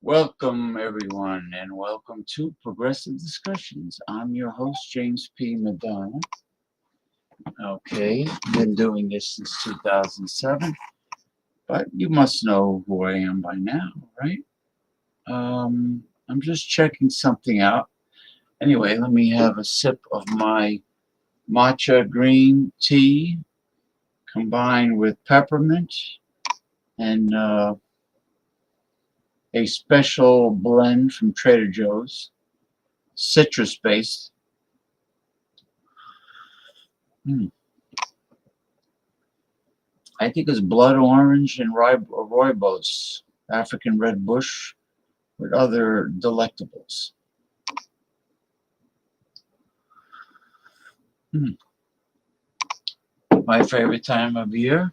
Welcome, everyone, and welcome to Progressive Discussions. I'm your host, James P. Madonna. Okay, been doing this since 2007, but you must know who I am by now, right? I'm just checking something out. Anyway, let me have a sip of my matcha green tea combined with peppermint and a special blend from Trader Joe's, citrus-based. I think it's blood orange and rooibos, African red bush, with other delectables. My favorite time of year,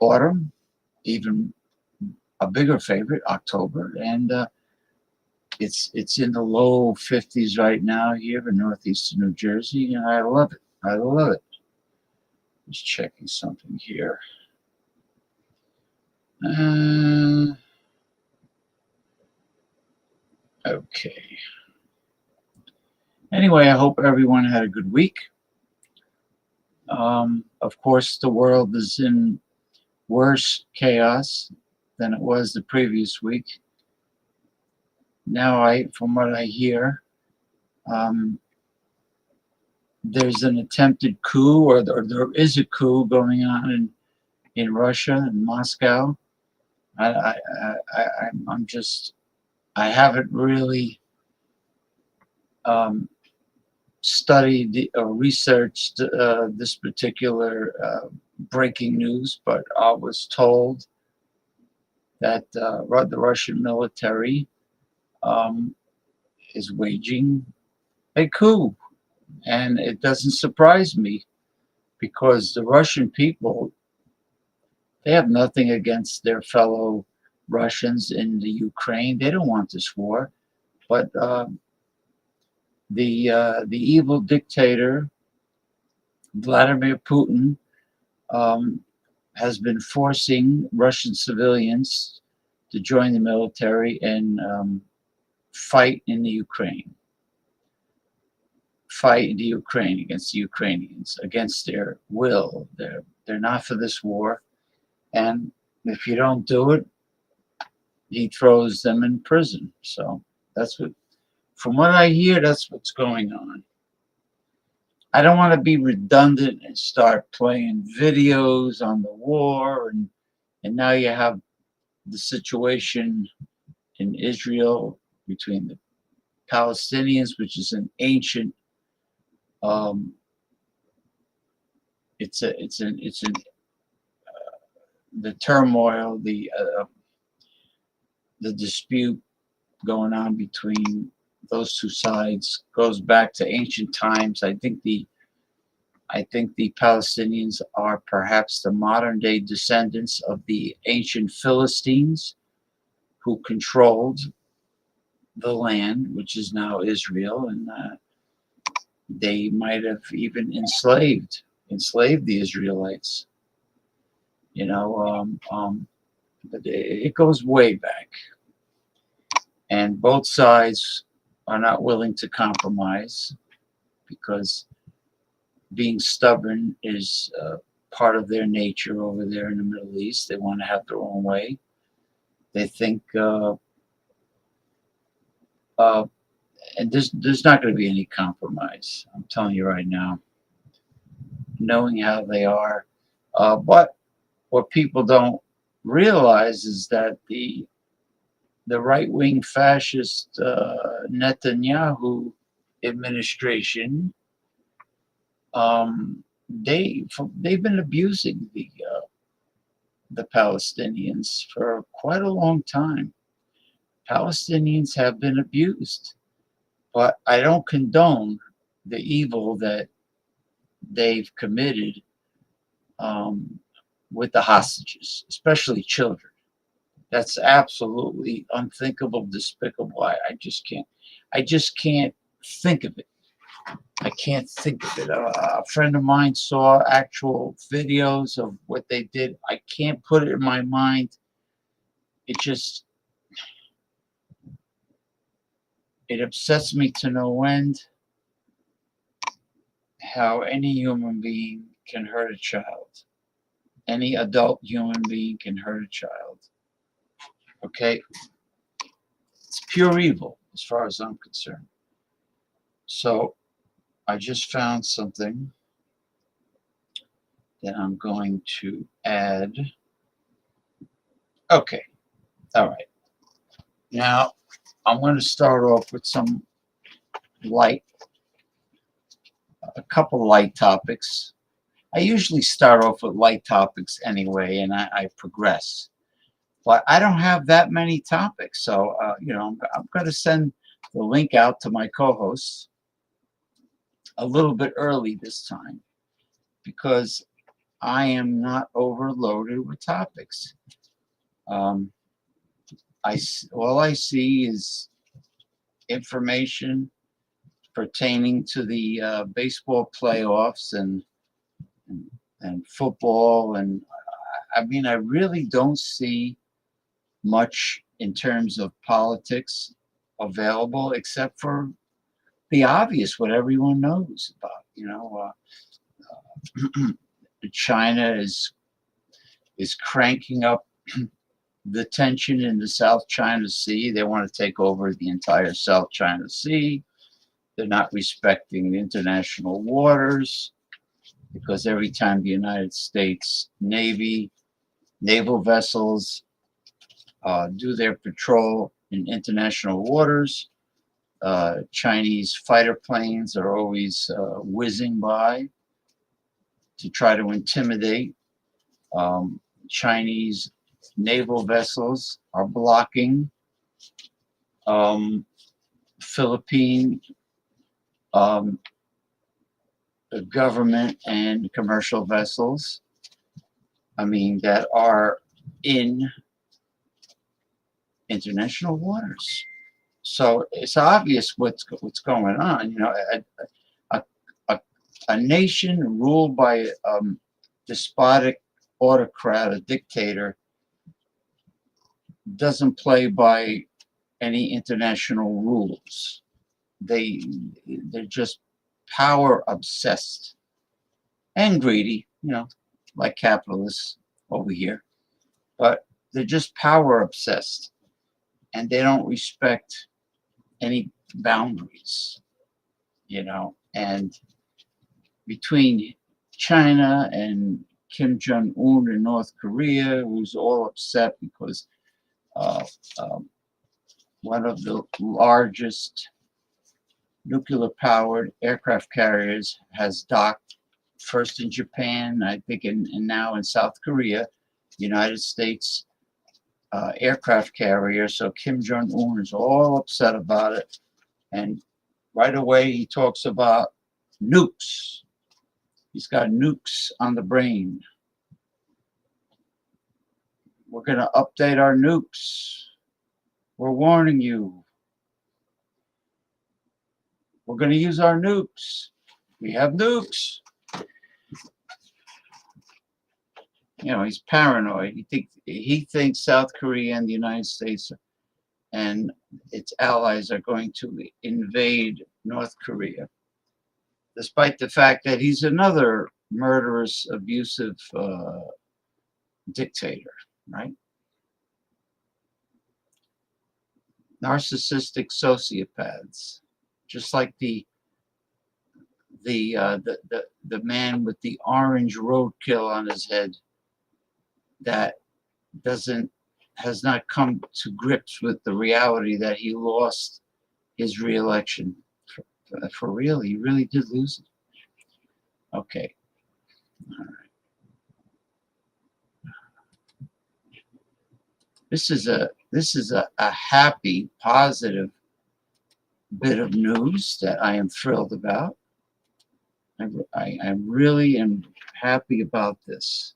autumn, even a bigger favorite, October, and it's in the low 50s right now here in northeastern New Jersey, and I love it. I love it. Just checking something here. Okay. Anyway, I hope everyone had a good week. Of course, the world is in worse chaos than it was the previous week. Now, from what I hear, there's an attempted coup, or there is a coup going on in Russia, in Moscow. I haven't really studied or researched this particular breaking news, but I was told that the Russian military is waging a coup. And it doesn't surprise me, because the Russian people, they have nothing against their fellow Russians in the Ukraine. They don't want this war. But the evil dictator, Vladimir Putin, has been forcing Russian civilians to join the military and fight in the Ukraine. Fight in the Ukraine against the Ukrainians, against their will. They're not for this war. And if you don't do it, he throws them in prison. So that's what, from what I hear, that's what's going on. I don't want to be redundant and start playing videos on the war, and now you have the situation in Israel between the Palestinians, which is an ancient, um, it's an the turmoil, the dispute going on between those two sides goes back to ancient times. I think the Palestinians are perhaps the modern day descendants of the ancient Philistines who controlled the land, which is now Israel, and they might have even enslaved the Israelites. You know, but it goes way back, and both sides are not willing to compromise because being stubborn is part of their nature over there in the Middle East. They want to have their own way. They think, uh, and there's not going to be any compromise. I'm telling you right now, knowing how they are. But what people don't realize is that the right wing fascist Netanyahu administration, they've been abusing the Palestinians for quite a long time. Palestinians have been abused, but I don't condone the evil that they've committed um, with the hostages, especially children. That's absolutely unthinkable, despicable. I just can't think of it. I can't think of it. A friend of mine saw actual videos of what they did. I can't put it in my mind. It just, it upsets me to no end how any human being can hurt a child. Any adult human being can hurt a child. Okay? It's pure evil as far as I'm concerned. So I just found something that I'm going to add. Okay. All right. Now I'm going to start off with light, a couple light topics. I usually start off with light topics anyway, and I progress. But I don't have that many topics, so I'm going to send the link out to my co-hosts a little bit early this time because I am not overloaded with topics. Um, all I see is information pertaining to the baseball playoffs and and football, and I mean I really don't see much in terms of politics available except for the obvious, what everyone knows about. China is cranking up the tension in the South China Sea. They want to take over the entire South China Sea. They're not respecting the international waters because every time the United States Navy naval vessels do their patrol in international waters, Chinese fighter planes are always whizzing by to try to intimidate. Chinese naval vessels are blocking Philippine um, government and commercial vessels. I mean, that are in international waters. So it's obvious what's going on. A, a, a nation ruled by despotic autocrat, a dictator, doesn't play by any international rules. They're just power obsessed and greedy, like capitalists over here. But they're just power obsessed, and they don't respect any boundaries, And between China and Kim Jong-un in North Korea, who's all upset because uh, um, one of the largest nuclear-powered aircraft carriers has docked first in Japan, I think, and now in South Korea, United States aircraft carrier. So Kim Jong-un is all upset about it. And right away, he talks about nukes. He's got nukes on the brain. We're going to update our nukes. We're warning you. We're going to use our nukes. We have nukes. You know, he's paranoid. He thinks South Korea and the United States and its allies are going to invade North Korea, despite the fact that he's another murderous, abusive dictator, right? Narcissistic sociopaths, just like the man with the orange roadkill on his head that has not come to grips with the reality that he lost his reelection. For real, he really did lose it. Okay. All right. This is a happy, positive bit of news that I am thrilled about. I really am happy about this.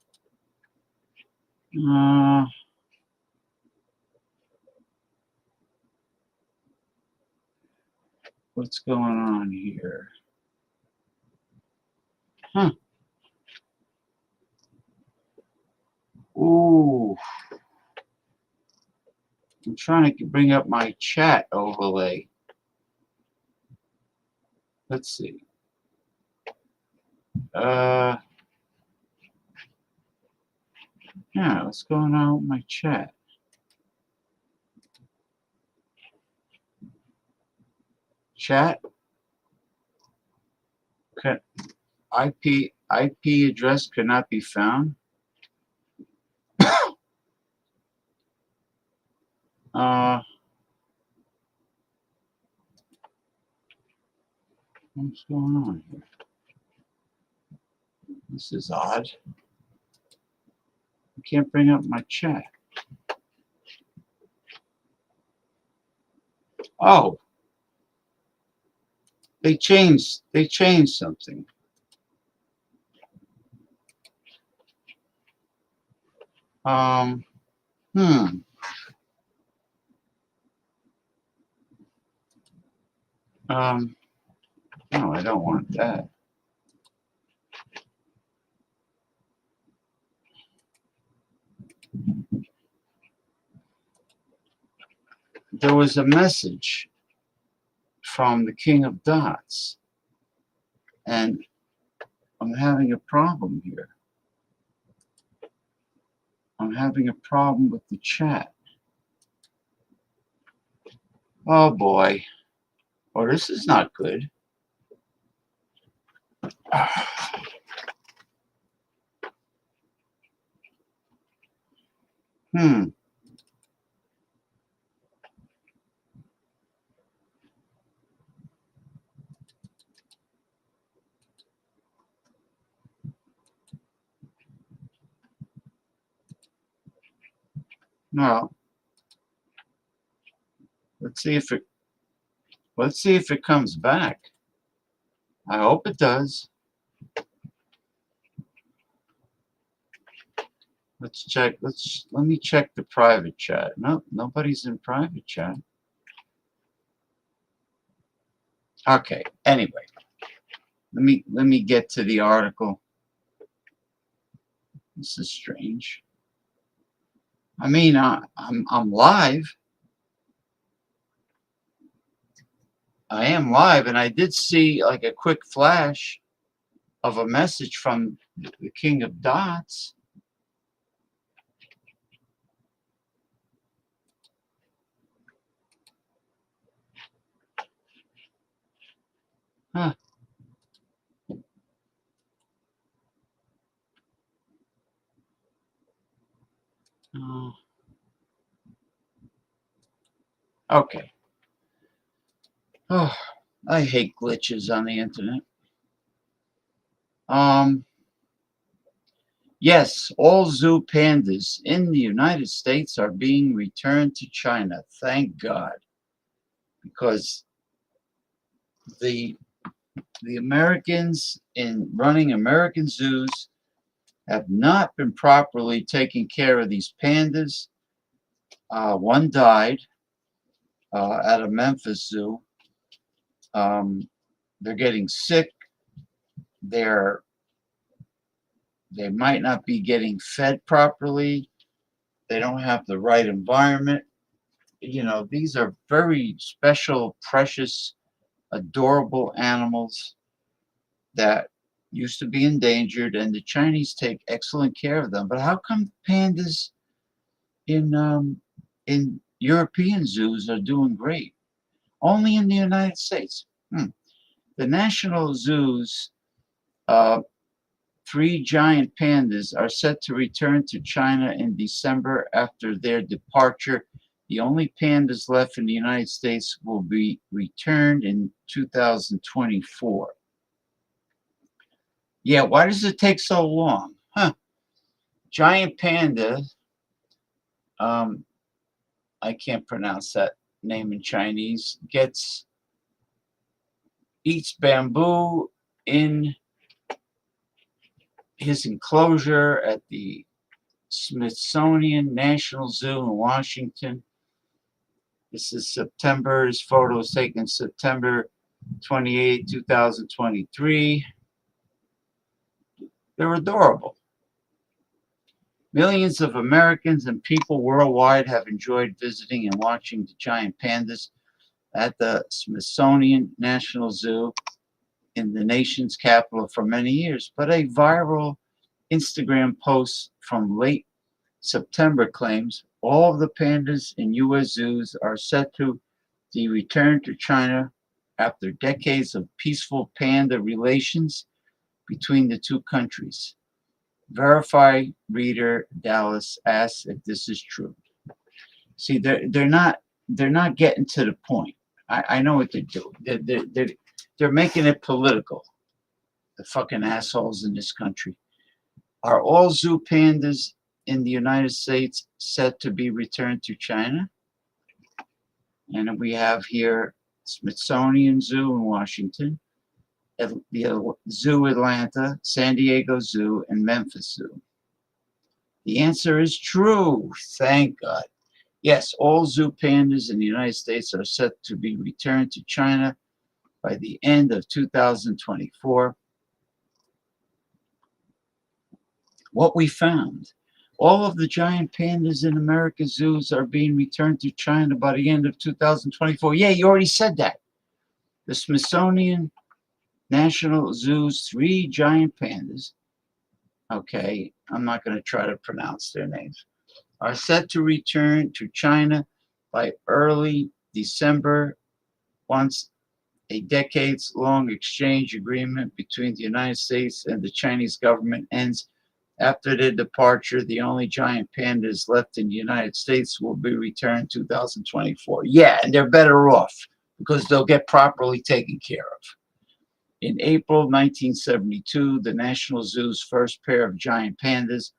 What's going on here? Huh. Ooh. I'm trying to bring up my chat overlay. Let's see. Yeah, what's going on with my chat? Chat? IP address cannot be found. What's going on here? This is odd. I can't bring up my chat. Oh, they changed something. Hmm. No, I don't want that. There was a message from the King of Dots, and I'm having a problem here. I'm having a problem with the chat. Oh boy. Oh, this is not good. Hmm. No. Let's see if it comes back. I hope it does. Let's check. Let me check the private chat. No, nobody's in private chat. Okay. Anyway, let me get to the article. This is strange. I mean, I'm live. I am live, and I did see like a quick flash of a message from the King of Dots. Huh. Uh, okay. Oh, I hate glitches on the internet. Um, yes, all zoo pandas in the United States are being returned to China. Thank God, because the the Americans in running American zoos have not been properly taking care of these pandas. One died at a Memphis zoo. Um, they're getting sick. They're they might not be getting fed properly. They don't have the right environment. These are very special, precious, adorable animals that used to be endangered, and the Chinese take excellent care of them. But how come pandas in European zoos are doing great? Only in the United States. The national zoos, uh, three giant pandas are set to return to China in December after their departure. The only pandas left in the United States will be returned in 2024. Yeah, why does it take so long? Giant panda, um, I can't pronounce that name in Chinese, eats bamboo in his enclosure at the Smithsonian National Zoo in Washington. This is September. His photo was taken September 28, 2023. They're adorable. Millions of Americans and people worldwide have enjoyed visiting and watching the giant pandas at the Smithsonian National Zoo in the nation's capital for many years. But a viral Instagram post from late September claims all of the pandas in U.S. zoos are set to be returned to China after decades of peaceful panda relations between the two countries. Verify reader Dallas asks if this is true. See, they're not getting to the point. I know what they're doing. They're making it political. The fucking assholes in this country. Are all zoo pandas in the United States set to be returned to China? And we have here Smithsonian Zoo in Washington, the Zoo Atlanta, San Diego Zoo, and Memphis Zoo. The answer is true. Thank God. Yes, all zoo pandas in the United States are set to be returned to China by the end of 2024. What we found, all of the giant pandas in America's zoos are being returned to China by the end of 2024. Yeah, you already said that. The Smithsonian National Zoo's three giant pandas, okay, I'm not going to try to pronounce their names, are set to return to China by early December once a decades-long exchange agreement between the United States and the Chinese government ends. After their departure, the only giant pandas left in the United States will be returned 2024. Yeah, and they're better off because they'll get properly taken care of. In April 1972, the National Zoo's first pair of giant pandas,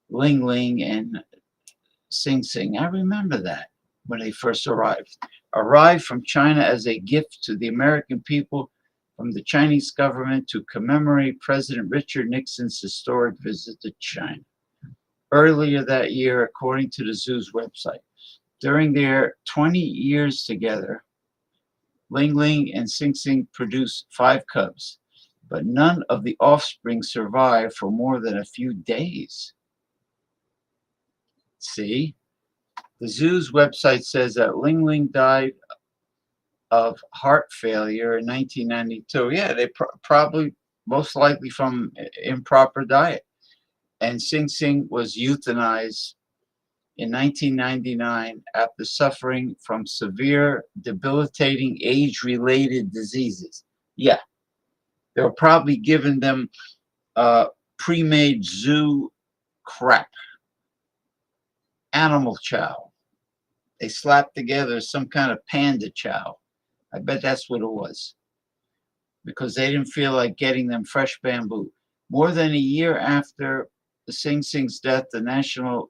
Ling Ling and Sing Sing, I remember that when they first arrived from China as a gift to the American people from the Chinese government to commemorate President Richard Nixon's historic visit to China. Earlier that year, according to the zoo's website, during their 20 years together, Ling Ling and Sing Sing produced 5 cubs, but none of the offspring survived for more than a few days. See? The zoo's website says that Ling Ling died of heart failure in 1992. Yeah, they probably most likely from improper diet. And Sing Sing was euthanized in 1999 after suffering from severe, debilitating age-related diseases. Yeah, they were probably giving them pre-made zoo crap. animal chow. They slapped together some kind of panda chow. I bet that's what it was, because they didn't feel like getting them fresh bamboo. More than a year after the Sing Sing's death, the National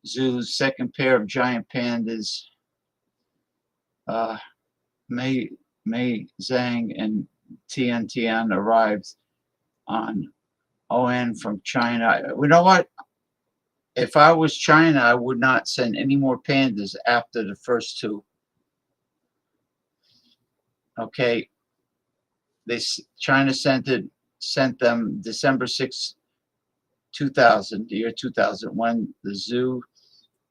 Zoo's second pair of giant pandas, Mei Zhang and Tian Tian, arrived on ON from China. You know what? If I was China, I would not send any more pandas after the first two. Okay, China sent them December 6, 2000, the year 2000, when the zoo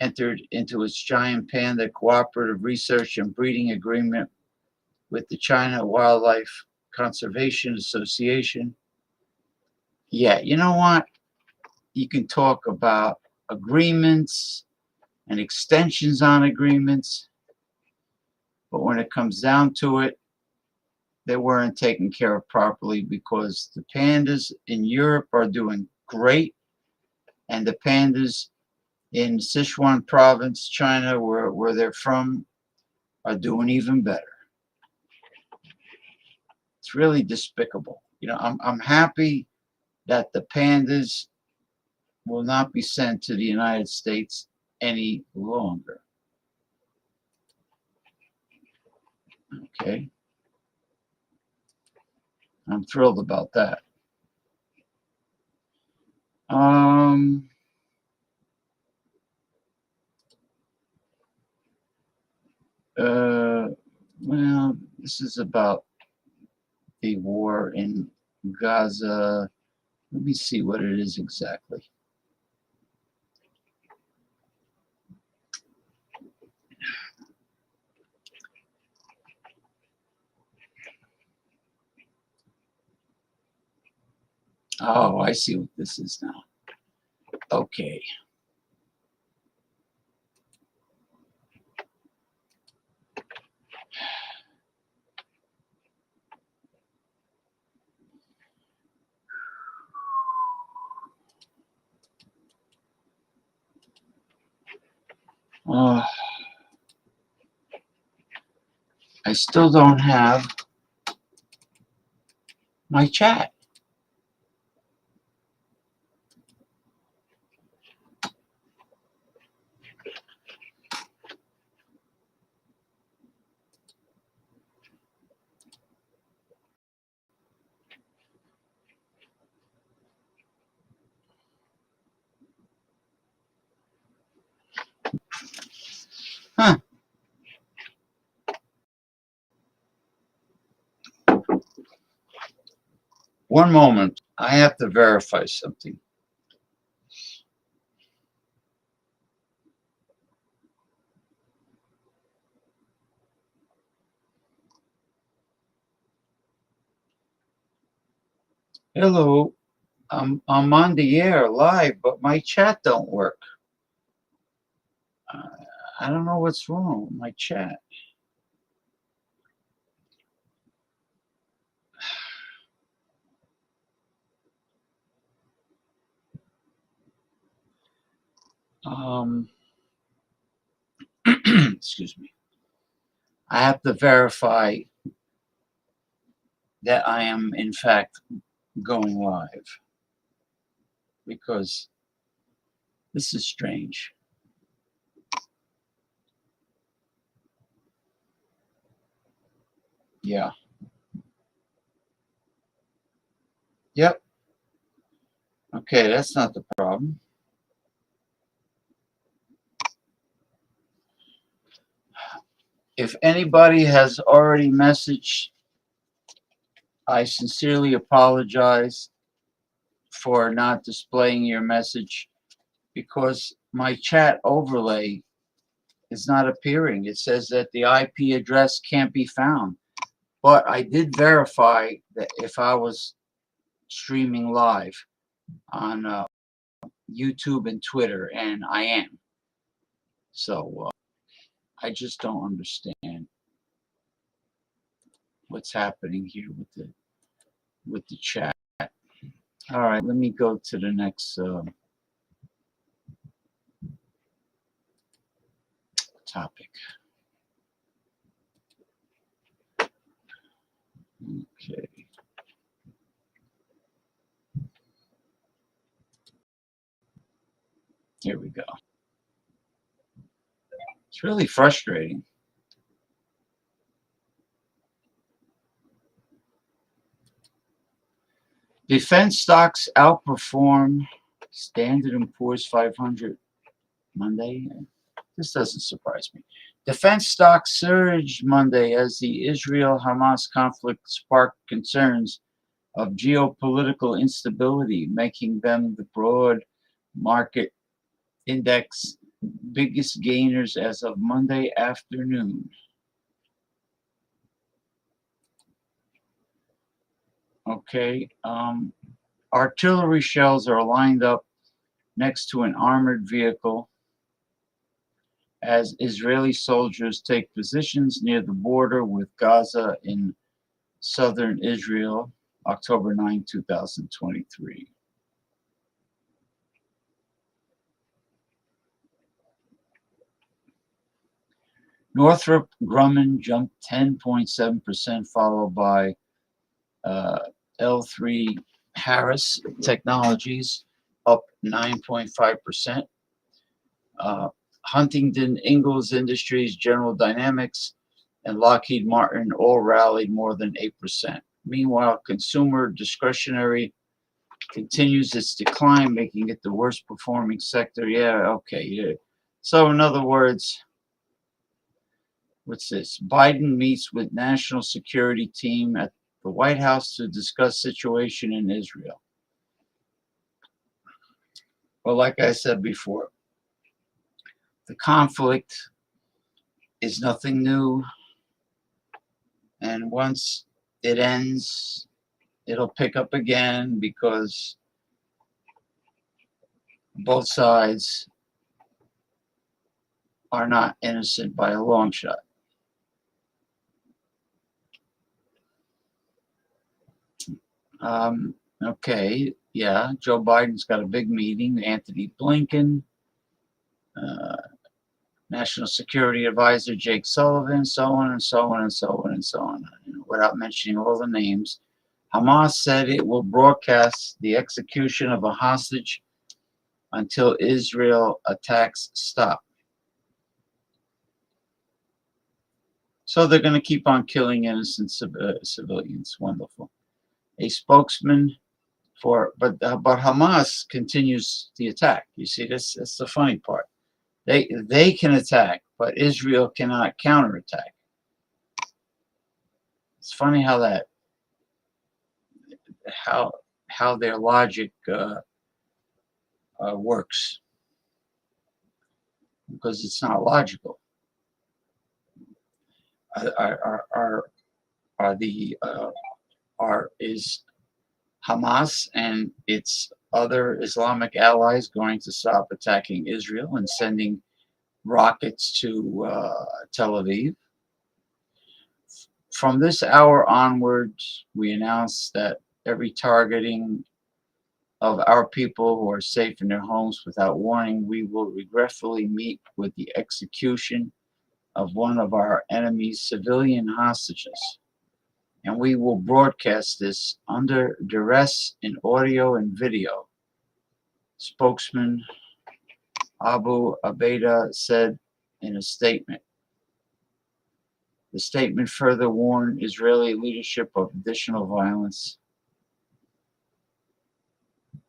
entered into its giant panda cooperative research and breeding agreement with the China Wildlife Conservation Association. Yeah, you know what? You can talk about agreements and extensions on agreements, but when it comes down to it, they weren't taken care of properly, because the pandas in Europe are doing great, and the pandas in Sichuan province, China, where they're from, are doing even better. It's really despicable. You know, I'm happy that the pandas will not be sent to the United States any longer. Okay. I'm thrilled about that. Well, this is about the war in Gaza. Let me see what it is exactly. Oh, I see what this is now. Okay. I still don't have my chat. Huh. One moment. I have to verify something. Hello. I'm on the air live, but my chat don't work. I don't know what's wrong with my chat. Excuse me. I have to verify that I am in fact going live, because this is strange. Yeah. Yep. Okay, that's not the problem. If anybody has already messaged, I sincerely apologize for not displaying your message, because my chat overlay is not appearing. It says that the IP address can't be found. But I did verify that if I was streaming live on YouTube and Twitter, and I am. So I just don't understand what's happening here with the chat. All right, let me go to the next. topic. Okay. Here we go. It's really frustrating. Defense stocks outperform Standard & Poor's 500 Monday. This doesn't surprise me. Defense stocks surged Monday as the Israel-Hamas conflict sparked concerns of geopolitical instability, making them the broad market index biggest gainers as of Monday afternoon. Okay, artillery shells are lined up next to an armored vehicle as Israeli soldiers take positions near the border with Gaza in southern Israel, October 9, 2023. Northrop Grumman jumped 10.7%, followed by L3 Harris Technologies up 9.5%. Huntington Ingalls Industries, General Dynamics, and Lockheed Martin all rallied more than 8%. Meanwhile, consumer discretionary continues its decline, making it the worst performing sector. Yeah, okay. Yeah. So, in other words, what's this? Biden meets with national security team at the White House to discuss situation in Israel. Well, like I said before, the conflict is nothing new. And once it ends, it'll pick up again because both sides are not innocent by a long shot. Okay, yeah, Joe Biden's got a big meeting. Anthony Blinken, National Security Advisor Jake Sullivan, so on and so on and so on and so on, without mentioning all the names. Hamas said it will broadcast the execution of a hostage until Israel attacks stop. So they're going to keep on killing innocent civilians. Wonderful. A spokesman but Hamas continues the attack. You see, that's the funny part. They can attack, but Israel cannot counterattack. It's funny how their logic works, because it's not logical. Is Hamas and its other Islamic allies going to stop attacking Israel and sending rockets to Tel Aviv? From this hour onwards, we announce that every targeting of our people who are safe in their homes without warning, we will regretfully meet with the execution of one of our enemy's civilian hostages. And we will broadcast this under duress in audio and video. Spokesman Abu Abeda said in a statement. The statement further warned Israeli leadership of additional violence.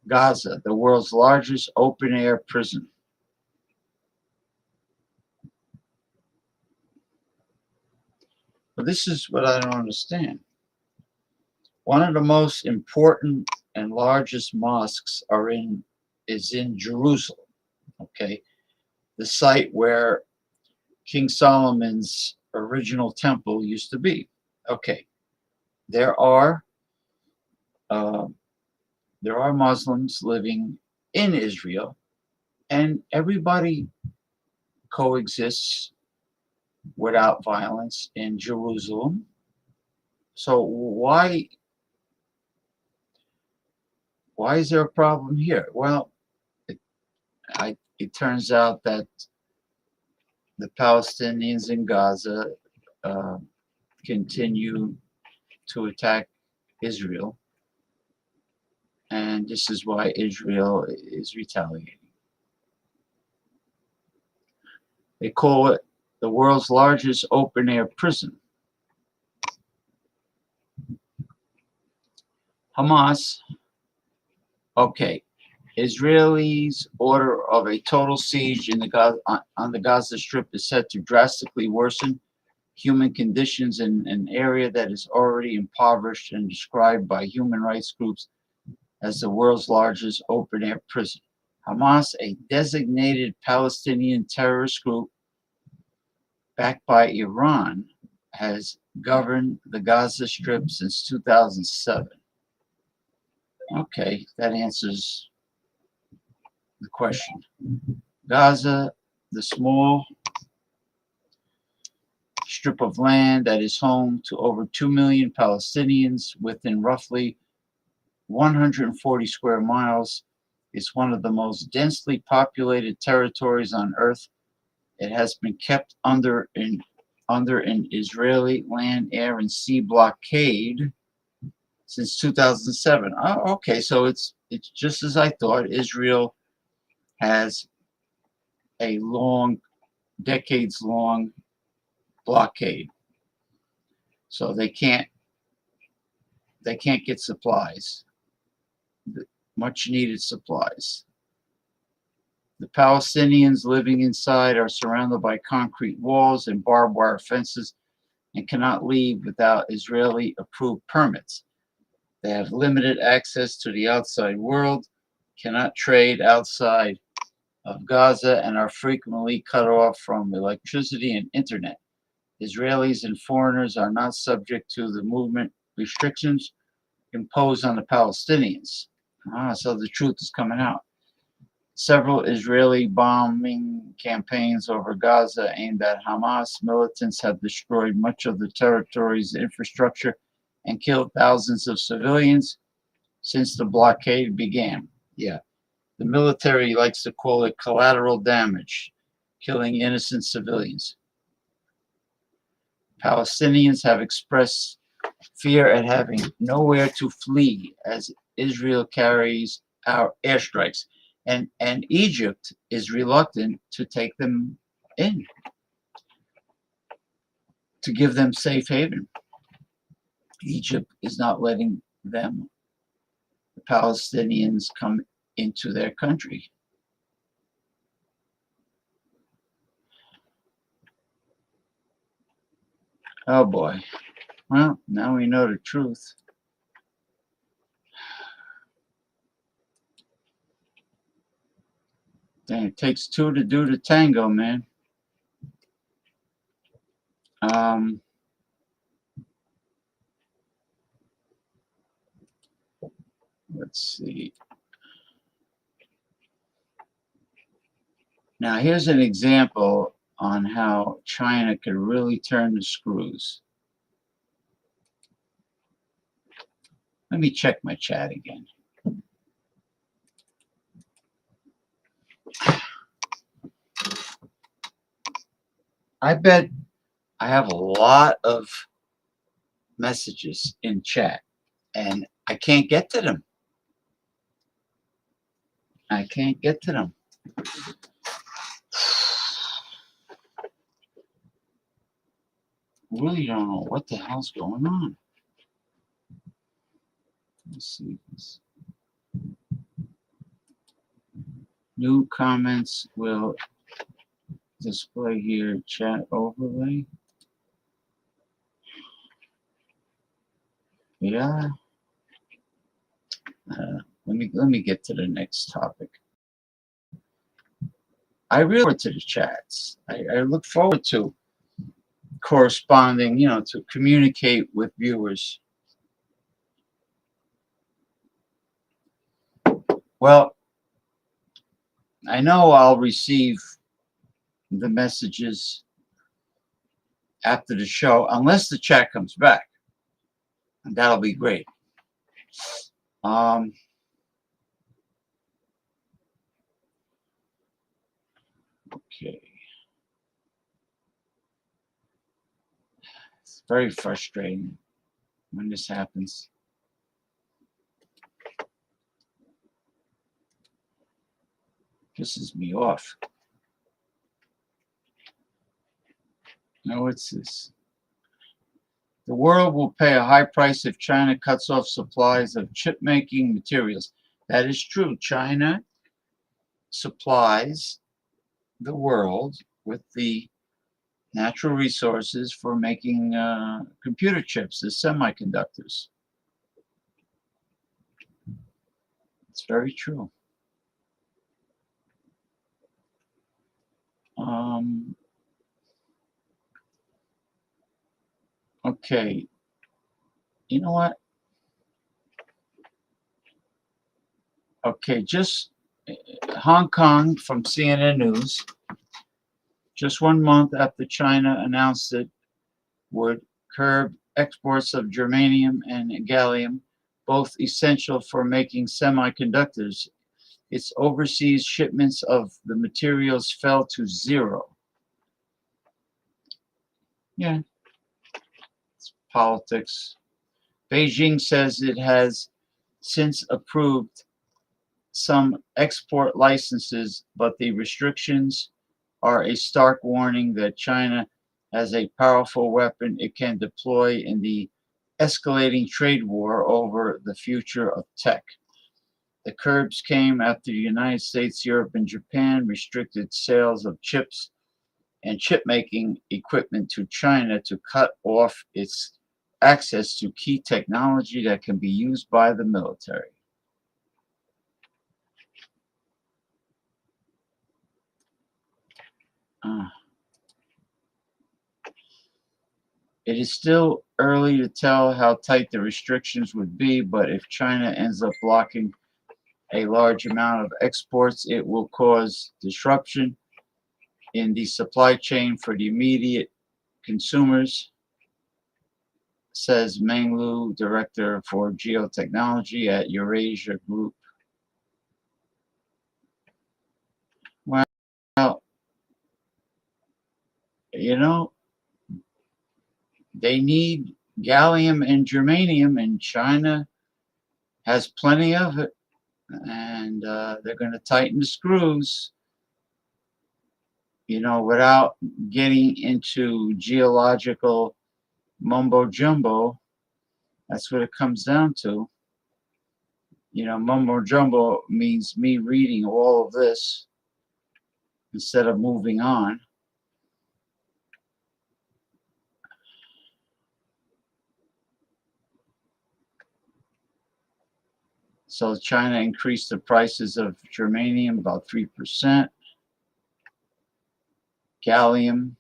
Gaza, the world's largest open-air prison. But this is what I don't understand. One of the most important and largest mosques is in Jerusalem. Okay, the site where King Solomon's original temple used to be. Okay, there are Muslims living in Israel, and everybody coexists without violence in Jerusalem. So why is there a problem here? Well, it turns out that the Palestinians in Gaza continue to attack Israel, and this is why Israel is retaliating. They call it the world's largest open-air prison. Hamas, okay, Israelis' order of a total siege in on the Gaza Strip is set to drastically worsen human conditions in an area that is already impoverished and described by human rights groups as the world's largest open-air prison. Hamas, a designated Palestinian terrorist group backed by Iran, has governed the Gaza Strip since 2007. Okay, that answers the question. Gaza, the small strip of land that is home to over 2 million Palestinians within roughly 140 square miles, is one of the most densely populated territories on earth. It has been kept under an Israeli land, air, and sea blockade since 2007. Oh, okay, so it's just as I thought. Israel has a decades-long blockade, so they can't get supplies, much-needed supplies. The Palestinians living inside are surrounded by concrete walls and barbed wire fences and cannot leave without Israeli-approved permits. They have limited access to the outside world, cannot trade outside of Gaza, and are frequently cut off from electricity and internet. Israelis and foreigners are not subject to the movement restrictions imposed on the Palestinians. So the truth is coming out. Several Israeli bombing campaigns over Gaza aimed at Hamas militants have destroyed much of the territory's infrastructure and killed thousands of civilians since the blockade began. Yeah, the military likes to call it collateral damage, killing innocent civilians. Palestinians have expressed fear at having nowhere to flee as Israel carries out airstrikes, and Egypt is reluctant to take them in, to give them safe haven. Egypt is not letting them, the Palestinians, come into their country. Oh boy. Well, now we know the truth. Dang, it takes two to do the tango, man. Let's see. Now, here's an example on how China could really turn the screws. Let me check my chat again. I bet I have a lot of messages in chat, and I can't get to them. I can't get to them. Really don't know what the hell's going on. Let's see this. New comments will display here. Chat overlay. Yeah. Let me get to the next topic. I really look forward to the chats. I look forward to corresponding, to communicate with viewers. Well, I know I'll receive the messages after the show, unless the chat comes back. And that'll be great. Okay. Very frustrating when this happens. Pisses me off. Now, what's this? The world will pay a high price if China cuts off supplies of chip-making materials. That is true. China supplies the world with the natural resources for making computer chips, the semiconductors. It's very true. Okay, you know what? Okay, just Hong Kong from CNN News. Just 1 month after China announced it would curb exports of germanium and gallium, both essential for making semiconductors, its overseas shipments of the materials fell to 0. Yeah, it's politics. Beijing says it has since approved some export licenses, but the restrictions are a stark warning that China has a powerful weapon it can deploy in the escalating trade war over the future of tech. The curbs came after the United States, Europe, and Japan restricted sales of chips and chip-making equipment to China to cut off its access to key technology that can be used by the military. It is still early to tell how tight the restrictions would be, but if China ends up blocking a large amount of exports, it will cause disruption in the supply chain for the immediate consumers, says Meng Lu, director for geotechnology at Eurasia Group. Well, you know, they need gallium and germanium, and China has plenty of it, and they're going to tighten the screws, you know, without getting into geological mumbo jumbo. That's what it comes down to. You know, mumbo jumbo means me reading all of this instead of moving on. So China increased the prices of germanium about 3%. Gallium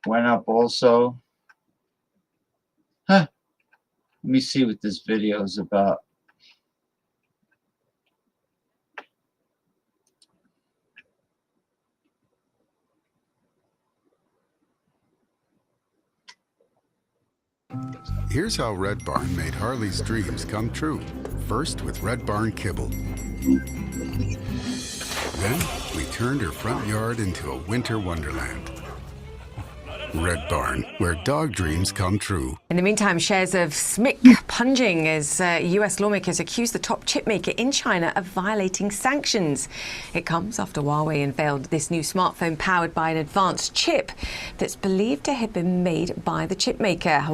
went up also. Let me see what this video is about. Here's how Red Barn made Harley's dreams come true. First with Red Barn kibble. Then we turned her front yard into a winter wonderland. Red Barn, where dog dreams come true. In the meantime, shares of SMIC plunging as US lawmakers accuse the top chip maker in China of violating sanctions. It comes after Huawei unveiled this new smartphone powered by an advanced chip that's believed to have been made by the chip maker.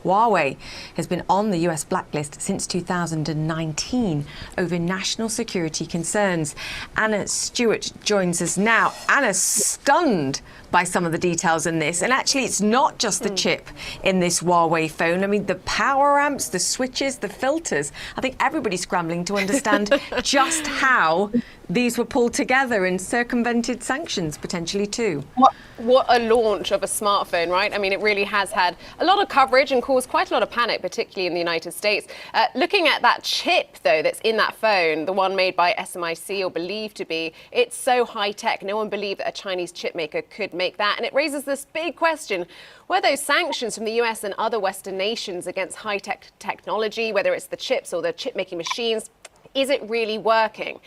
Huawei has been on the US blacklist since 2019 over national security concerns. Anna Stewart joins us now. Anna, stunned by some of the details in this. And actually, it's not just the chip in this Huawei phone. I mean, the power amps, the switches, the filters. I think everybody's scrambling to understand just how these were pulled together and circumvented sanctions potentially too. What a launch of a smartphone, right? I mean, it really has had a lot of coverage and caused quite a lot of panic, particularly in the United States. Looking at that chip, though, that's in that phone, the one made by SMIC or believed to be, it's so high tech. No one believed that a Chinese chip maker could make that. And it raises this big question. Were those sanctions from the US and other Western nations against high tech technology, whether it's the chips or the chip making machines, Is it really working?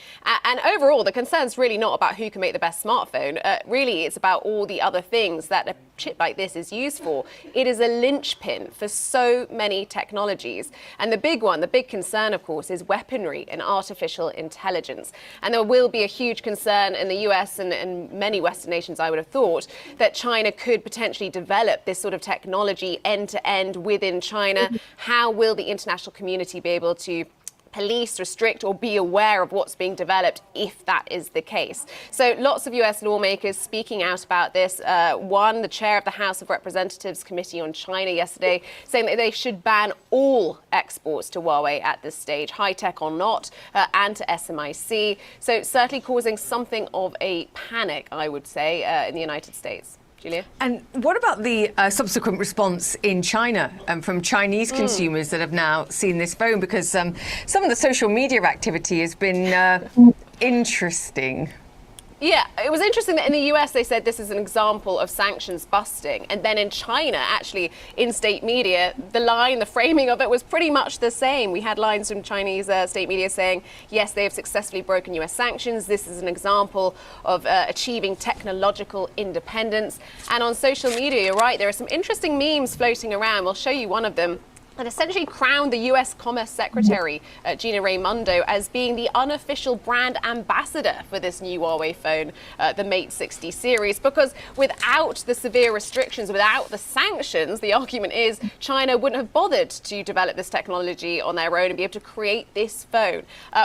And overall, the concern's really not about who can make the best smartphone. Really, it's about all the other things that a chip like this is used for. It is a linchpin for so many technologies. And the big one, the big concern, of course, is weaponry and artificial intelligence. And there will be a huge concern in the US and many Western nations, I would have thought, that China could potentially develop this sort of technology end to end within China. How will the international community be able to police, restrict, or be aware of what's being developed if that is the case? So lots of US lawmakers speaking out about this. The chair of the House of Representatives Committee on China yesterday saying that they should ban all exports to Huawei at this stage, high-tech or not, and to SMIC. So certainly causing something of a panic, I would say, in the United States. Julia? And what about the subsequent response in China from Chinese consumers that have now seen this phone? Because some of the social media activity has been interesting. Yeah, it was interesting that in the US they said this is an example of sanctions busting. And then in China, actually, in state media, the framing of it was pretty much the same. We had lines from Chinese state media saying, yes, they have successfully broken US sanctions. This is an example of achieving technological independence. And on social media, you're right, there are some interesting memes floating around. We'll show you one of them. And essentially crowned the US Commerce Secretary, Gina Raimondo, as being the unofficial brand ambassador for this new Huawei phone, the Mate 60 series. Because without the severe restrictions, without the sanctions, the argument is China wouldn't have bothered to develop this technology on their own and be able to create this phone.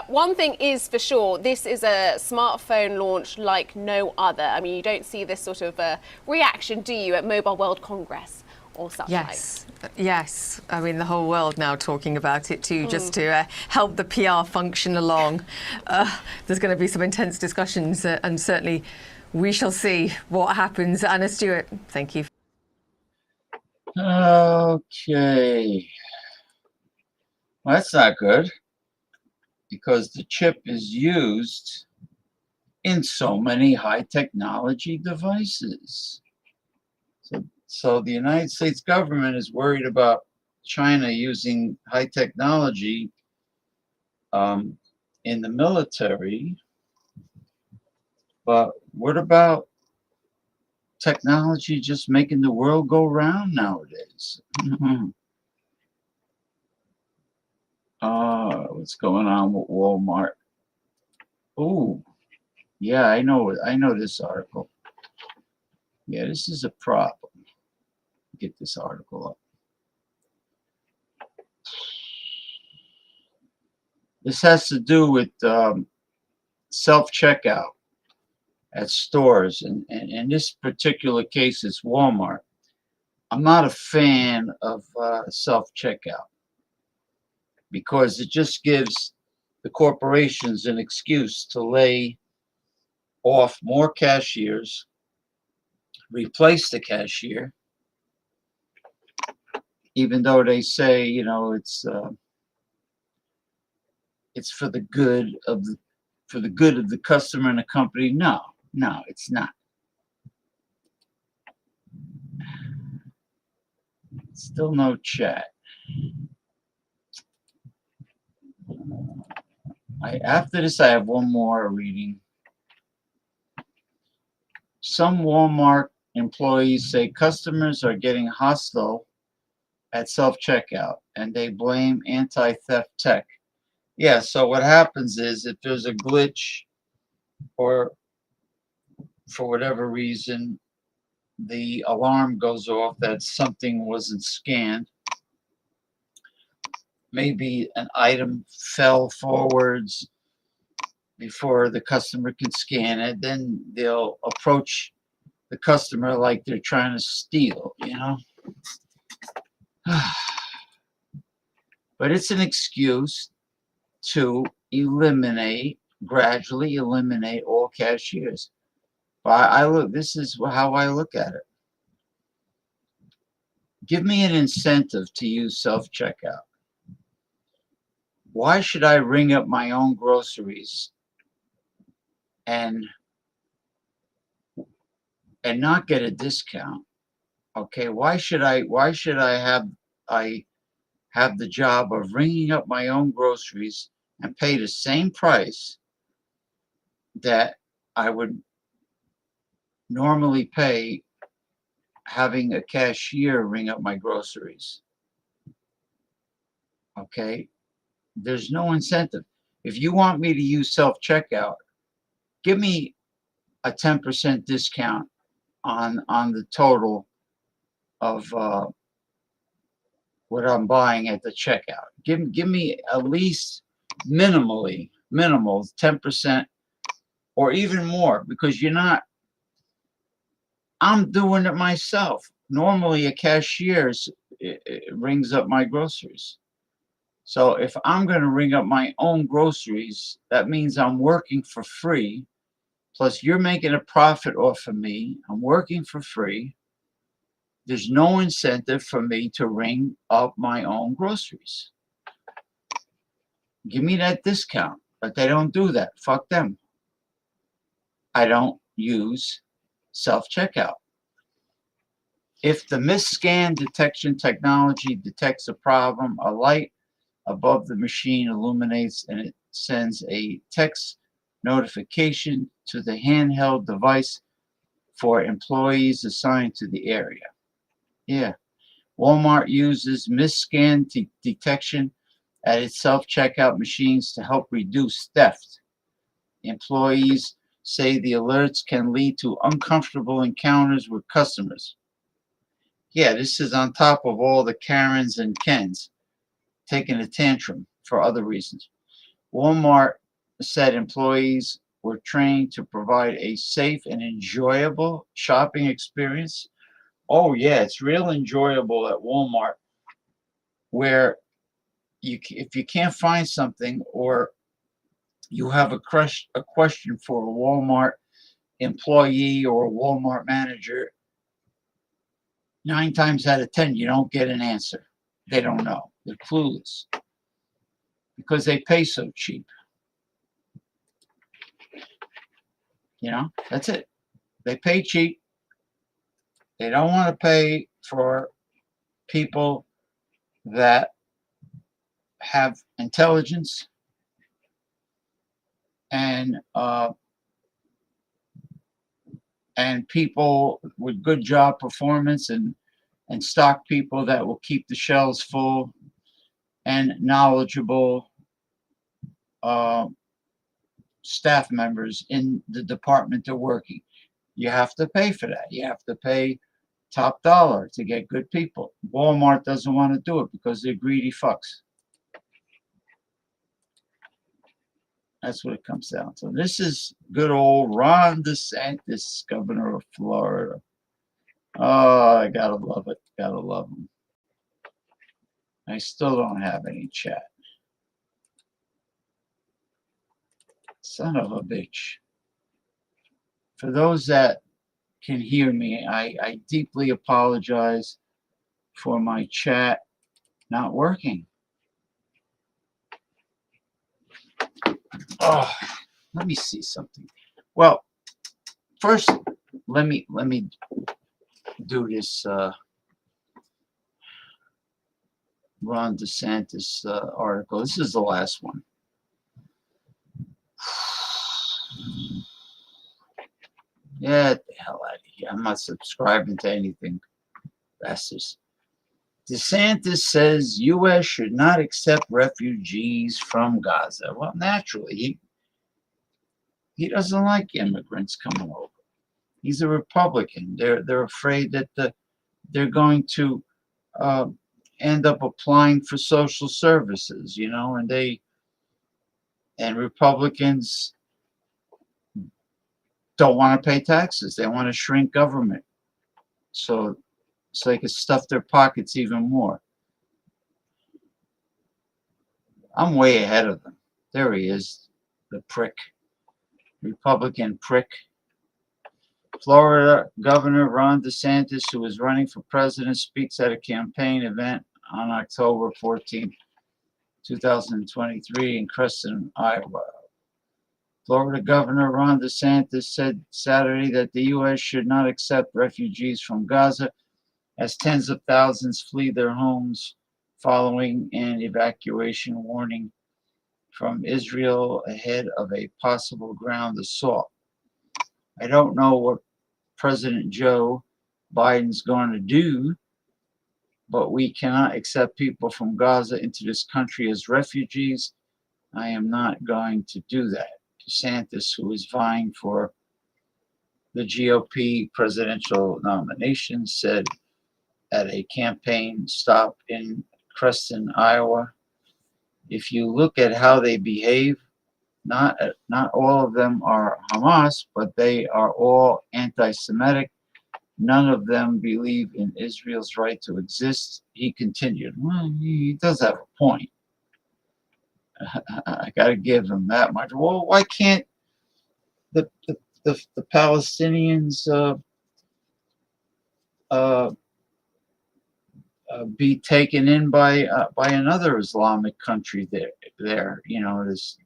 One thing is for sure, this is a smartphone launch like no other. I mean, you don't see this sort of reaction, do you, at Mobile World Congress? Or such yes, yes. I mean, the whole world now talking about it too, just to help the PR function along. There's going to be some intense discussions, and certainly we shall see what happens. Anna Stewart, thank you. Okay. Well, that's not good, because the chip is used in so many high technology devices. So the United States government is worried about China using high technology in the military. But what about technology just making the world go round nowadays? What's going on with Walmart? Oh, yeah, I know this article. Yeah, this is a problem. Get this article up. This has to do with self-checkout at stores, and in this particular case, it's Walmart. I'm not a fan of self-checkout because it just gives the corporations an excuse to lay off more cashiers, replace the cashier, even though they say, you know, it's for the good of the customer and the company. No, it's not. Still no chat. After this, I have one more reading. Some Walmart employees say customers are getting hostile at self-checkout, and they blame anti-theft tech. Yeah, so what happens is if there's a glitch or for whatever reason the alarm goes off that something wasn't scanned, maybe an item fell forwards before the customer can scan it, then they'll approach the customer like they're trying to steal, you know. But it's an excuse to gradually eliminate all cashiers. But this is how I look at it. Give me an incentive to use self-checkout. Why should I ring up my own groceries and not get a discount? Okay, why should I have the job of ringing up my own groceries and pay the same price that I would normally pay having a cashier ring up my groceries. Okay? There's no incentive. If you want me to use self-checkout, give me a 10% discount on the total of what I'm buying at the checkout. Give me at least minimal 10% or even more, because I'm doing it myself. Normally a cashier rings up my groceries. So if I'm going to ring up my own groceries, that means I'm working for free. Plus you're making a profit off of me. I'm working for free. There's no incentive for me to ring up my own groceries. Give me that discount, but they don't do that. Fuck them. I don't use self-checkout. If the misscan detection technology detects a problem, a light above the machine illuminates and it sends a text notification to the handheld device for employees assigned to the area. Yeah. Walmart uses misscan detection at its self-checkout machines to help reduce theft. Employees say the alerts can lead to uncomfortable encounters with customers. Yeah, this is on top of all the Karens and Kens taking a tantrum for other reasons. Walmart said employees were trained to provide a safe and enjoyable shopping experience. Oh yeah, it's real enjoyable at Walmart, where if you can't find something or you have a question for a Walmart employee or a Walmart manager, 9 times out of 10 you don't get an answer. They don't know. They're clueless because they pay so cheap. You know, that's it. They pay cheap. They don't want to pay for people that have intelligence and people with good job performance and stock people that will keep the shelves full and knowledgeable staff members in the department they're working. You have to pay for that. You have to pay top dollar to get good people. Walmart doesn't want to do it because they're greedy fucks. That's what it comes down to. This is good old Ron DeSantis, governor of Florida. Oh, I gotta love it. Gotta love him. I still don't have any chat. Son of a bitch. For those that can hear me, I deeply apologize for my chat not working. Oh, let me see something. Well, first, let me do this Ron DeSantis article. This is the last one. Get the hell out of here. I'm not subscribing to anything. Bastards. DeSantis says U.S. should not accept refugees from Gaza. Well, naturally, he doesn't like immigrants coming over. He's a Republican. They're afraid that they're going to end up applying for social services, you know, and Republicans don't want to pay taxes. They want to shrink government so they can stuff their pockets even more. I'm way ahead of them. There he is, the prick, Republican prick. Florida Governor Ron DeSantis, who is running for president, speaks at a campaign event on October 14, 2023 in Creston, Iowa. Florida Governor Ron DeSantis said Saturday that the U.S. should not accept refugees from Gaza as tens of thousands flee their homes following an evacuation warning from Israel ahead of a possible ground assault. I don't know what President Joe Biden's going to do, but we cannot accept people from Gaza into this country as refugees. I am not going to do that. DeSantis, who is vying for the GOP presidential nomination, said at a campaign stop in Creston, Iowa, if you look at how they behave, not all of them are Hamas, but they are all anti-Semitic. None of them believe in Israel's right to exist. He continued. Well, he does have a point. I got to give him that much. Well, why can't the Palestinians be taken in by another Islamic country there? You know, there's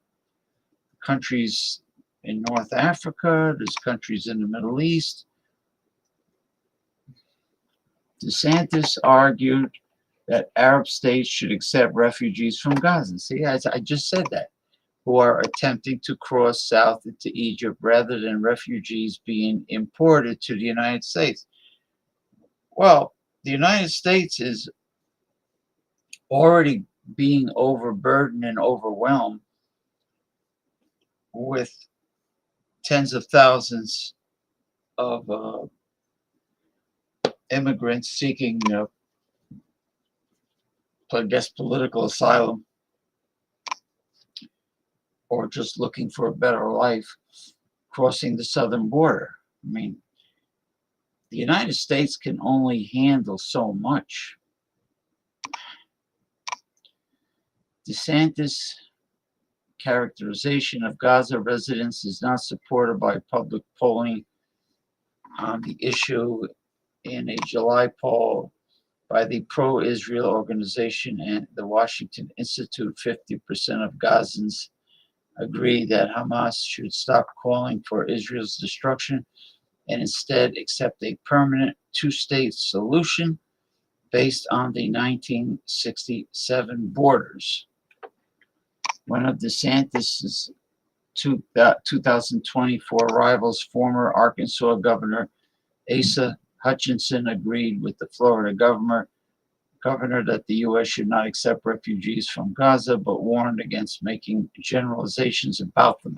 countries in North Africa, there's countries in the Middle East. DeSantis argued that Arab states should accept refugees from Gaza. See, I just said that, who are attempting to cross south into Egypt rather than refugees being imported to the United States. Well, the United States is already being overburdened and overwhelmed with tens of thousands of immigrants seeking, I guess, political asylum or just looking for a better life crossing the southern border. I mean, the United States can only handle so much. DeSantis' characterization of Gaza residents is not supported by public polling on the issue. In a July poll by the pro-Israel organization and the Washington Institute, 50% of Gazans agree that Hamas should stop calling for Israel's destruction and instead accept a permanent two-state solution based on the 1967 borders. One of DeSantis' 2024 rivals, former Arkansas Governor Asa Hutchinson, agreed with the Florida governor that the U.S. should not accept refugees from Gaza, but warned against making generalizations about them.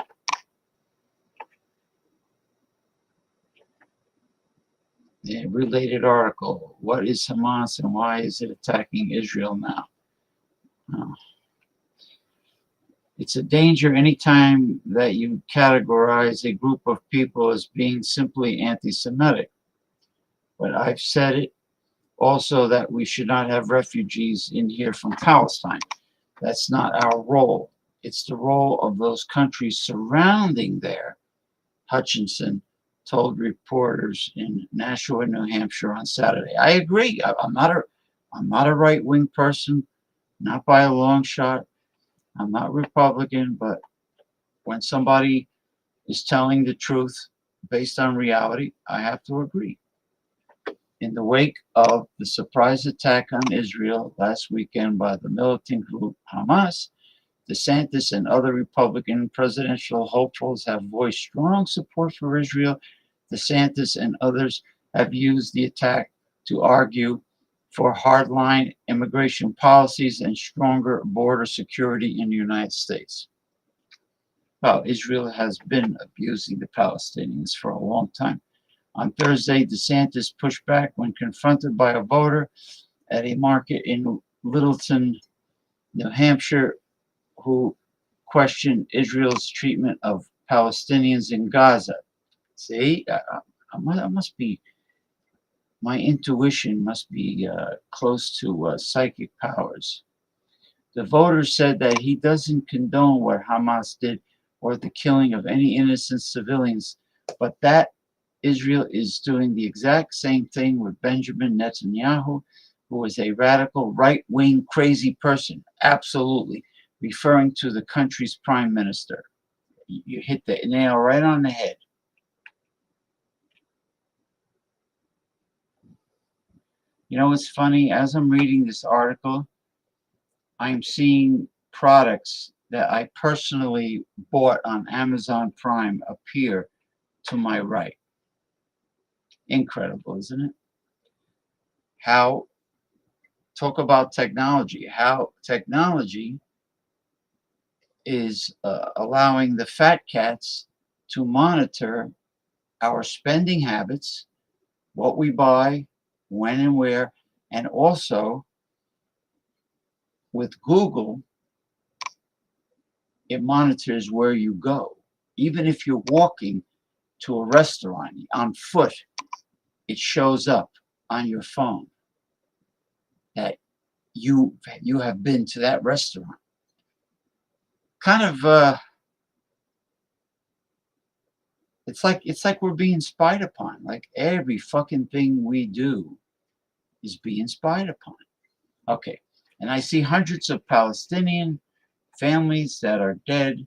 A related article, what is Hamas and why is it attacking Israel now? It's a danger anytime that you categorize a group of people as being simply anti-Semitic. But I've said it also that we should not have refugees in here from Palestine. That's not our role. It's the role of those countries surrounding there, Hutchinson told reporters in Nashua, New Hampshire on Saturday. I agree. I'm not a right-wing person, not by a long shot. I'm not Republican, but when somebody is telling the truth based on reality, I have to agree. In the wake of the surprise attack on Israel last weekend by the militant group Hamas, DeSantis and other Republican presidential hopefuls have voiced strong support for Israel. DeSantis and others have used the attack to argue for hardline immigration policies and stronger border security in the United States. Well, Israel has been abusing the Palestinians for a long time. On Thursday, DeSantis pushed back when confronted by a voter at a market in Littleton, New Hampshire, who questioned Israel's treatment of Palestinians in Gaza. See, I must be, my intuition must be close to psychic powers. The voter said that he doesn't condone what Hamas did or the killing of any innocent civilians, but that Israel is doing the exact same thing with Benjamin Netanyahu, who is a radical right-wing crazy person, absolutely, referring to the country's prime minister. You hit the nail right on the head. You know, it's funny, as I'm reading this article, I'm seeing products that I personally bought on Amazon Prime appear to my right. Incredible, isn't it? How, talk about technology, how technology is allowing the fat cats to monitor our spending habits, what we buy, when and where, and also with Google, it monitors where you go. Even if you're walking to a restaurant on foot, it shows up on your phone that you have been to that restaurant. Kind of it's like we're being spied upon. Like every fucking thing we do is being spied upon. Okay. And I see hundreds of Palestinian families that are dead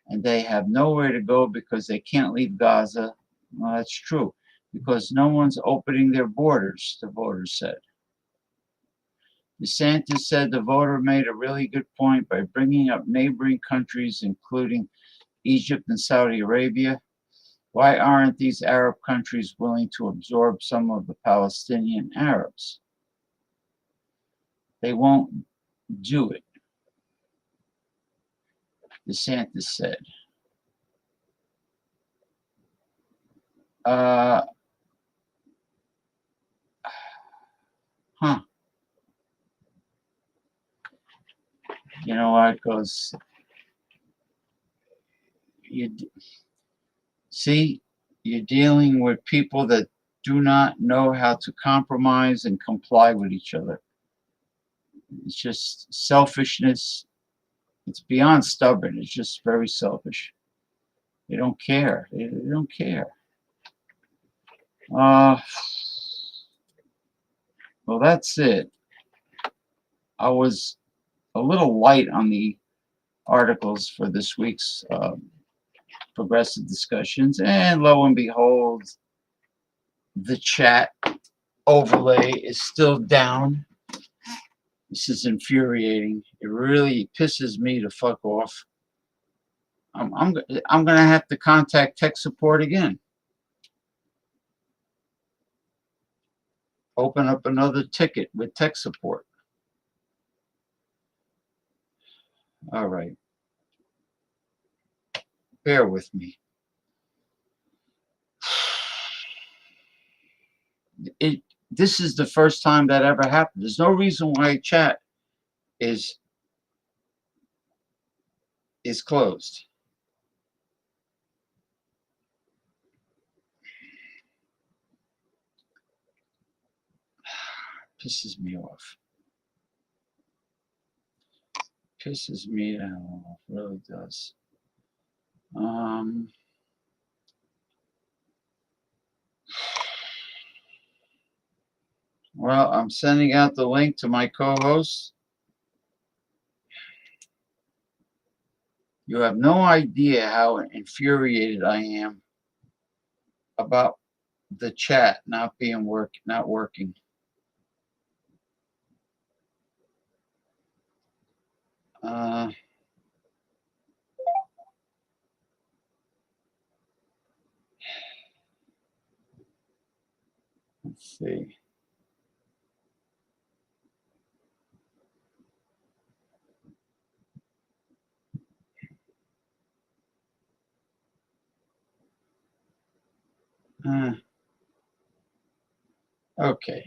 and they have nowhere to go because they can't leave Gaza. Well, that's true. Because no one's opening their borders, the voters said. DeSantis said the voter made a really good point by bringing up neighboring countries, including Egypt and Saudi Arabia. Why aren't these Arab countries willing to absorb some of the Palestinian Arabs? They won't do it, DeSantis said. Huh. You know what? Because you see, you're dealing with people that do not know how to compromise and comply with each other. It's just selfishness. It's beyond stubborn. It's just very selfish. They don't care. They don't care. Well, that's it. I was a little light on the articles for this week's progressive discussions, and lo and behold, the chat overlay is still down. This is infuriating. It really pisses me to fuck off. I'm gonna have to contact tech support again. Open up another ticket with tech support. All right. Bear with me. This is the first time that ever happened. There's no reason why chat is closed. Pisses me off. Pisses me off. Really does. Well, I'm sending out the link to my co-host. You have no idea how infuriated I am about the chat not working. Let's see. Okay.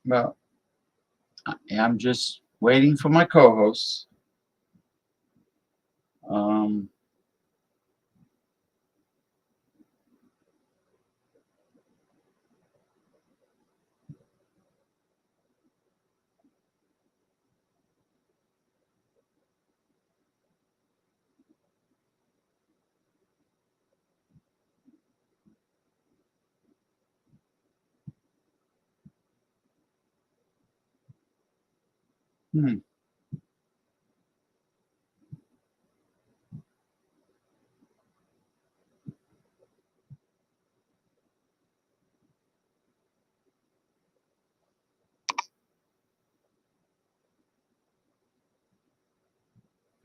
Well, I'm just waiting for my co-hosts. Um, hmm.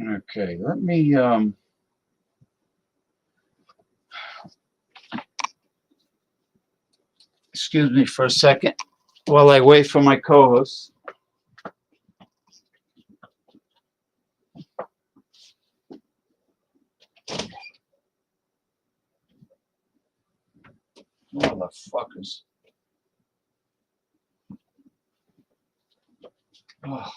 Okay, let me excuse me for a second while I wait for my co-host. Motherfuckers. Oh.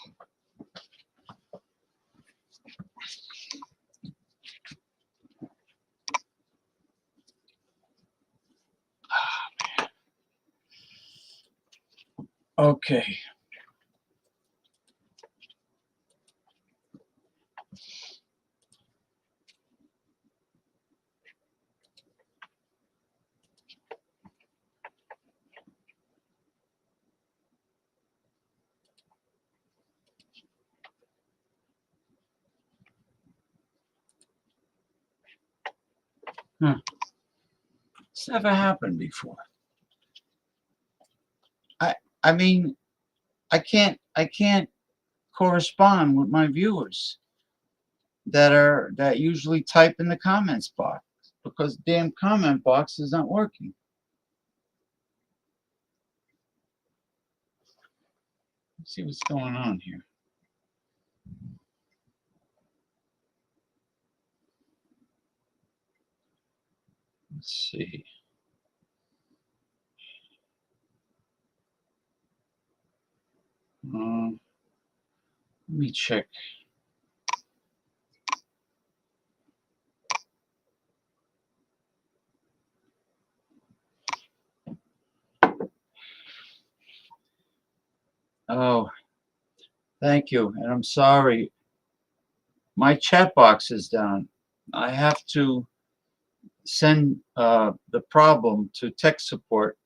Okay. Huh. It's never happened before. I mean, I can't correspond with my viewers that usually type in the comments box because the damn comment box is not working. Let's see what's going on here. Let's see. Let me check. Oh, thank you. And I'm sorry. My chat box is down. I have to send the problem to tech support.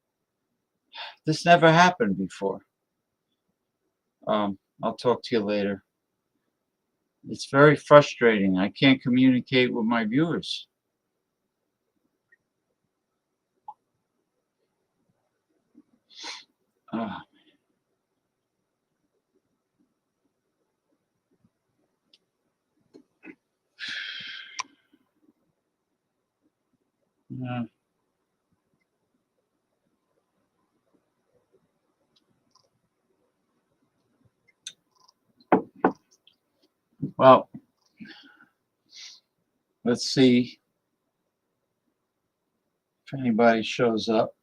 This never happened before. I'll talk to you later. It's very frustrating. I can't communicate with my viewers. Uh, uh, well, let's see if anybody shows up.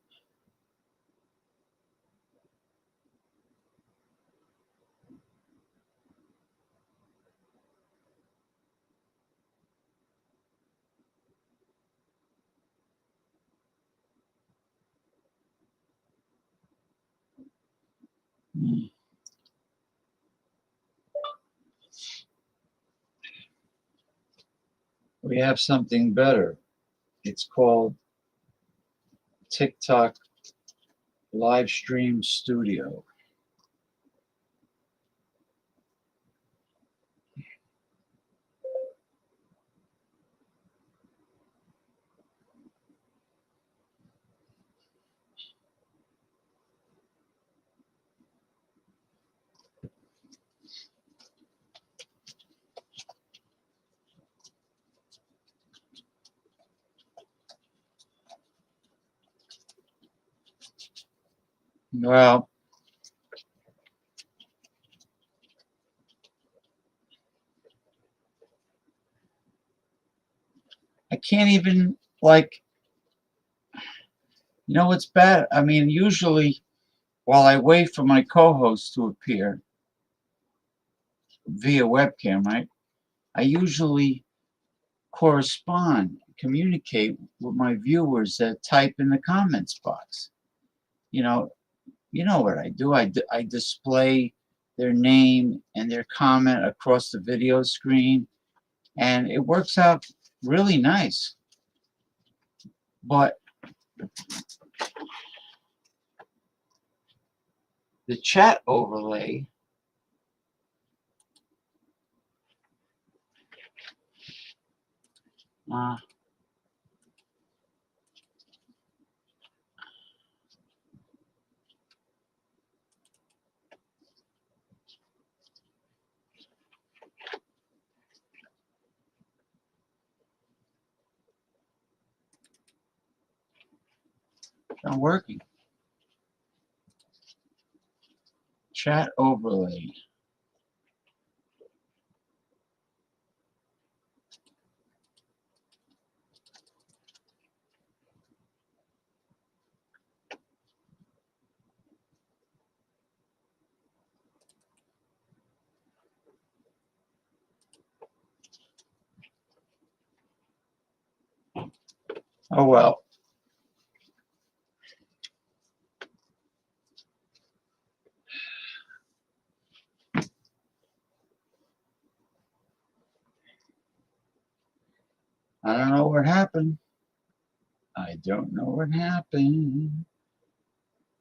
We have something better. It's called TikTok Live Stream Studio. Well, I can't even, like, you know what's bad? I mean, usually while I wait for my co-host to appear via webcam, right, I usually communicate with my viewers that type in the comments box. You know what I do? I display their name and their comment across the video screen, and it works out really nice. But the chat overlay, uh, Not working. Chat overlay. Oh well. I don't know what happened. I don't know what happened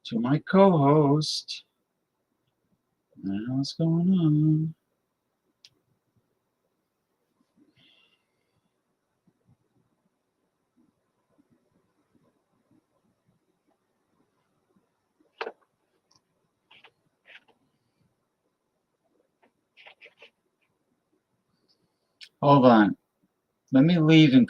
to my co-host. I don't know what's going on. Hold on. Let me leave and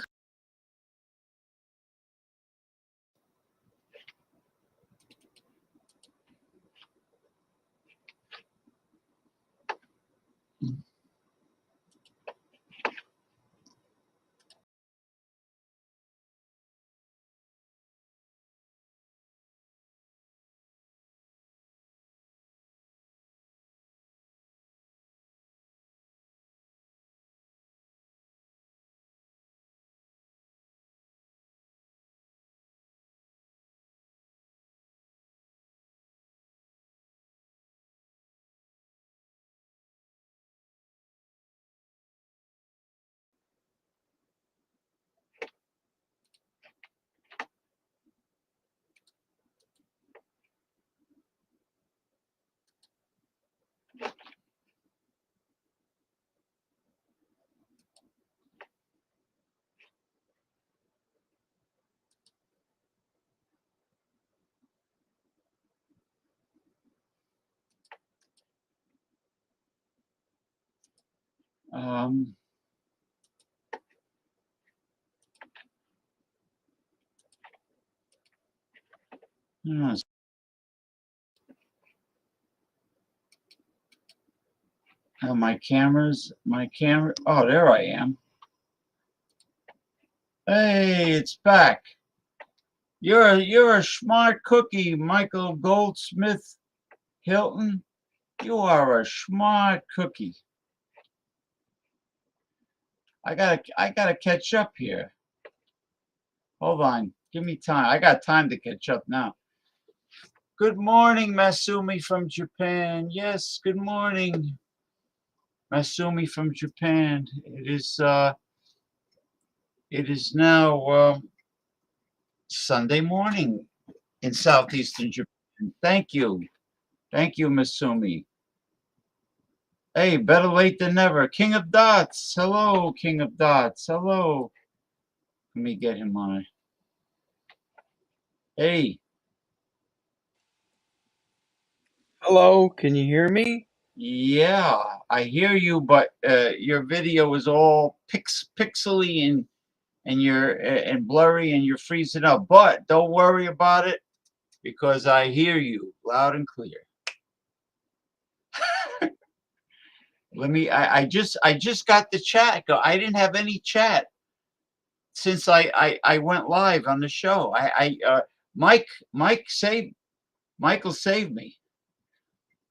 um uh, my camera. Oh, there I am. Hey, it's back. You're a smart cookie, Michael Goldsmith Hilton. You are a smart cookie. I gotta catch up here. Hold on. Give me time. I got time to catch up now. Good morning, Masumi from Japan. Yes, good morning, Masumi from Japan. It is now Sunday morning in southeastern Japan. Thank you, Masumi. Hey, better late than never. King of Dots. Hello, King of Dots. Hello. Let me get him on. Hey. Hello, can you hear me? Yeah, I hear you, but your video is all pixely and blurry, and you're freezing up. But don't worry about it because I hear you loud and clear. I just got the chat. I didn't have any chat since I went live on the show. Michael saved me.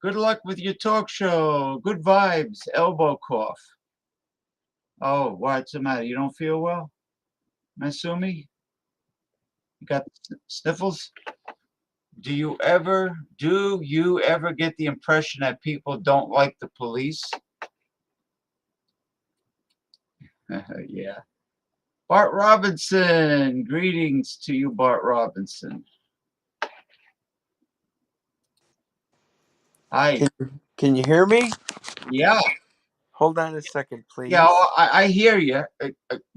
Good luck with your talk show. Good vibes. Elbow cough. Oh, what's the matter? You don't feel well, Masumi? You got sniffles? Do you ever get the impression that people don't like the police? Yeah. Bart Robinson. Greetings to you, Bart Robinson. Hi. Can you hear me? Yeah. Hold on a second, please. Yeah, I hear you.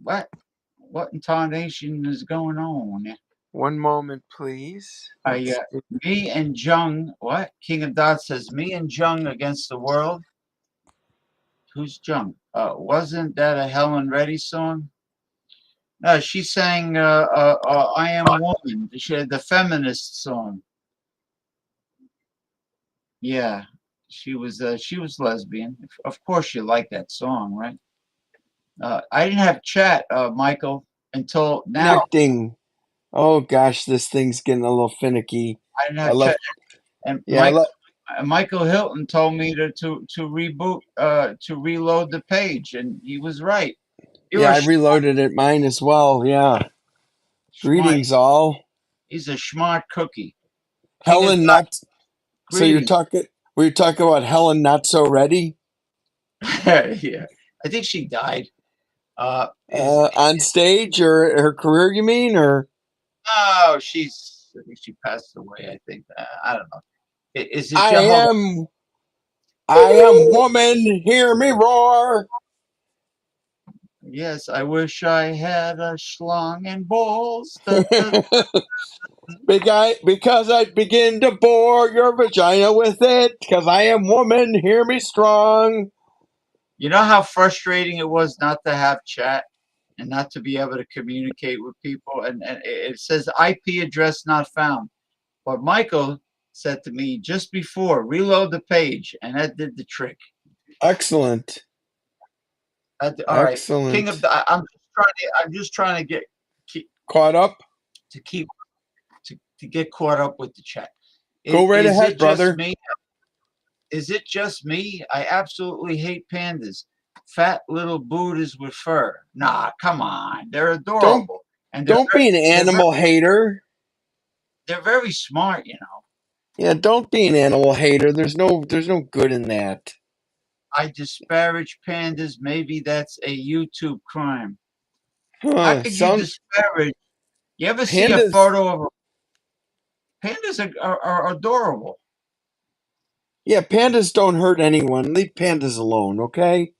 What intonation is going on? One moment, please. Me and Jung. What? King of Dots says me and Jung against the world. Who's Jung? Wasn't that a Helen Reddy song? No, she sang "I Am Woman." She had the feminist song. Yeah, she was lesbian. Of course, you like that song, right? I didn't have chat, Michael, until now. Connecting. Oh gosh, this thing's getting a little finicky. I didn't I have chat, left. and Yeah, I left. Michael Hilton told me to reboot, to reload the page, and he was right. You're Yeah, a I reloaded it mine as well. Yeah. smart. Greetings, all. He's a smart cookie. King of Helen not. So you're greetings. talking. Were you talking about Helen not so ready Yeah, I think she died. Is on stage or her career? You mean or? Oh, I think she passed away. I think. I don't know. Is it I Jehovah? am. I am woman. Hear me roar. Yes, I wish I had a schlong and balls. Da, da. Because I begin to bore your vagina with it. Because I am woman. Hear me strong. You know how frustrating it was not to have chat and not to be able to communicate with people. And it says IP address not found. But Michael said to me just before, reload the page, and that did the trick. Excellent. All right, King of Excellent. the. I'm just trying to keep Caught up? to keep to get caught up with the chat. Go right Is ahead, it just brother. me? Is it just me? I absolutely hate pandas. Fat little Buddhas with fur. Nah, come on. They're Don't adorable. And don't be an animal hater. they're very smart, you know. Yeah, don't be an animal hater. There's no good in that. I disparage pandas. Maybe that's a YouTube crime. How Huh. could you Sound disparage? You ever see a pandas. photo of pandas are adorable. Yeah, pandas don't hurt anyone. Leave pandas alone, okay?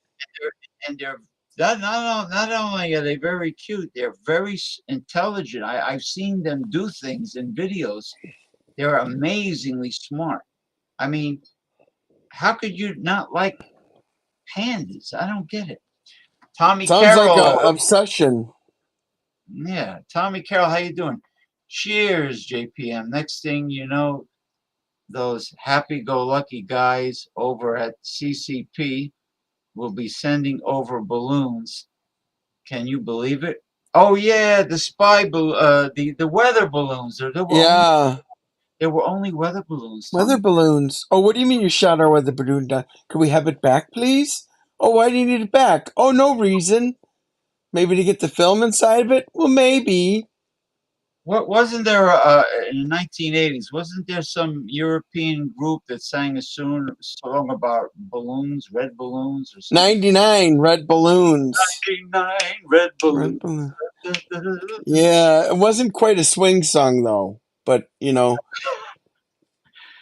And they're not only are they very cute, they're very intelligent. I've seen them do things in videos. They're amazingly smart. I mean, how could you not like pandas? I don't get it. Tommy Sounds like Carroll, a obsession. yeah, Tommy Carroll, how you doing? Cheers, JPM. Next thing you know, those happy-go-lucky guys over at CCP will be sending over balloons. Can you believe it? Oh yeah, the the weather balloons. Yeah. There were only weather balloons, Weather Tommy. balloons. Oh, what do you mean you shot our weather balloon down? Could we have it back, please? Oh, why do you need it back? Oh, no reason. Maybe to get the film inside of it? Well, maybe. What wasn't there in the 1980s? Wasn't there some European group that sang a song about balloons, red balloons, or something? 99 red balloons. 99 red Red balloons. balloon. Yeah, it wasn't quite a swing song though, but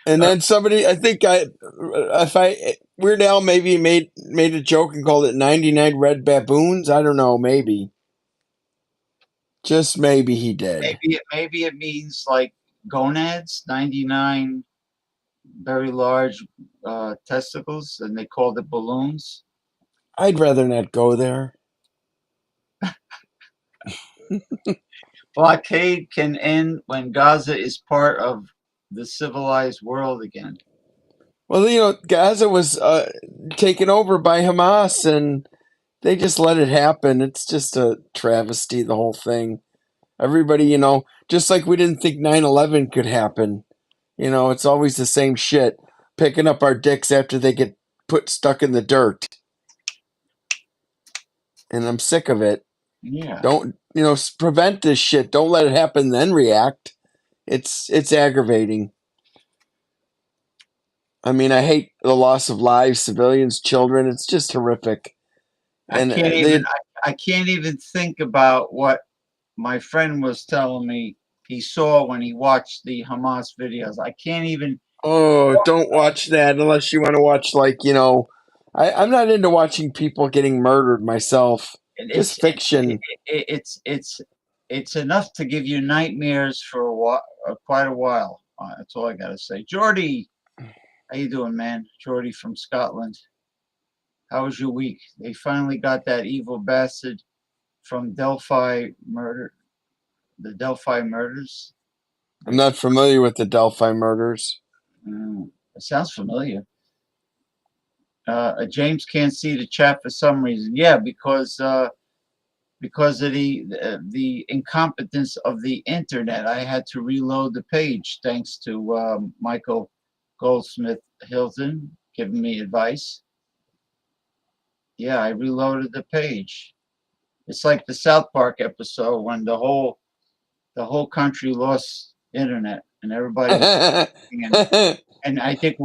and then somebody, I think if I Weird Al maybe made a joke and called it 99 red baboons. I don't know, maybe. Just maybe he did. Maybe it means like gonads, 99 very large testicles, and they called it balloons. I'd rather not go there. Blockade can end when Gaza is part of the civilized world again. Well, Gaza was taken over by Hamas, and they just let it happen. It's just a travesty, the whole thing. Everybody, just like we didn't think 9/11 could happen. It's always the same shit. Picking up our dicks after they get stuck in the dirt. And I'm sick of it. Yeah. Don't, prevent this shit. Don't let it happen, then react. It's aggravating. I mean, I hate the loss of lives, civilians, children. It's just horrific. And I can't even think about what my friend was telling me he saw when he watched the Hamas videos. I can't even. oh, don't watch that unless you want to watch I'm not into watching people getting murdered myself. It's Just fiction. it's enough to give you nightmares for a while, quite a while. That's all I gotta say. Jordy, how you doing, man? Jordy from Scotland. How was your week? They finally got that evil bastard from Delphi murder, the Delphi murders. I'm not familiar with the Delphi murders. It sounds familiar. James can't see the chat for some reason. Yeah, because of the incompetence of the internet. I had to reload the page thanks to Michael Goldsmith Hilton giving me advice. Yeah, I reloaded the page. It's like the South Park episode when the whole country lost internet and everybody was and I think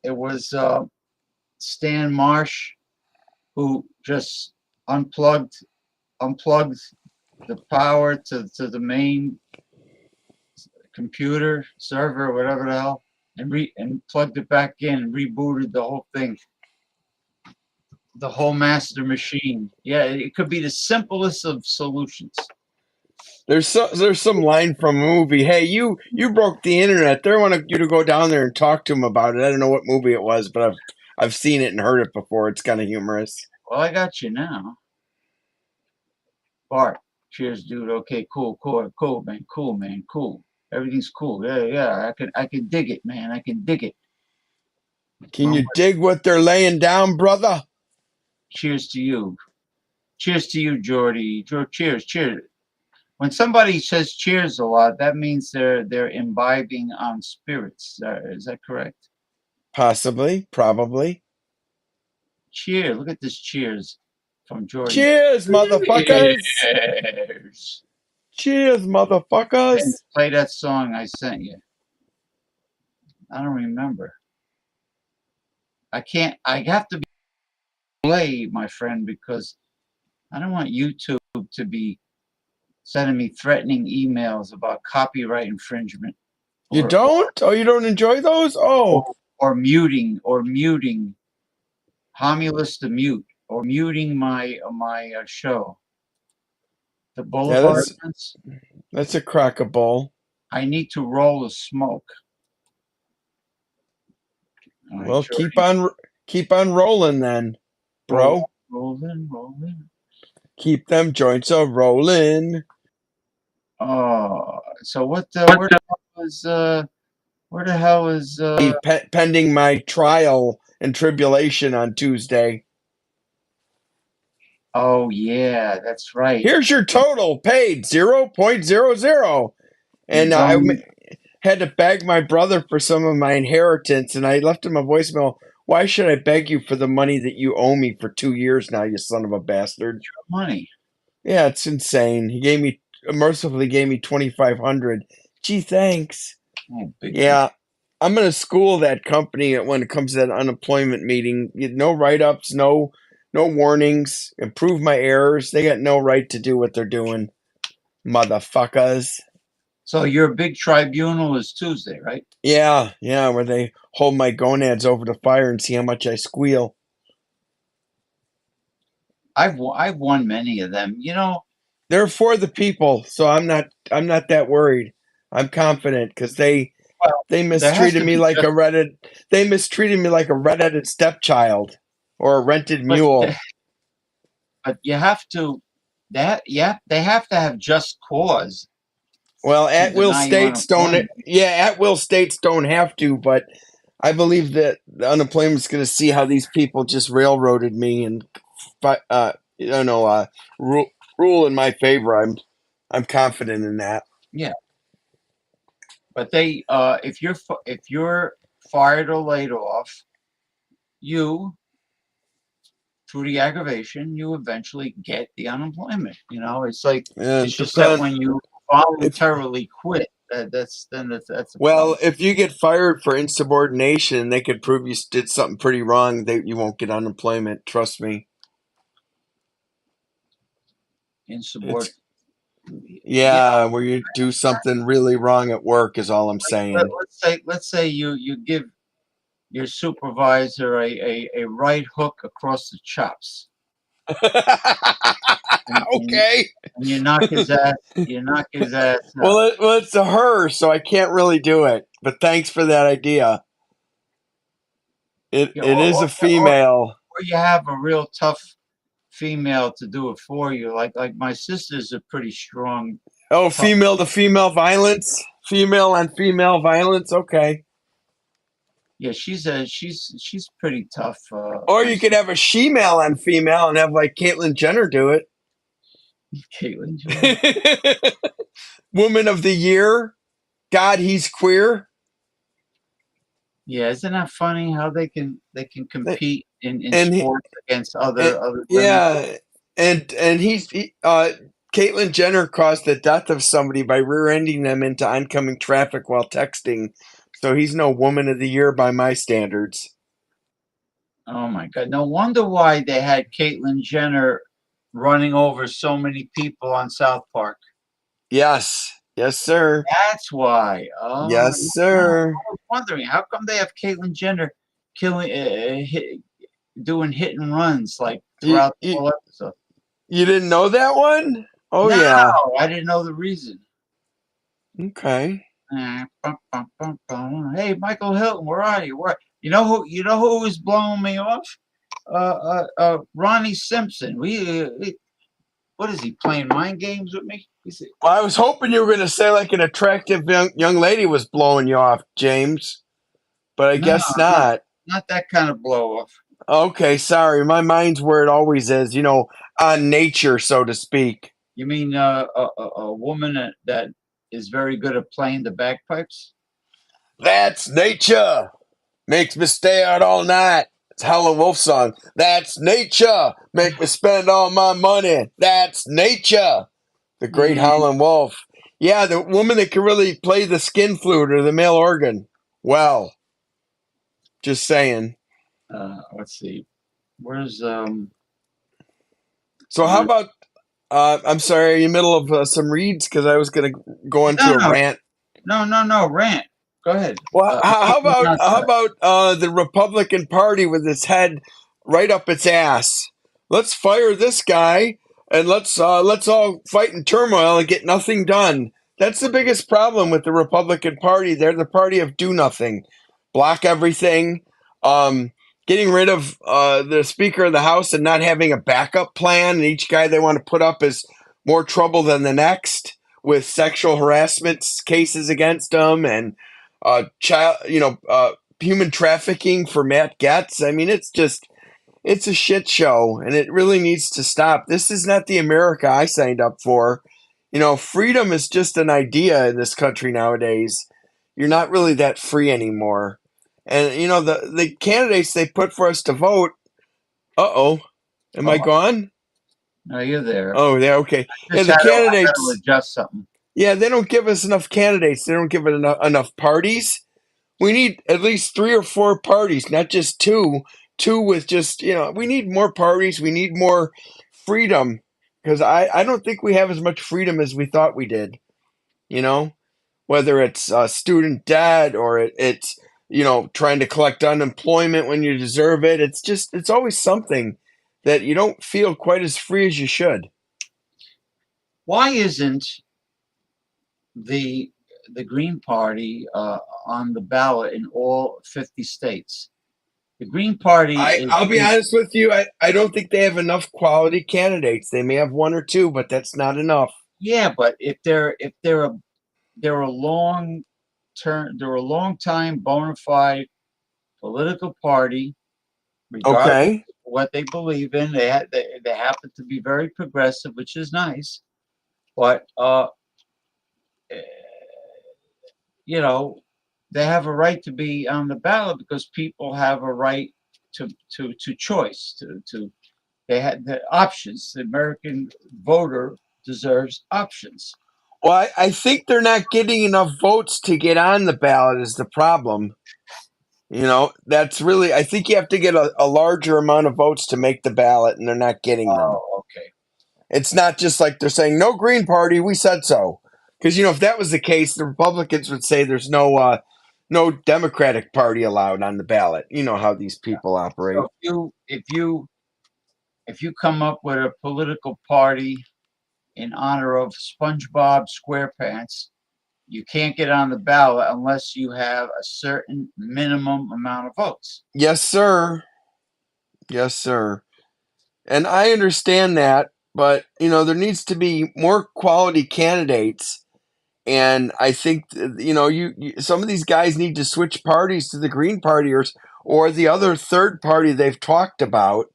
it was Stan Marsh who just unplugged the power to the main computer server, whatever the hell, and plugged it back in and rebooted the whole thing, the whole master machine. Yeah, it could be the simplest of solutions. There's some line from a movie. Hey, you broke the internet. They want you to go down there and talk to them about it. I don't know what movie it was, but I've seen it and heard it before. It's kind of humorous. Well, I got you now. Bart, cheers, dude. Okay, cool, man, cool. Everything's cool. Yeah. I can dig it, man. I can dig it. Can you dig what they're laying down, brother? Cheers to you. Cheers to you, Jordy. Cheers. When somebody says cheers a lot, that means they're imbibing on spirits. Is that correct? Possibly, probably. Cheers. Look at this cheers from Jordy. Cheers, motherfuckers. Cheers. Cheers, motherfuckers. And play that song I sent you. I don't remember. I have to play, my friend, because I don't want YouTube to be sending me threatening emails about copyright infringement. You don't? Oh, you don't enjoy those? Oh. Or muting Homulus the mute, or muting my show. The Boulevard. Yeah, that's a crock of bull. I need to roll a smoke. Right, well, Jordy. keep on rolling then, bro. Rolling. Keep them joints a rolling. Oh, so where the hell is pending my trial and tribulation on Tuesday? Oh yeah, that's right. Here's your total paid 0.00, and I had to beg my brother for some of my inheritance, and I left him a voicemail. Why should I beg you for the money that you owe me for 2 years now, you son of a bastard? Your money. Yeah, it's insane. He mercifully gave me $2,500. Gee, thanks. Oh, yeah, I'm gonna school that company when it comes to that unemployment meeting. No write-ups, no warnings. Improve my errors. They got no right to do what they're doing, motherfuckers. So your big tribunal is Tuesday, right? Yeah, where they hold my gonads over the fire and see how much I squeal. I've won many of them. You know, they're for the people, so I'm not that worried. I'm confident because they mistreated me like they mistreated me like a redheaded stepchild or a rented mule. But you have to they have to have just cause. Well, at-will states don't. Yeah, at-will states don't have to, but I believe that the unemployment's going to see how these people just railroaded me and, rule in my favor. I'm confident in that. Yeah, but they, if you're fired or laid off, you, through the aggravation, you eventually get the unemployment. You know, it's like it's just that when you voluntarily quit, that's well, if you get fired for insubordination, they could prove you did something pretty wrong. You won't get unemployment. Trust me. Insubordination. Yeah, where you do something really wrong at work is all I'm saying. Let's say you give your supervisor a right hook across the chops. Okay. And you knock his ass. Well, it's a her, so I can't really do it. But thanks for that idea. It is a female. Or you have a real tough female to do it for you. Like my sister's a pretty strong. Oh, tough- female to female violence, female on female violence. Okay. Yeah, she's pretty tough. Or My you could have a she-male on female and have like Caitlyn Jenner do it. Caitlyn Jenner. Woman of the year. God, he's queer. Yeah, isn't that funny how they can compete in and he- sports against other And, women? yeah, and Caitlyn Jenner caused the death of somebody by rear-ending them into oncoming traffic while texting. So he's no woman of the year by my standards. Oh my God! No wonder why they had Caitlyn Jenner running over so many people on South Park. Yes, yes, sir. That's why. Oh, Yes, yeah. sir. I was wondering how come they have Caitlyn Jenner killing, doing hit and runs like throughout the whole episode. You didn't know that one? Oh, No, yeah. I didn't know the reason. Okay. Hey, Michael Hilton, where are you? Where you know who was blowing me off? Ronnie Simpson. What is he playing mind games with me? Well, I was hoping you were going to say like an attractive young lady was blowing you off, James, but I guess not. Not that kind of blow off. Okay, sorry. My mind's where it always is, on nature, so to speak. You mean a woman that is very good at playing the bagpipes? That's nature. Makes me stay out all night. It's Howlin' Wolf song. That's nature. Make me spend all my money. That's nature. The great Howlin' Wolf. Yeah, the woman that can really play the skin flute or the male organ. Well, just saying. Let's see. Where's So how about? I'm sorry. Are you in the middle of some reads? Because I was going to go into a rant. No, rant. Go ahead. Well, how about the Republican Party with its head right up its ass? Let's fire this guy and let's all fight in turmoil and get nothing done. That's the biggest problem with the Republican Party. They're the party of do nothing, block everything, getting rid of the Speaker of the House and not having a backup plan. And each guy they want to put up is more trouble than the next, with sexual harassment cases against them and human trafficking for Matt Gaetz. I mean, it's a shit show, and it really needs to stop. This is not the America I signed up for. Freedom is just an idea in this country nowadays. You're not really that free anymore. And, the candidates they put for us to vote. Uh-oh. Am I gone? No, you're there. Oh, yeah, okay. Yeah, the I candidates. gotta adjust something. Yeah, they don't give us enough candidates. They don't give it enough parties. We need at least 3 or 4 parties, not just 2. 2 with just, we need more parties. We need more freedom, because I don't think we have as much freedom as we thought we did. Whether it's student debt or it's, trying to collect unemployment when you deserve it. It's always something that you don't feel quite as free as you should. Why isn't the Green Party on the ballot in all 50 states? The Green Party. I'll be honest with you. I don't think they have enough quality candidates. They may have 1 or 2, but that's not enough. Yeah, but if they're a long time bona fide political party, regardless of what they believe in. They happen to be very progressive, which is nice, but they have a right to be on the ballot because people have a right to choice. They had the options. The American voter deserves options. Well, I think they're not getting enough votes to get on the ballot is the problem. That's really, I think you have to get a larger amount of votes to make the ballot, and they're not getting them. Oh, okay. It's not just like they're saying, no Green Party, we said so. Because, if that was the case, the Republicans would say there's no Democratic Party allowed on the ballot. You know how these people operate. So if you come up with a political party in honor of SpongeBob SquarePants, you can't get on the ballot unless you have a certain minimum amount of votes. Yes, sir. Yes, sir. And I understand that, but there needs to be more quality candidates. And I think some of these guys need to switch parties to the Green Party or the other third party they've talked about.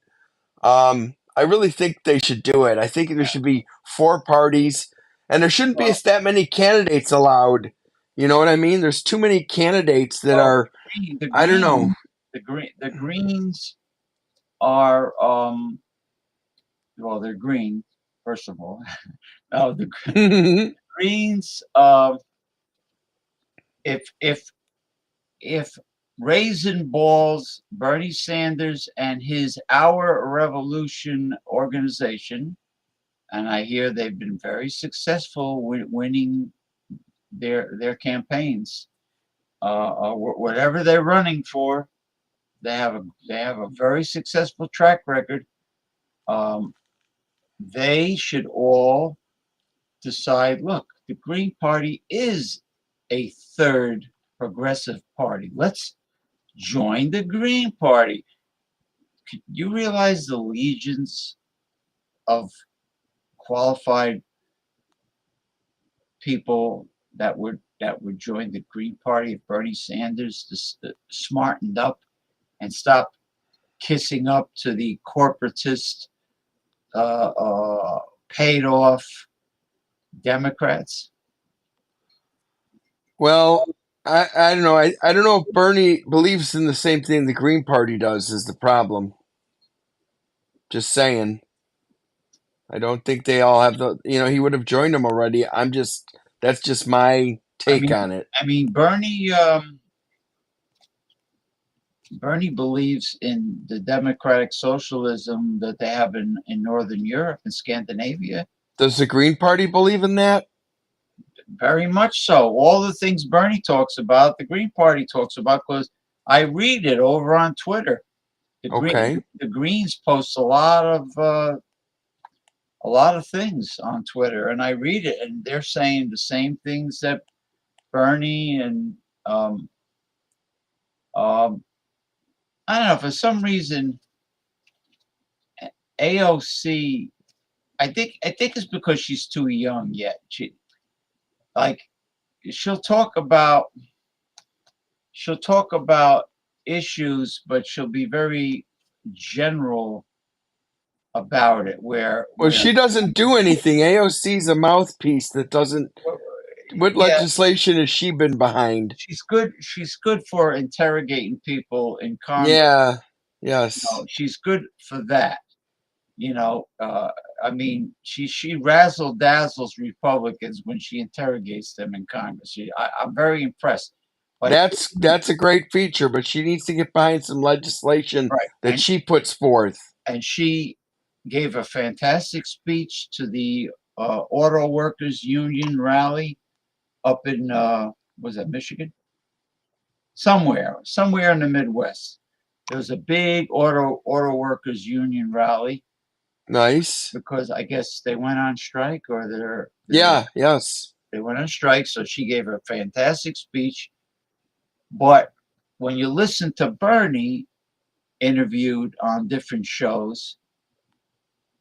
I really think they should do it. I think there should be 4 parties, and there shouldn't be Well, that many candidates allowed. You know what I mean? There's too many candidates that well, are. the I don't know. the Greens are well, they're green, first of all. No, the Greens, if Raisin Balls, Bernie Sanders, and his Our Revolution organization, and I hear they've been very successful winning their campaigns. Whatever they're running for, they have a very successful track record. They should all decide. Look, the Green Party is a third progressive party. Let's join the Green Party. You realize the legions of qualified people that would join the Green Party if Bernie Sanders smartened up and stopped kissing up to the corporatist, paid off Democrats? Well, I don't know. I don't know if Bernie believes in the same thing the Green Party does. Is the problem? Just saying. I don't think they all have the. He would have joined them already. That's just my take on it. Bernie believes in the democratic socialism that they have in Northern Europe and Scandinavia. Does the Green Party believe in that? Very much so. All the things Bernie talks about, the Green Party talks about, because I read it over on Twitter. Okay. The Greens post a lot of things on Twitter, and I read it, and they're saying the same things that Bernie and I don't know, for some reason AOC. I think it's because she's too young yet. She'll talk about issues, but she'll be very general about it. Where she doesn't do anything. AOC's a mouthpiece that doesn't. What legislation has she been behind? She's good for interrogating people in Congress. Yeah. Yes. She's good for that. I mean, she razzle dazzles Republicans when she interrogates them in Congress. I'm very impressed. But that's a great feature, but she needs to get behind some legislation that she puts forth. And she gave a fantastic speech to the Auto Workers Union rally up in was that Michigan? Somewhere in the Midwest. There was a big auto workers union rally. Nice. Because I guess they went on strike, or yes. They went on strike, so she gave a fantastic speech. But when you listen to Bernie interviewed on different shows,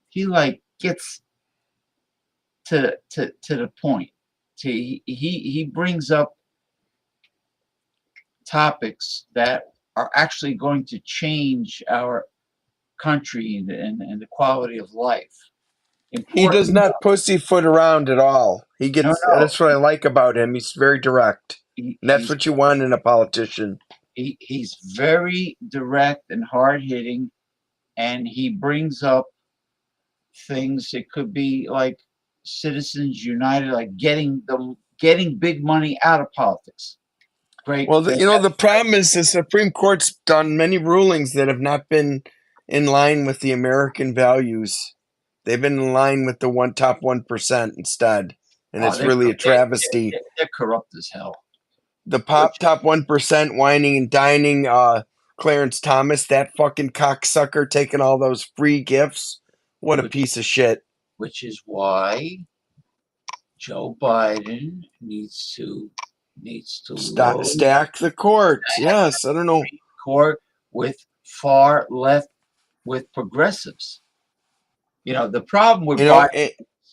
he gets to the point. He brings up topics that are actually going to change our country and the quality of life. He does not pussyfoot around at all. He gets. No. That's what I like about him. He's very direct. That's what you want in a politician. He's very direct and hard hitting, and he brings up things. It could be like Citizens United, like getting big money out of politics. Great. Well, the problem is the Supreme Court's done many rulings that have not been in line with the American values. They've been in line with the top 1% instead, and it's really a travesty. They're corrupt as hell. The top 1% whining and dining. Clarence Thomas, that fucking cocksucker, taking all those free gifts. What a piece of shit. Which is why Joe Biden needs to stack the court. Yes, I don't know. Court with far left, with progressives. The problem with You know, Biden,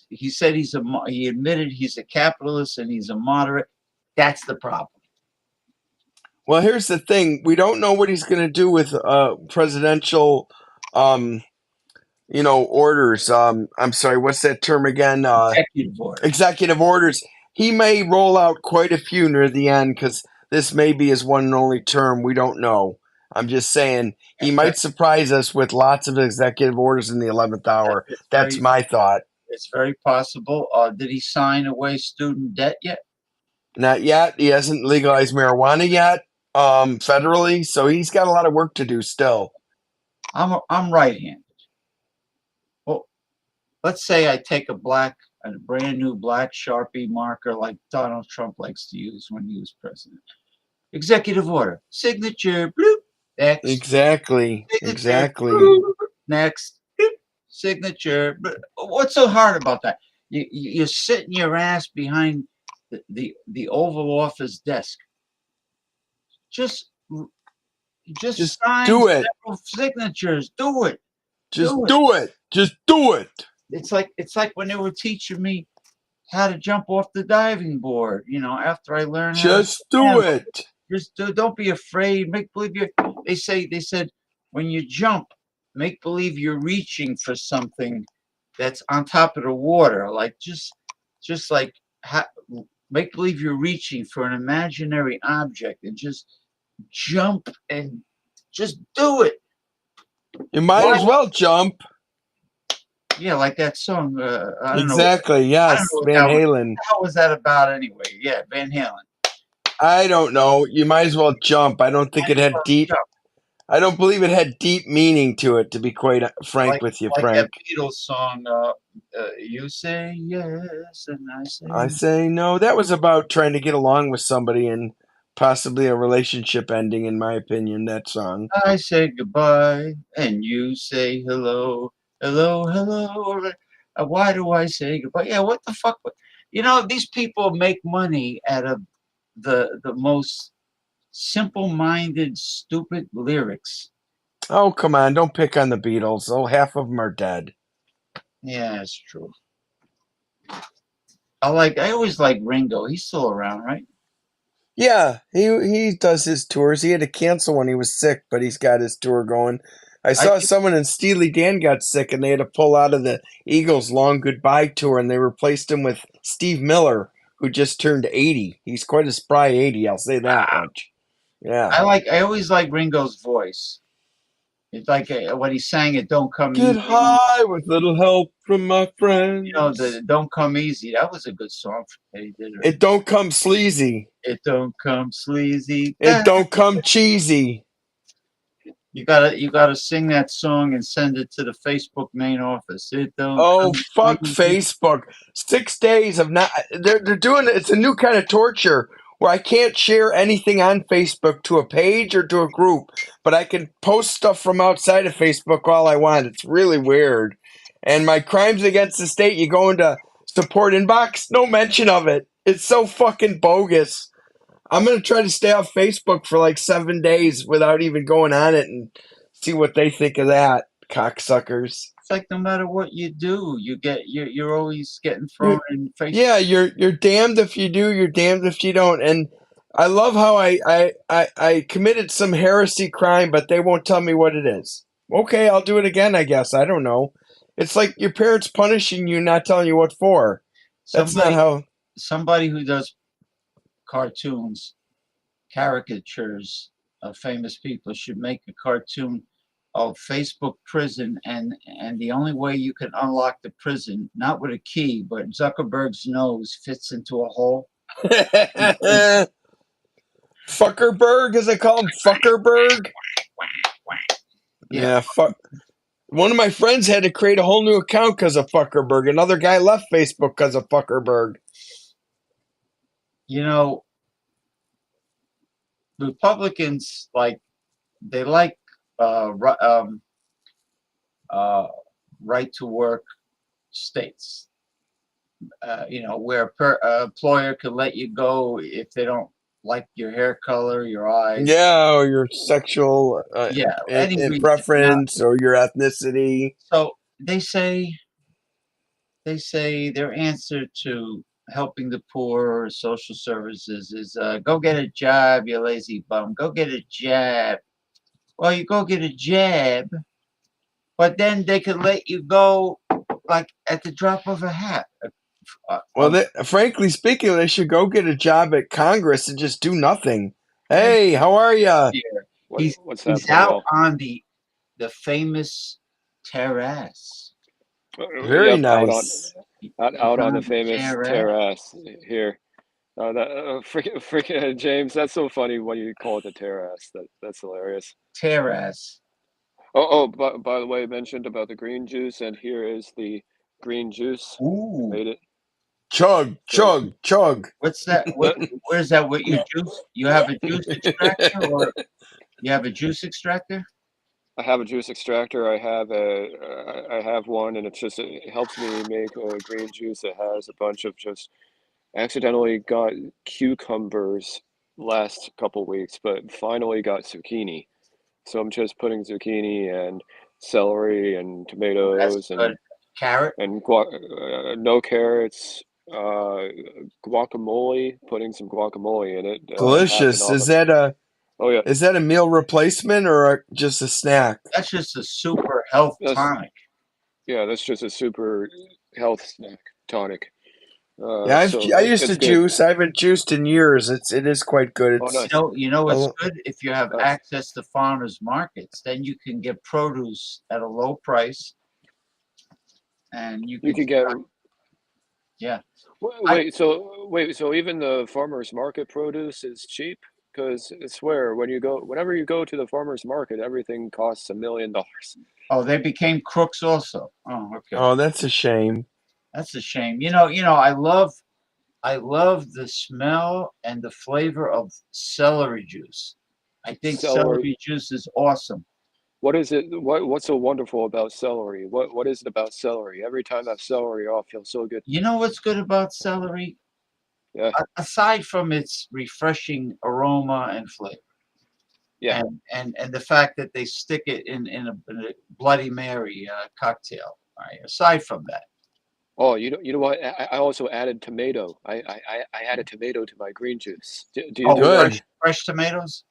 he said he admitted he's a capitalist and he's a moderate. That's the problem. well, here's the thing: we don't know what he's going to do with presidential, orders. I'm sorry, what's that term again? Executive order. Executive orders. He may roll out quite a few near the end because this may be his one and only term. We don't know. I'm just saying he might surprise us with lots of executive orders in the 11th hour. That's my thought. It's very possible. Did he sign away student debt yet? Not yet. He hasn't legalized marijuana yet, federally, so he's got a lot of work to do still. I'm right-handed. Well, let's say I take a brand new black Sharpie marker like Donald Trump likes to use when he was president. Executive order, signature, bloop, next. Exactly. Signature, Exactly. bloop, next, bloop, signature. What's so hard about that? You're sitting your ass behind the Oval Office desk. Just sign do it. several signatures. Do it. Just do it. Just do it. It's like when they were teaching me how to jump off the diving board. After I learned just do it. Just don't be afraid. Make believe you. They said when you jump, make believe you're reaching for something that's on top of the water. Like just like make believe you're reaching for an imaginary object and just jump and just do it. You might as well jump. Yeah, like that song. I don't exactly. Yes, Van Halen. What was that about anyway? Yeah, Van Halen. I don't know. You might as well jump. I don't think it had deep. I don't believe it had deep meaning to it. To be quite frank with you, Frank. Like that Beatles song. You say yes, and I say no. That was about trying to get along with somebody and possibly a relationship ending, in my opinion. That song. I say goodbye, and you say hello. Hello, hello. Why do I say goodbye? Yeah, what the fuck? These people make money out of the most simple-minded, stupid lyrics. Oh, come on. Don't pick on the Beatles. Oh, half of them are dead. Yeah, that's true. I always like Ringo. He's still around, right? Yeah, he does his tours. He had to cancel when he was sick, but he's got his tour going. I saw someone in Steely Dan got sick, and they had to pull out of the Eagles' Long Goodbye tour, and they replaced him with Steve Miller, who just turned 80. He's quite a spry 80, I'll say that much. Yeah. I always like Ringo's voice. It's like when he sang it, "Don't Come Get Easy." high with little help from my friends. The "Don't Come Easy." That was a good song that he did. It don't come sleazy. It don't come sleazy. It don't come cheesy. You gotta sing that song and send it to the Facebook main office. It don't. Oh, fuck Facebook! 6 days of not. They're doing it. It's a new kind of torture where I can't share anything on Facebook to a page or to a group, but I can post stuff from outside of Facebook all I want. It's really weird. And my crimes against the state, you go into support inbox, no mention of it. It's so fucking bogus. I'm going to try to stay off Facebook for like 7 days without even going on it and see what they think of that, cocksuckers. It's like no matter what you do, you're always getting thrown in Facebook. Yeah, you're damned if you do, you're damned if you don't. And I love how I committed some heresy crime, but they won't tell me what it is. Okay, I'll do it again, I guess. I don't know. It's like your parents punishing you, not telling you what for. That's not how... Somebody who does cartoons, caricatures of famous people should make a cartoon of Facebook prison, and the only way you can unlock the prison, not with a key, but Zuckerberg's nose fits into a hole. Fuckerberg, as they call him, Fuckerberg. Yeah, fuck. One of my friends had to create a whole new account because of Fuckerberg. Another guy left Facebook because of Fuckerberg. Republicans right to work states. Where employer could let you go if they don't like your hair color, your eyes. Yeah, or your sexual preference or your ethnicity. So they say their answer to helping the poor or social services is go get a job, you lazy bum. Go get a jab. Well, you go get a jab, but then they could let you go like at the drop of a hat. Well, frankly speaking, they should go get a job at Congress and just do nothing. Hey, how are ya? Here. What's that, He's out Paul? on the famous terrace. Very Yep, nice. He's out on the on the famous terrace here. Freaking James, that's so funny when you call it the terrace. That's hilarious. terrace. Oh, by the way, I mentioned about the green juice, and here is the green juice. Ooh, Made it. Chug, chug, chug. what's that? Where's that? What you juice? You have a juice extractor, or you have a juice extractor? I have a juice extractor. I have one, and it helps me make a green juice. It has a bunch of just accidentally got cucumbers last couple weeks, but finally got zucchini. So I'm just putting zucchini and celery and That's tomatoes good. Carrot. and no carrots, guacamole, putting some guacamole in it. Delicious. Half an Is avocado. that Oh yeah, a meal replacement or just a snack? That's just a super health that's tonic. that's just a super health snack tonic. Yeah, So I used it's to good. juice. I haven't juiced in years. It is quite good. Oh, It's nice. You know what's Oh. good? If you have Nice. access to farmers markets, then you can get produce at a low price, and you You can could get. yeah. Wait, so even the farmers market produce is cheap? Because I swear, whenever you go to the farmers market, everything costs $1 million. Oh, they became crooks also. Oh, okay. Oh, that's a shame. That's a shame. I love the smell and the flavor of celery juice. I think Celery. celery juice is awesome. What is it? What's so wonderful about celery? What is it about celery? Every time I have celery, oh, I feel so good. You know what's good about celery? Yeah, Aside from its refreshing aroma and flavor, yeah. and the fact that they stick it in a Bloody Mary cocktail. Right. Aside from that, Oh, you know what? I also added tomato. I added tomato to my green juice. Do you oh, do that? Good. fresh tomatoes,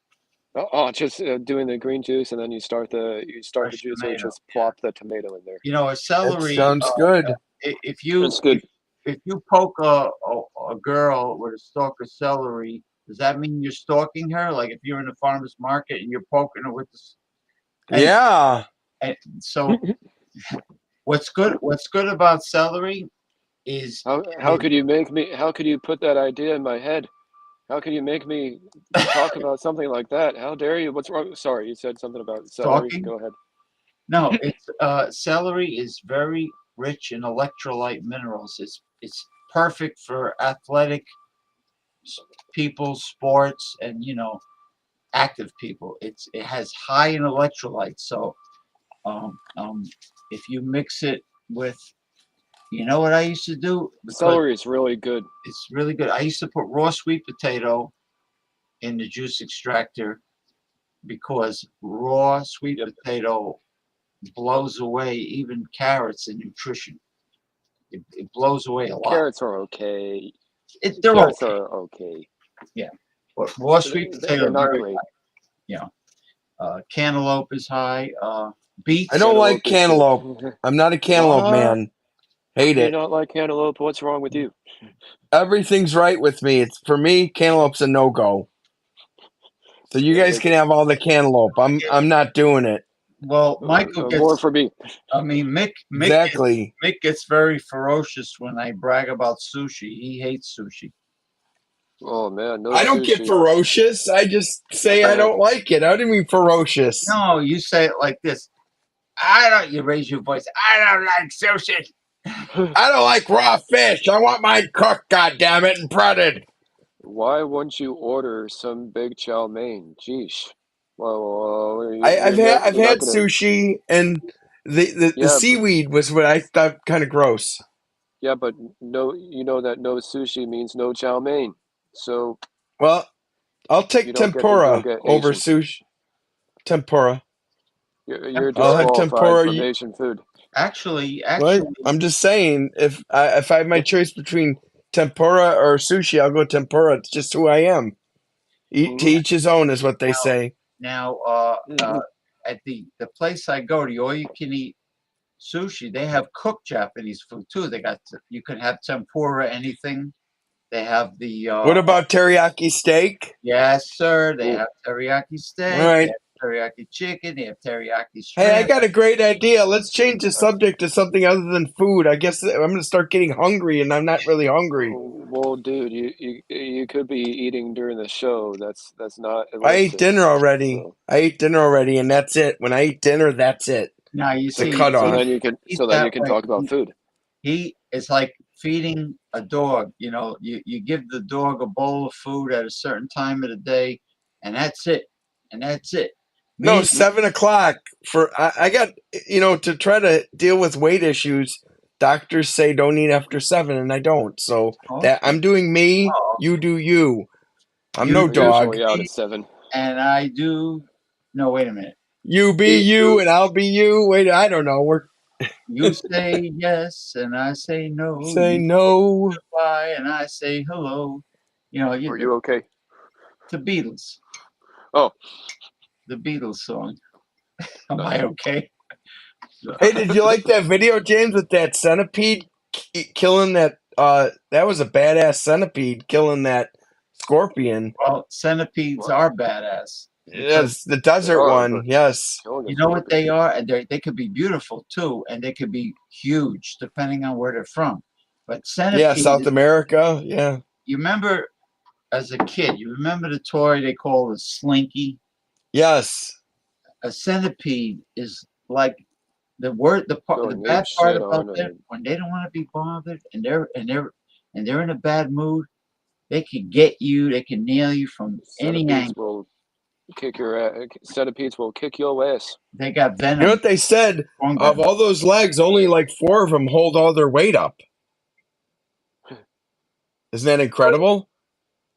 Just doing the green juice, and then you start the fresh juicer. tomato. Just plop the tomato in there. A That celery. sounds good. If you It's good. if you poke a girl with a stalk of celery, does that mean you're stalking her? Like if you're in a farmer's market and you're poking her with this, and, Yeah. and so what's good about celery is How could you make me? How could you put that idea in my head? How could you make me talk about something like that? How dare you? What's wrong? Sorry, you said something about celery. stalking. Go ahead. No, it's celery is very rich in electrolyte minerals. It's perfect for athletic people, sports, and active people. It has high in electrolytes. So um, um, if you mix it with, what I used to do, because Celery is really good. it's really good. I used to put raw sweet potato in the juice extractor because raw sweet Yep. potato blows away even carrots in nutrition. It blows away a lot. Carrots are okay. They're Carrots okay, are okay. but raw sweet potato They're are not very great. cantaloupe is high. Beets. I don't like Cantaloupe is good. cantaloupe. I'm not a cantaloupe What? man. Hate Do you it. not like cantaloupe? What's wrong with you? Everything's right with me. It's for me, cantaloupe's a no-go. So you guys can have all the cantaloupe. I'm not doing it. Well, Michael More gets. for me. I mean, Mick Exactly. gets very ferocious when I brag about sushi. He hates sushi. Oh man, no I don't get sushi. ferocious. I just say I don't like it. I didn't mean ferocious. No, you say it like this. I don't. You raise your voice. I don't like sushi. I don't like raw fish. I want mine cooked, goddammit, and breaded. Why wouldn't you order some big chow mein? Jeesh. Well, I've had you're not gonna. sushi, and the Yeah, seaweed was what I thought kind of gross. yeah, but no, you know that no sushi means no chow mein. So Well, I'll you take don't get to go tempura get over Asian. sushi. Tempura. You're I'll have disqualified tempura. from Asian food. Actually, What? I'm just saying, if I have my choice between tempura or sushi, I'll go tempura. It's just who I am. To each his own, is what they say. now, at the place I go to, all you can eat sushi. They have cooked Japanese food too. You can have tempura, anything. They have the What about teriyaki steak? yes, sir. They Ooh. have teriyaki steak. All right. They have teriyaki chicken. They have teriyaki Hey, I shrimp. got a great idea. Let's change the subject to something other than food. I guess I'm going to start getting hungry, and I'm not really hungry. Well, dude, you could be eating during the show. That's not I ate illicit. dinner already. So, I ate dinner already, and that's it. When I eat dinner, that's it. Now you The see, cutoff. so then you can talk about food. It's like feeding a dog. You know, you give the dog a bowl of food at a certain time of the day, and that's it. And that's it. No, Me, 7 o'clock I got, to try to deal with weight issues. Doctors say don't eat after 7, and I don't. So that I'm doing me. Oh. You do you. I'm You no do dog. Usually out at 7. and I do. No, wait a minute. You be you, and I'll be you. Wait, I don't know. You say yes, and I say no. Say You no. goodbye, and I say hello. You know, Are you okay? the Beatles. Oh, The Beatles song. Am No. I okay? Hey, did you like that video, James, with that centipede killing that? That was a badass centipede killing that scorpion. Well, centipedes What? are badass. Yes, the desert are, one. but- Yes. You know what they are, and they could be beautiful too, and they could be huge depending on where they're from. But centipede, Yeah, South America. Yeah. you remember as a kid, you remember the toy they call a slinky? Yes. A centipede is like the Going bad ape part shit about on them it. when they don't want to be bothered and they're in a bad mood, they can get you, they can nail you from any Centipedes angle. will kick your ass. Centipedes will kick your ass. They got venom. You know what they said? strong Of venom. all those legs, only like 4 of them hold all their weight up. Isn't that incredible?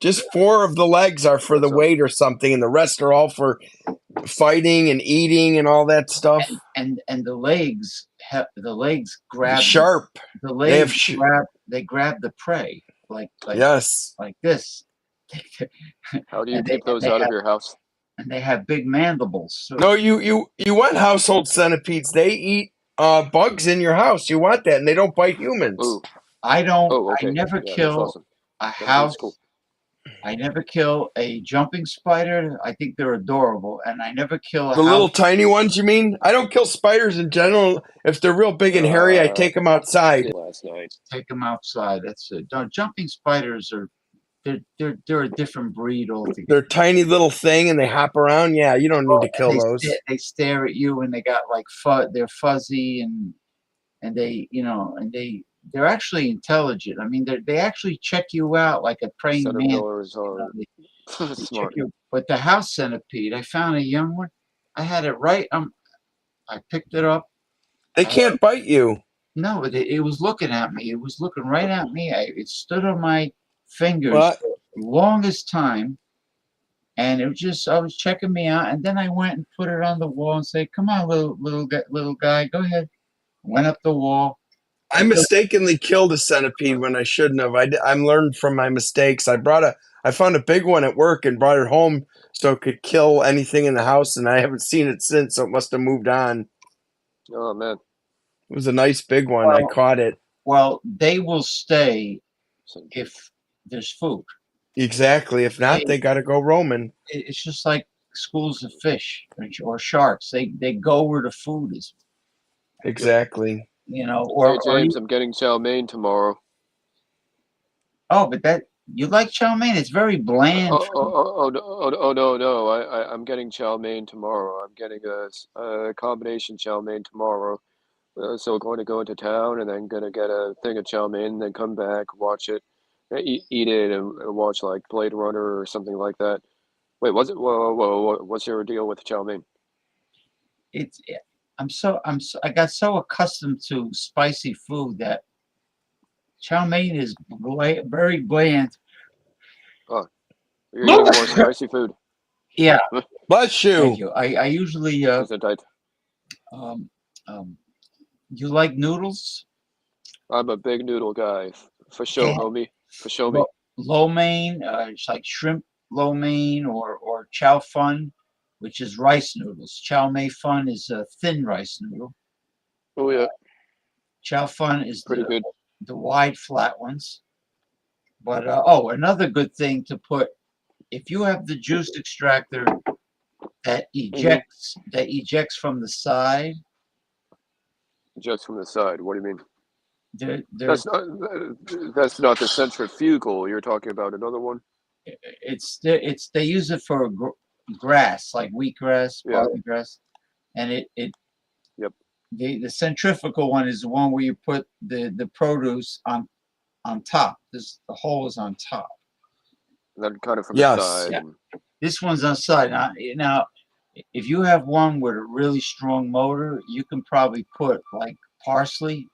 Just 4 of the legs are for the What's up? weight or something, and the rest are all for fighting and eating and all that stuff. And the legs grab Sharp. the They have legs grab the prey like yes. like this. How do you And keep those out of your house? And they have big mandibles. So No, you want household centipedes. They eat bugs in your house. You want that, and they don't bite humans. Ooh. I don't. Oh, okay. I never Yeah, that's kill awesome. a Centipedes, house. cool. I never kill a jumping spider. I think they're adorable, and I never kill a The house. little tiny ones, you mean? I don't kill spiders in general. If they're real big and hairy, I take them outside. Last night. Take them outside. That's it. No, jumping spiders are they're a different breed altogether. They're tiny little thing, and they hop around. Yeah, you don't need to kill those. They stare at you, and they got like they're fuzzy, and they they're actually intelligent. I mean, they actually check you out like a praying man. Caterpillars are They check smart. you. But the house centipede, I found a young one. I had it right. I picked it up. They can't bite you. No, it was looking at me. It was looking right at me. It stood on my fingers What? for the longest time, and it was just I was checking me out. And then I went and put it on the wall and said, "Come on, little guy, go ahead." Went up the wall. I mistakenly killed a centipede when I shouldn't have. I learned from my mistakes. I found a big one at work and brought it home so it could kill anything in the house, and I haven't seen it since, so it must have moved on. Oh man. It was a nice big one. I caught it. Well, they will stay if there's food. Exactly. If not, they got to go roaming. It's just like schools of fish or sharks. They go where the food is. Exactly. You know, Hey James, I'm getting chow mein tomorrow. Oh, but you like chow mein? It's very bland. No! I'm getting chow mein tomorrow. I'm getting a combination chow mein tomorrow. So going to go into town and then gonna get a thing of chow mein, then come back, watch it, eat it, and watch like Blade Runner or something like that. Wait, whoa, what's your deal with chow mein? I got so accustomed to spicy food that chow mein is very bland. Oh, you're eating more spicy food. Yeah. Bless you. Thank you. I usually Isn't it? Um, um, you like noodles? I'm a big noodle guy. For sure, Okay. homie. For sure me. Lo mein, it's like shrimp lo mein or chow fun, which is rice noodles. Chow mein fun is a thin rice noodle. Oh yeah, Chow fun is pretty good. the wide flat ones. But another good thing to put, if you have the juice extractor that Hmm. ejects from the side, Just from the side. What do you mean? there That's not the centrifugal. You're talking about another one. it's they use it for grass like wheatgrass, Yeah. barley grass, and it Yep. the centrifugal one is the one where you put the produce on top. The hole is on top. And then kind of from the Yes. side. Yeah. And This one's on the side. Now, if you have one with a really strong motor, you can probably put like parsley.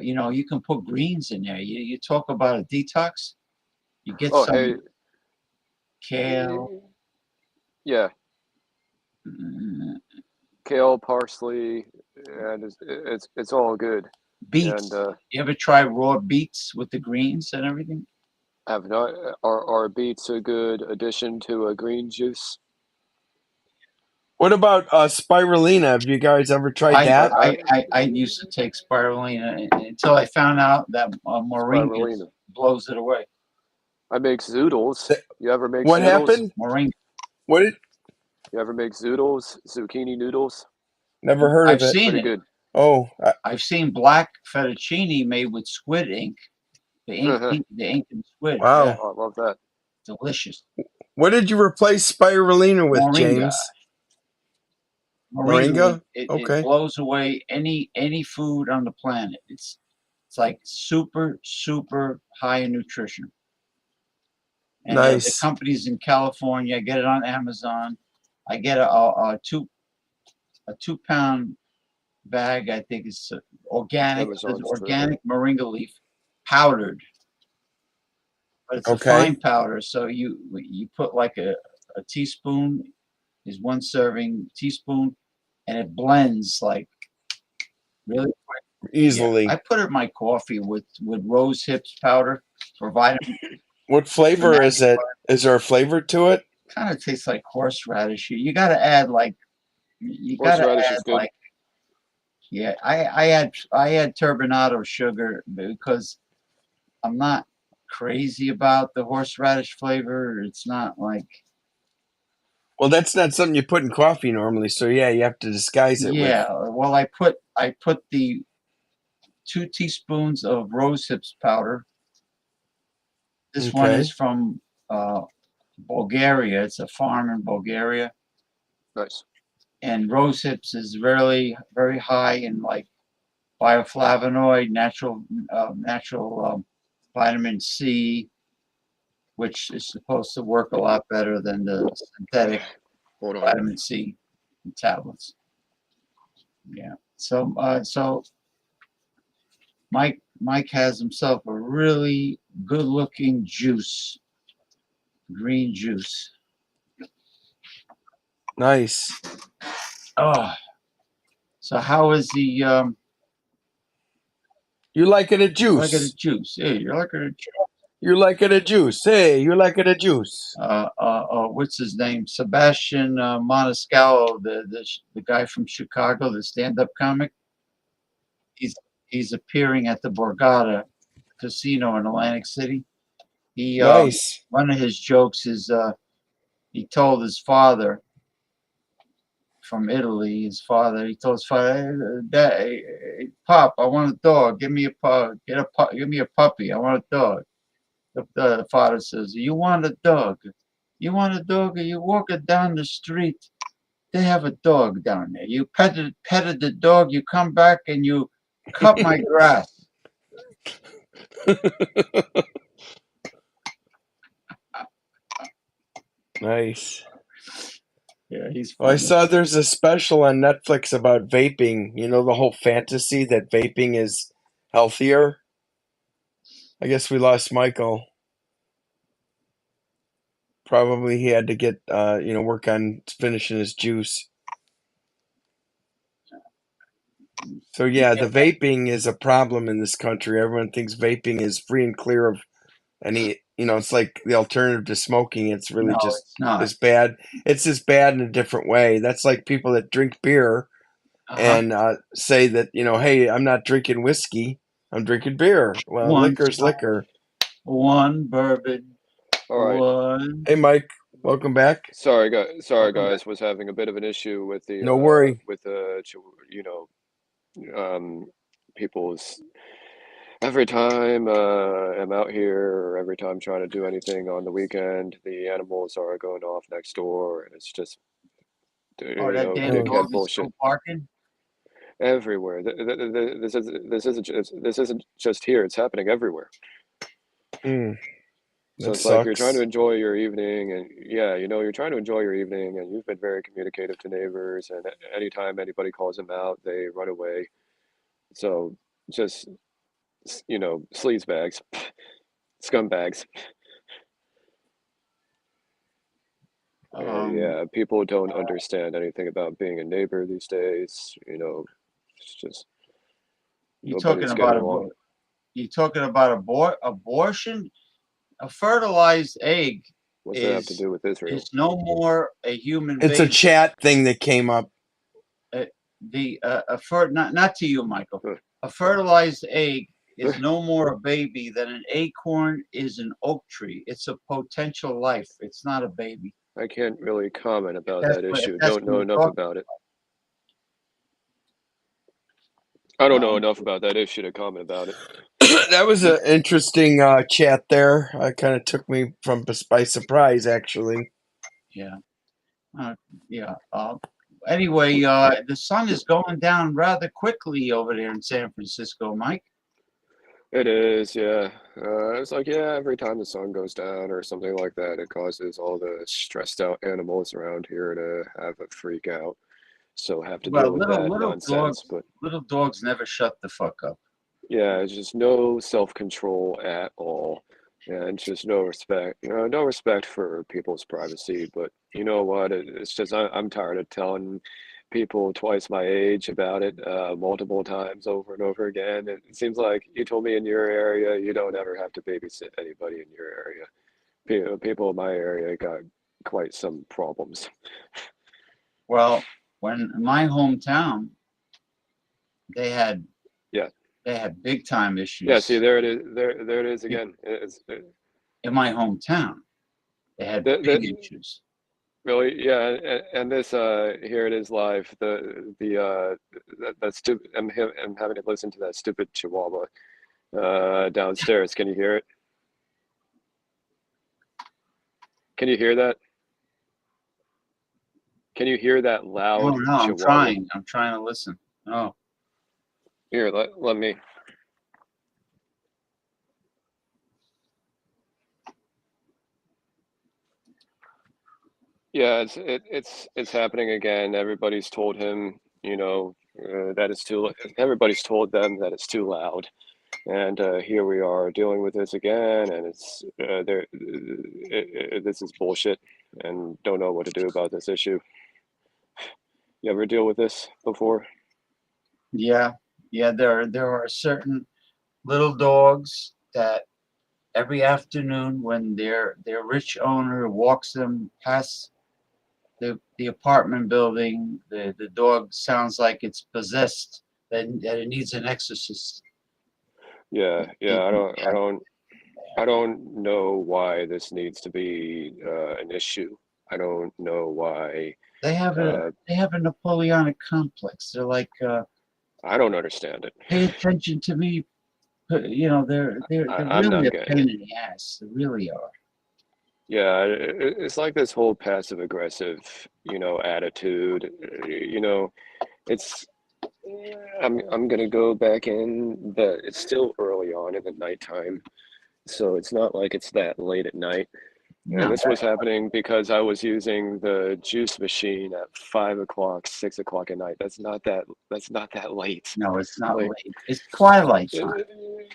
You can put greens in there. You talk about a detox. You get oh, some hey. kale, Yeah. mm, Kale, parsley, and it's all good. And beets. You ever try raw beets with the greens and everything? have not are beets a good addition to a green juice? What about spirulina? Have you guys ever tried I that? I used to take spirulina until I found out that moringa Spirulina. blows it away. I make zoodles. Th- You ever make What zoodles? happened? Moringa. What did? You ever make zoodles? Zucchini noodles? Never heard I've of it. seen Pretty it. good. Oh, I've seen black fettuccine made with squid ink. Oh, The ink and squid. Yeah, wow. I love that. delicious. What did you replace spirulina with, Moringa. James? Moringa. Moringa? It Okay. blows away any food on the planet. It's like super high in nutrition. And the Nice. company's in California. I get it on Amazon. I get a 2 pound bag. I think it's organic. It says Amazon's terrific. organic moringa leaf, powdered, but it's a Okay. fine powder. So you put like a teaspoon is one serving teaspoon, and it blends like really quick. Yeah, I Easily. put it in my coffee with rose hips powder for vitamin What for flavor is natural. it? Is there a flavor to it? Kind of tastes like horseradish. You got to add like you got to Horseradish add is good. like yeah. I add turbinado sugar because I'm not crazy about the horseradish flavor. It's not like Well, that's not something you put in coffee normally. So yeah, you have to disguise it with. yeah. Well, I put the 2 teaspoons of rose hips powder. This one is Okay. from Bulgaria. It's a farm in Bulgaria, Nice. and rose hips is very high in like bioflavonoid, natural vitamin C, which is supposed to work a lot better than the synthetic Hold on. vitamin C tablets. Yeah. So Mike has himself a really good-looking juice, green juice. Nice. Oh, so how is the You like it a you like it a juice. juice? Hey, you like it a juice? You like it a juice. Hey, you like it a juice. What's his name? Sebastian Maniscalco, the guy from Chicago, the stand-up comic. He's he's appearing at the Borgata Casino in Atlantic City. He Nice. One of his jokes is he told his father from Italy. He told his father, Dad, hey, Pop, I want a dog. Give me a pup. Give me a puppy. I want a dog. The father says, "You want a dog? You want a dog? You walk it down the street. They have a dog down there. You petted the dog. You come back and you cut my grass." Nice. Yeah, he's Well, I funny. saw there's a special on Netflix about vaping. You know, the whole fantasy that vaping is healthier. I guess we lost Michael. Probably he had to get, work on finishing his juice. So yeah, the vaping is a problem in this country. Everyone thinks vaping is free and clear of any, it's like the alternative to smoking. It's really No, just it's not. as bad. It's just bad in a different way. That's like people that drink beer and say that, hey, I'm not drinking whiskey, I'm drinking beer. Well, One liquor's liquor. One bourbon. All right. One. Hey, Mike, welcome back. Sorry, guys. Sorry, Welcome guys. Was having a bit of an issue with the No worry. people's every time I'm out here or every time trying to do anything on the weekend, the animals are going off next door, and it's just Oh, that damn dickhead dog is bullshit still barking. everywhere. This isn't just here. It's happening everywhere. So That it's like you're trying to sucks. enjoy your evening, and you're trying to enjoy your evening, and you've been very communicative to neighbors, and anytime anybody calls them out, they run away. So just, sleazebags, scumbags. And yeah, people don't understand anything about being a neighbor these days. It's just You talking nobody's getting about along. you talking about abortion? A fertilized egg What's that have to do with Israel? is no more a human It's a baby. chat thing that came up. Not to you, Michael. A fertilized egg is no more a baby than an acorn is an oak tree. It's a potential life. It's not a baby. I can't really comment about That's that what- issue. that's Don't what know we're enough talking about it. I don't know Um, enough about that issue to comment about it. That was an interesting chat there. Kind of took me by surprise, actually. Yeah. Yeah. Anyway, the sun is going down rather quickly over there in San Francisco, Mike. It is, yeah. It's like, yeah, every time the sun goes down or something like that, it causes all the stressed out animals around here to have a freak out. So have to deal Well, with that nonsense. But little dogs never shut the fuck up. yeah, it's just no self-control at all. And just no respect, no respect for people's privacy. But you know what? It's just I'm tired of telling people twice my age about it multiple times over and over again. It seems like you told me in your area you don't ever have to babysit anybody in your area. People in my area got quite some problems. Well, when in my hometown, they had Yeah. they had big time issues. Yeah, see, there it is. There it is again. In my hometown, they had big issues. Really, yeah, and this here it is live. That stupid. I'm having to listen to that stupid chihuahua downstairs. Can you hear it? Can you hear that? Can you hear that loud Oh no, chihuahua? I'm trying to listen. Oh, Here, let me. Yeah, it's happening again. Everybody's told him, that it's too. Everybody's told them that it's too loud, and here we are dealing with this again, and it's this is bullshit, and don't know what to do about this issue. You ever deal with this before? yeah. There are certain little dogs that every afternoon when their rich owner walks them past the apartment building, the dog sounds like it's possessed, that it needs an exorcist. Yeah, I don't know why this needs to be an issue. I don't know why. They have a Napoleonic complex. They're like, I don't understand it. pay attention to me. They're I'm really not a getting pain it. in the ass. They really are. Yeah, it's like this whole passive aggressive, attitude. It's I'm gonna go back in, but it's still early on in the nighttime, so it's not like it's that late at night. And No, this was happening because I was using the juice machine at 5 o'clock, 6 o'clock at night. That's not that late. no, it's not Like, late. It's twilight time.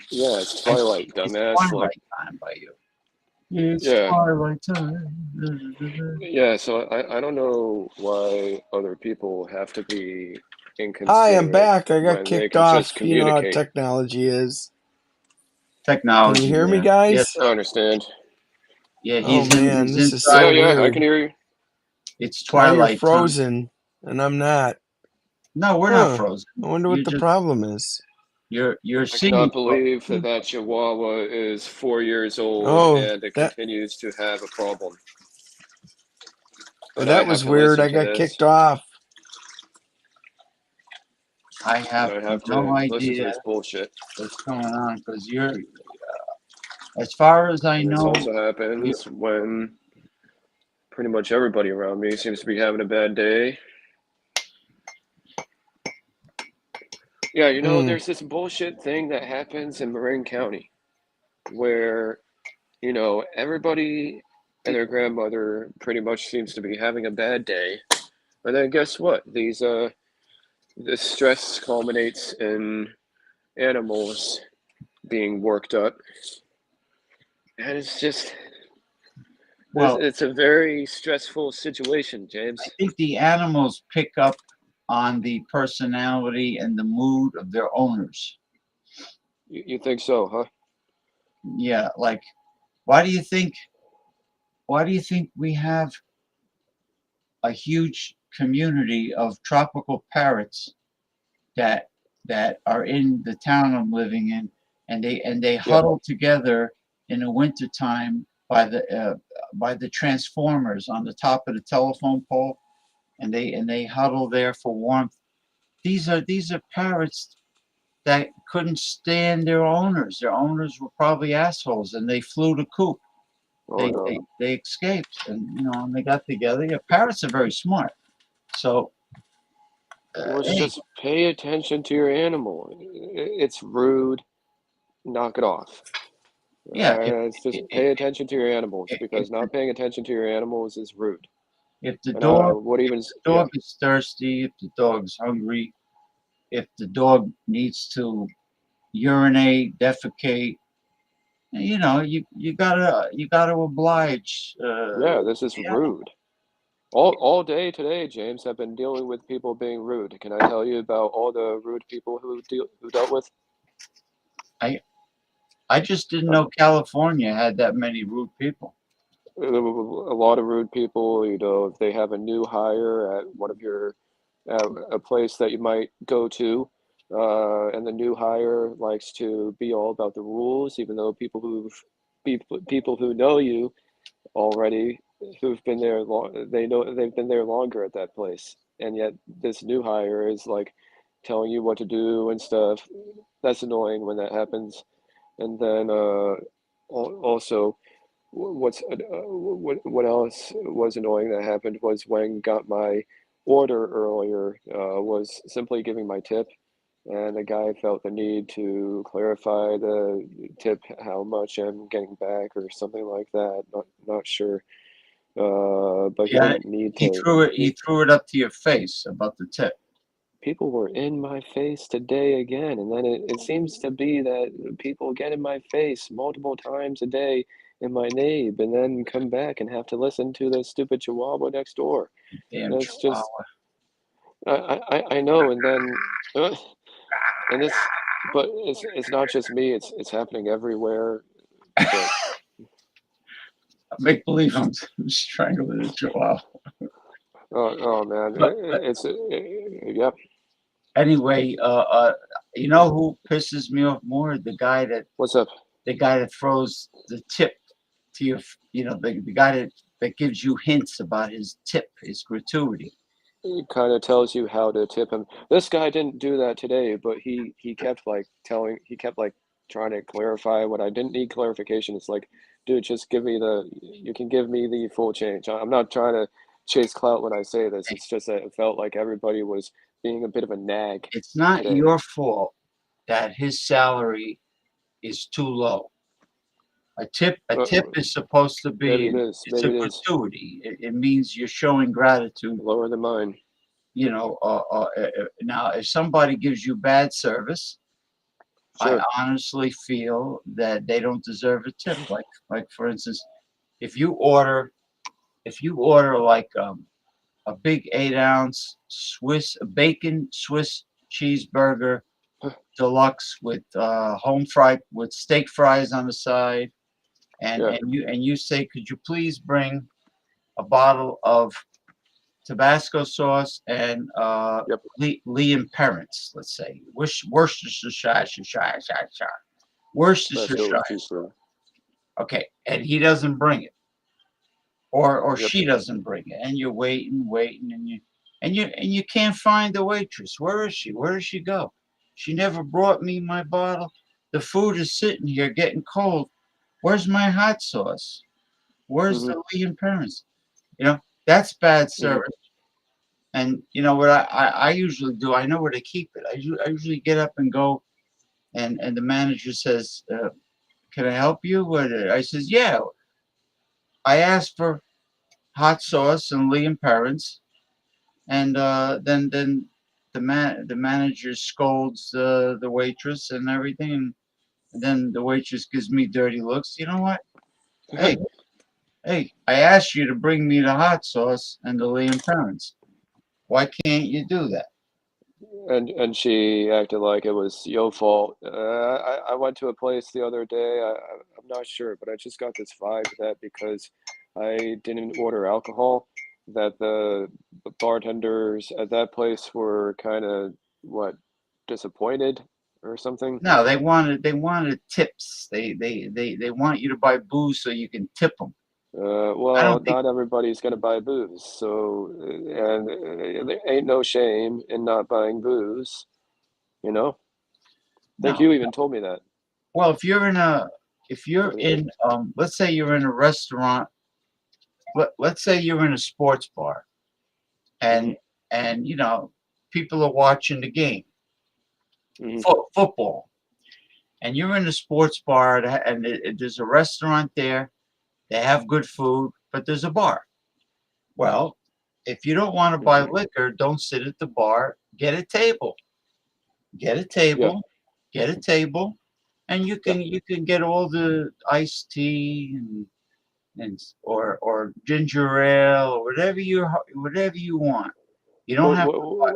yeah, it's twilight, It's dumbass. Like, twilight time by you. It's yeah. twilight time. Yeah, so I don't know why other people have to be Hi, I'm inconsiderate back. I got when they kicked can just off. You know how communicate. technology is. Can Technology. you hear me, Yeah. Yes. guys? I understand. Yeah. Oh man, He's this is Yeah, so inside. yeah, I weird. can hear you. It's Now you're twilight time. frozen, and I'm not. No, we're not Huh. frozen. I wonder You're what the just problem is. you're I seeming cannot believe that that Chihuahua is 4 years old Oh, and it that continues to have a problem. well, But I that have was to weird. listen I to got this. kicked off. I And have I have no to listen to idea this bullshit. what's going on because as far as I And this know, also happens when pretty much everybody around me seems to be having a bad day. Yeah, you know, Hmm. there's this bullshit thing that happens in Marin County where, you know, everybody and their grandmother pretty much seems to be having a bad day. And then guess what? This stress culminates in animals being worked up. And it's just, well, it's a very stressful situation, James. I think the animals pick up on the personality and the mood of their owners. You think so, huh? Yeah, like why do you think we have a huge community of tropical parrots that are in the town I'm living in, and they Yeah. huddle together in the wintertime by the transformers on the top of the telephone pole, and they huddle there for warmth. These are parrots that couldn't stand their owners. Their owners were probably assholes, and they flew the coop. Oh no. They escaped, and and they got together. Yeah, parrots are very smart. So Let's hey, just pay attention to your animal. It's rude. Knock it off. yeah, It's just pay attention to your animals if because not paying attention to your animals is rude. the And dog yeah, is thirsty, if the dog's hungry, if the dog needs to urinate, defecate, you gotta oblige. yeah, this is rude. All day today, James, I've been dealing with people being rude. Can I tell you about all the rude people who dealt with? I just didn't Uh, know California had that many rude people. a lot of rude people, you know, if they have a new hire at one of your a place that you might go to, and the new hire likes to be all about the rules, even though people who know you already, who've been there long, they know they've been there longer at that place, and yet this new hire is like telling you what to do and stuff. That's annoying when that happens. And then also what else was annoying that happened was when got my order earlier, was simply giving my tip, and the guy felt the need to clarify the tip, how much I'm getting back or something like that. Not sure, but he Yeah, didn't need he to. threw it up to your face about the tip. People were in my face today again, and then it seems to be that people get in my face multiple times a day in my neighbor, and then come back and have to listen to the stupid chihuahua next door. Damn And it's just, chihuahua. I know, and then, and this, but it's not just me. It's happening everywhere. But Make believe I'm strangling a chihuahua. oh man, But yep. anyway, you know who pisses me off more? What's up? The guy that throws the tip to your, the guy that gives you hints about his tip, his gratuity. It kind of tells you how to tip him. This guy didn't do that today, but he kept like he kept like trying to clarify what I didn't need clarification. It's like, dude, just give me you can give me the full change. I'm not trying to chase clout when I say this. It's just that it felt like everybody was being a bit of a nag It's not today. your fault that his salary is too low. A tip is supposed to Maybe be, it is. it's a Maybe it is gratuity. It means you're showing gratitude. lower than mine. Now, if somebody gives you bad service, I Sure. honestly feel that they don't deserve a tip. Like for instance, if you order like a big 8-ounce bacon Swiss cheeseburger deluxe with with steak fries on the side, and Yeah. you say, could you please bring a bottle of Tabasco sauce and Yep. Lee and Parents, let's say, Worcestershire. That's really Worcestershire. cheeseburger. Okay, and he doesn't bring it, or Yep. she doesn't bring it, and you're waiting, and you can't find the waitress. Where is she? Where does she go? She never brought me my bottle. The food is sitting here getting cold. Where's my hot sauce? Where's Mhm. the Lee and Parents? That's bad Mhm. service. And you know what I usually do? I know where to keep it. I usually get up and go, and the manager says, "Can I help you?" I says, "Yeah." I asked for hot sauce and Lee and Parents, and then the manager scolds the waitress and everything, and then the waitress gives me dirty looks. You know what? Hey, hey! I asked you to bring me the hot sauce and the Lee and Parents. Why can't you do that? And she acted like it was your fault. I went to a place the other day. I'm not sure, but I just got this vibe that because I didn't order alcohol, that the bartenders at that place were kind of what, disappointed or something. No, they wanted tips. They want you to buy booze so you can tip them. I Well, don't think not everybody's gonna buy booze, so and there ain't no shame in not buying booze, you know? Think no. you even told me that Well, if the you're other day. in let's say you're in a restaurant, let's say you're in a sports bar, Mhm. and people are watching the game, Mhm. football, and you're in a sports bar, and there's a restaurant there. They have good food, but there's a bar. Well, if you don't want to buy Mhm. liquor, don't sit at the bar. Get a table. Get a Yeah. table. Get a table, and you Yeah. can get all the iced tea or ginger ale or whatever you want. You don't have to buy.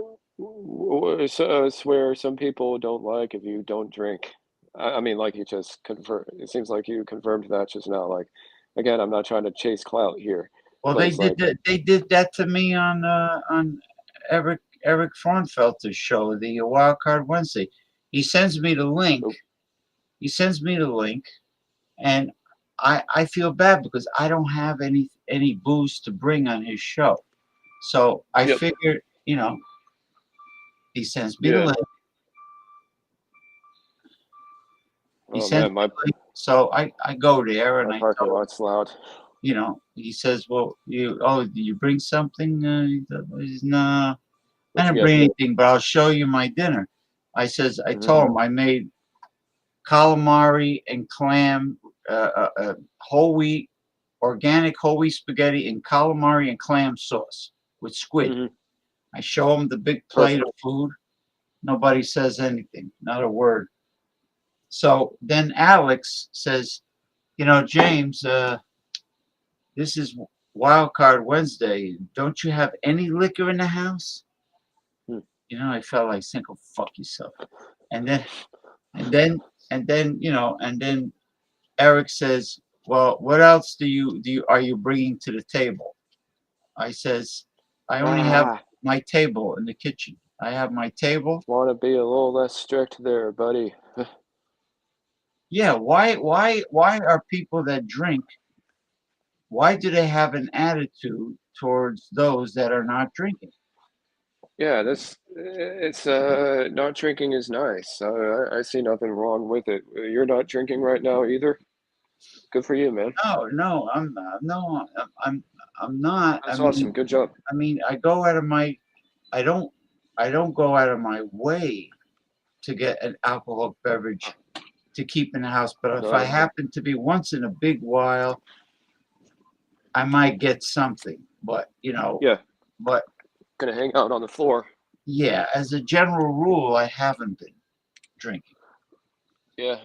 So it's where some people don't like if you don't drink. I mean, like you just confirmed. It seems like you confirmed that just now. Like, again, I'm not trying to chase clout here, Well, but it's like, they did that to me on Eric Fraunfelter's show, the Wild Card Wednesday. He sends me the link. oh, He sends me the link, and I feel bad because I don't have any booze to bring on his show. So I yep, figured, he sends me the yeah. link. He Oh sends man, me the link. So I go there and my I parking tell him, lot's loud. he says, "Well, do you bring something?" He says, "No, I What you didn't get? bring anything, but I'll show you my dinner." I Hmm. told him I made calamari and clam, whole wheat, organic whole wheat spaghetti and calamari and clam sauce with squid. Hmm. I show him the big plate Perfect. of food. Nobody says anything, not a word. So then Alex says, James, this is Wild Card Wednesday. Don't you have any liquor in the house? Hmm. I felt like saying, "Go fuck yourself." And then, and then, and then Eric says, "Well, what else are you bringing to the table?" I says, "I only have Ah, my table in the kitchen. I have my table." want to be a little less strict there, buddy. Yeah, why are people that drink, why do they have an attitude towards those that are not drinking? Yeah, it's not drinking is nice. I see nothing wrong with it. You're not drinking right now either. Good for you, man. No, no, I'm not. No, I'm not. That's awesome. Good job. I go out of my I don't I don't go out of my way to get an alcoholic beverage to keep in the house, but if I No, happen to be once in a big while, I might get something. yeah, But gonna hang out on the floor. yeah, as a general rule, I haven't been drinking. Yeah.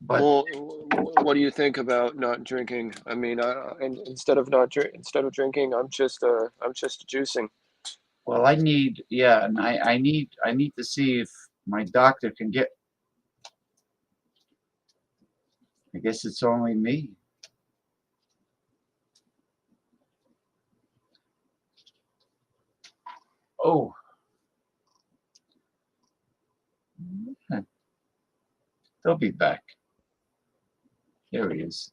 But Well, what do you think about not drinking? I mean, instead of drinking, I'm just juicing. well, and I need to see if my doctor can get. I guess it's only me. Oh, they'll be back. Here he is.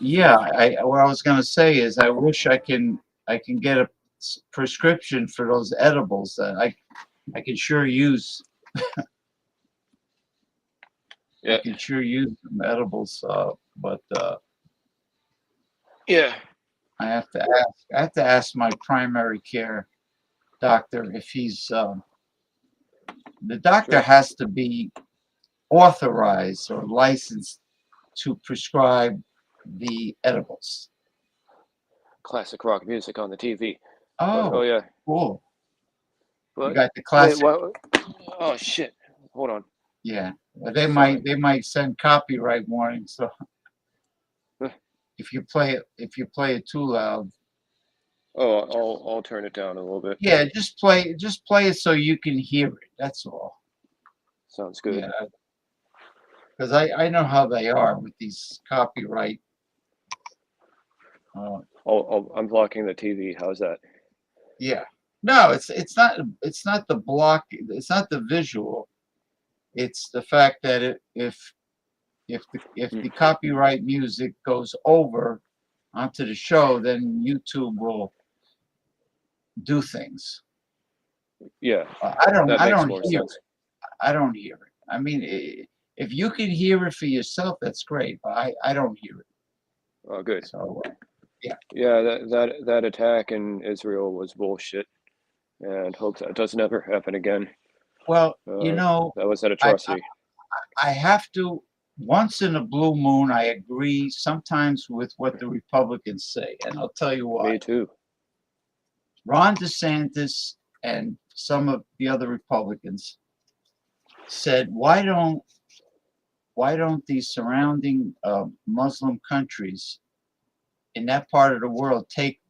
Yeah, what I was gonna say is I wish I can get a prescription for those edibles that I can sure use. I Yeah, can sure use some edibles, but yeah, I have to ask my primary care doctor if he's the doctor sure. has to be authorized or licensed to prescribe the edibles. Classic rock music on the TV. But oh Oh, yeah, cool. You but got the wait, classic. what? Oh shit! Hold on. Yeah. Well, Sorry. they might send copyright warnings. So if you play it too loud, Oh, I'll turn it down a little bit. yeah, just play it so you can hear it. That's all. Sounds good. Yeah, because I know how they are with these copyright. Uh, I'm blocking the TV. How's that? yeah. No, it's not the block. It's not the visual. It's the fact that if Hmm. the copyright music goes over onto the show, then YouTube will do things. Yeah, I that makes don't more hear sense. it. I don't hear it. I mean, if you can hear it for yourself, that's great. But I don't hear it. Oh, good. So yeah. Yeah, that attack in Israel was bullshit, and hope that doesn't ever happen again. Well, That was an I atrocity. I have to once in a blue moon. I agree sometimes with what the Republicans say, and I'll tell you why. Me too. Ron DeSantis and some of the other Republicans said, why don't these surrounding Muslim countries in that part of the world take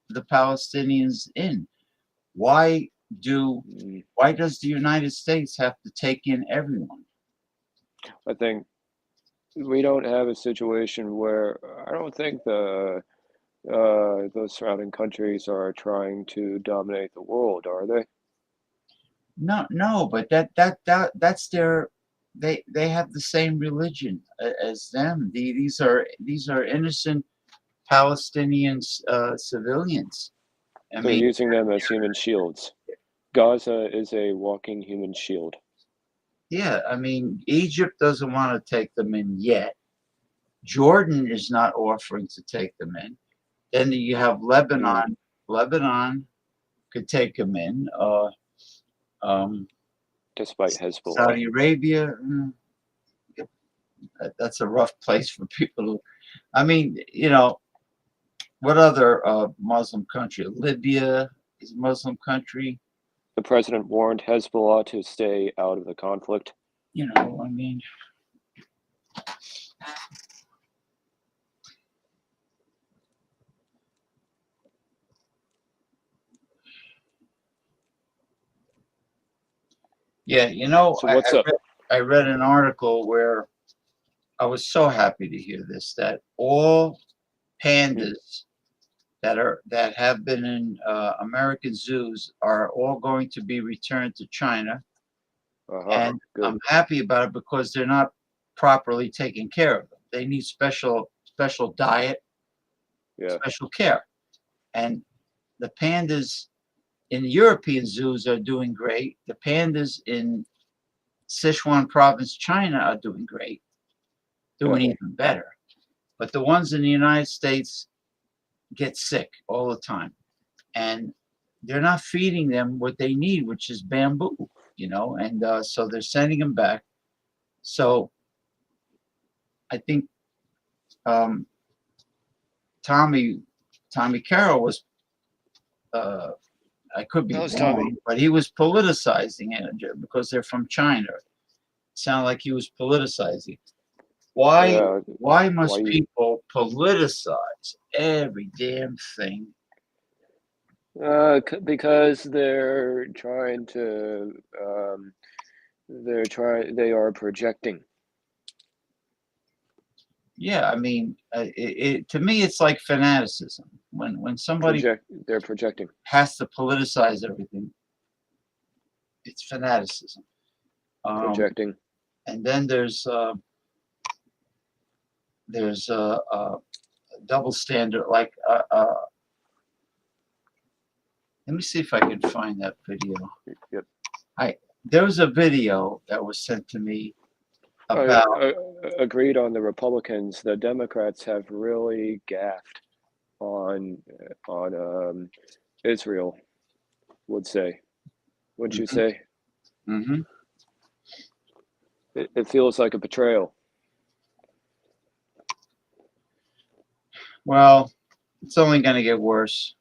the Palestinians in? Why Mm, why does the United States have to take in everyone? I think we don't have a situation where I don't think those surrounding countries are trying to dominate the world, are they? No, no, but that's their they have the same religion as them. These are innocent Palestinians, civilians. I They're mean, using them as human shields. Gaza is a walking human shield. yeah, I mean, Egypt doesn't want to take them in yet. Jordan is not offering to take them in. Then you have Mm, Lebanon. Lebanon could take them in. Um, despite Hezbollah. Saudi Arabia, that's a rough place for people to. I mean, what other Muslim country? Libya is a Muslim country. The president warned Hezbollah to stay out of the conflict. I mean, yeah, So what's up? I read an article where I was so happy to hear this that all Mm, pandas that have been in American zoos are all going to be returned to China, uh-huh. and Good. I'm happy about it because they're not properly taken care of. They need special diet, Yeah. special care, and the pandas in the European zoos are doing great. The pandas in Sichuan province, China, are doing great, Yeah. doing even better. But the ones in the United States get sick all the time, and they're not feeding them what they need, which is bamboo, and so they're sending them back. So I think um, Tommy Tommy Carroll was uh, I could be That was Tommy. wrong, but he was politicizing it because they're from China. It sounded like he was politicizing. Why? Yeah. Why must Why? people politicize every damn thing? Because they're trying to. They are projecting. Yeah, I mean, to me, it's like fanaticism. When somebody They're projecting. has to politicize everything, it's fanaticism. Projecting. And then there's a double standard. Like, let me see if I can find that video. Yep. There was a video that was sent to me I about. agreed on the Republicans. The Democrats have really gaffed on Israel. Would say, wouldn't you say? Mm-hmm. It feels like a betrayal. Well, it's only going to get worse.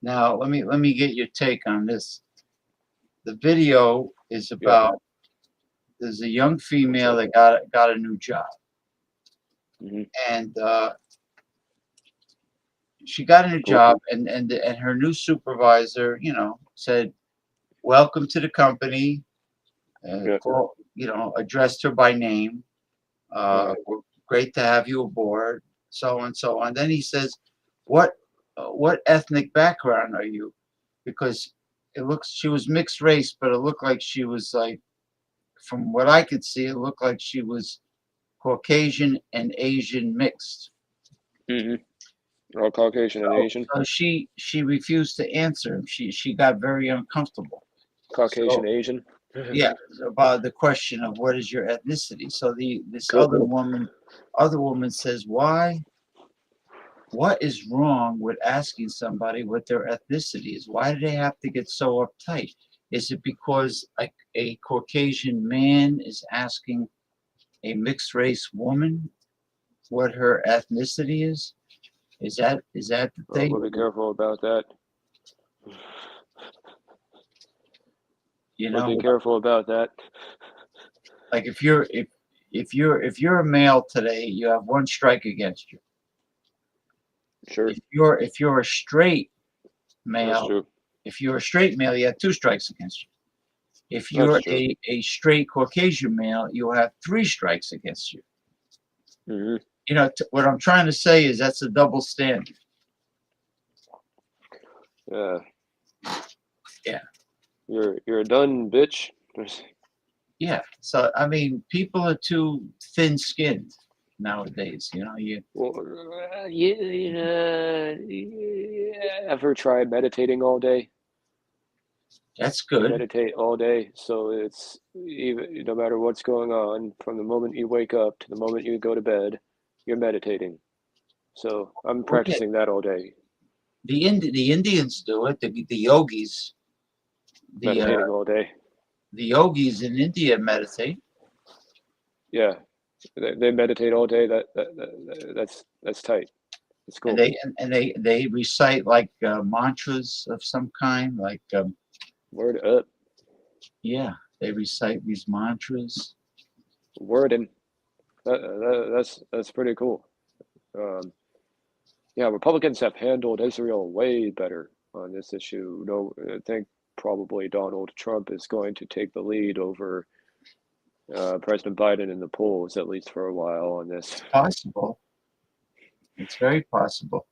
Now, let me get your take on this. The video is about there's a young female that got a new job, and she got a new job, and her new supervisor, said, "Welcome to the company." Addressed her by name. Great to have you aboard. So on, so on. Then he says, "What ethnic background are you?" Because she was mixed race, but it looked like she was like, from what I could see, it looked like she was Caucasian and Asian mixed. All Caucasian and Asian. So she refused to answer him. She got very uncomfortable. Caucasian Asian. Yeah, about the question of what is your ethnicity. So this other woman says, "Why? What is wrong with asking somebody what their ethnicity is? Why do they have to get so uptight? Is it because a Caucasian man is asking a mixed race woman what her ethnicity is? Is that the thing?" We'll be careful about that. We'll be careful about that. Like if you're a male today, you have one strike against you. Sure. If you're a straight male, you have two strikes against you. If you're a straight Caucasian male, you have three strikes against you. What I'm trying to say is that's a double standard. Yeah. Yeah. You're a done bitch. Yeah. So I mean, people are too thin-skinned nowadays. Ever try meditating all day? That's good. Meditate all day, so it's even no matter what's going on, from the moment you wake up to the moment you go to bed, you're meditating. So I'm practicing that all day. The Indians do it. The yogis. Meditating all day. The yogis in India meditate. Yeah, they meditate all day. That's tight. It's cool. And they recite like mantras of some kind, like word up. Yeah, they recite these mantras. Wording. That's pretty cool. Yeah, Republicans have handled Israel way better on this issue. No, I think probably Donald Trump is going to take the lead over President Biden in the polls, at least for a while, on this. It's possible. It's very possible.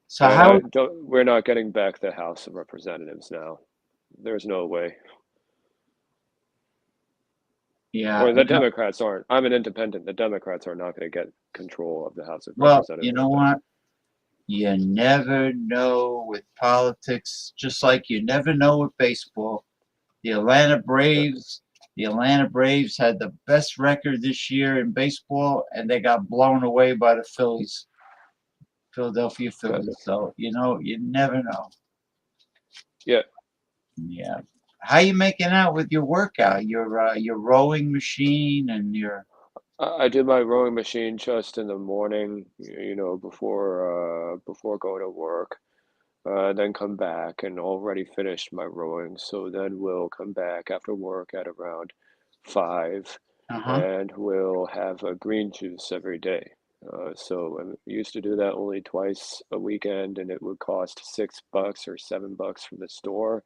So we're not getting back the House of Representatives now. There's no way. Yeah. Or the Democrats aren't. I'm an independent. The Democrats are not going to get control of the House of Representatives. Well, you know what? You never know with politics, just like you never know with baseball. The Atlanta Braves had the best record this year in baseball, and they got blown away by the Philadelphia Phillies. So, you never know. Yeah. Yeah. How you making out with your workout? Your rowing machine and your... I do my rowing machine just in the morning, before going to work. then come back and already finished my rowing. So then we'll come back after work at around 5 Uh-huh. and we'll have a green juice every day. So I used to do that only twice a weekend, and it would cost $6 or $7 from the store,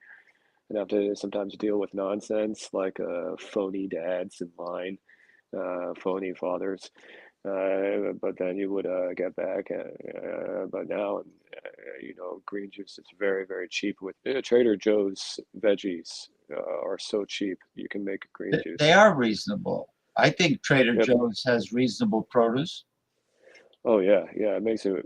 and have to sometimes deal with nonsense like phony dads in line, phony fathers. But then you would get back. But now, green juice is very, very cheap. With Trader Joe's veggies are so cheap, you can make a green They juice. are reasonable. I think Trader Yep. Joe's has reasonable produce. Oh yeah, yeah. It makes it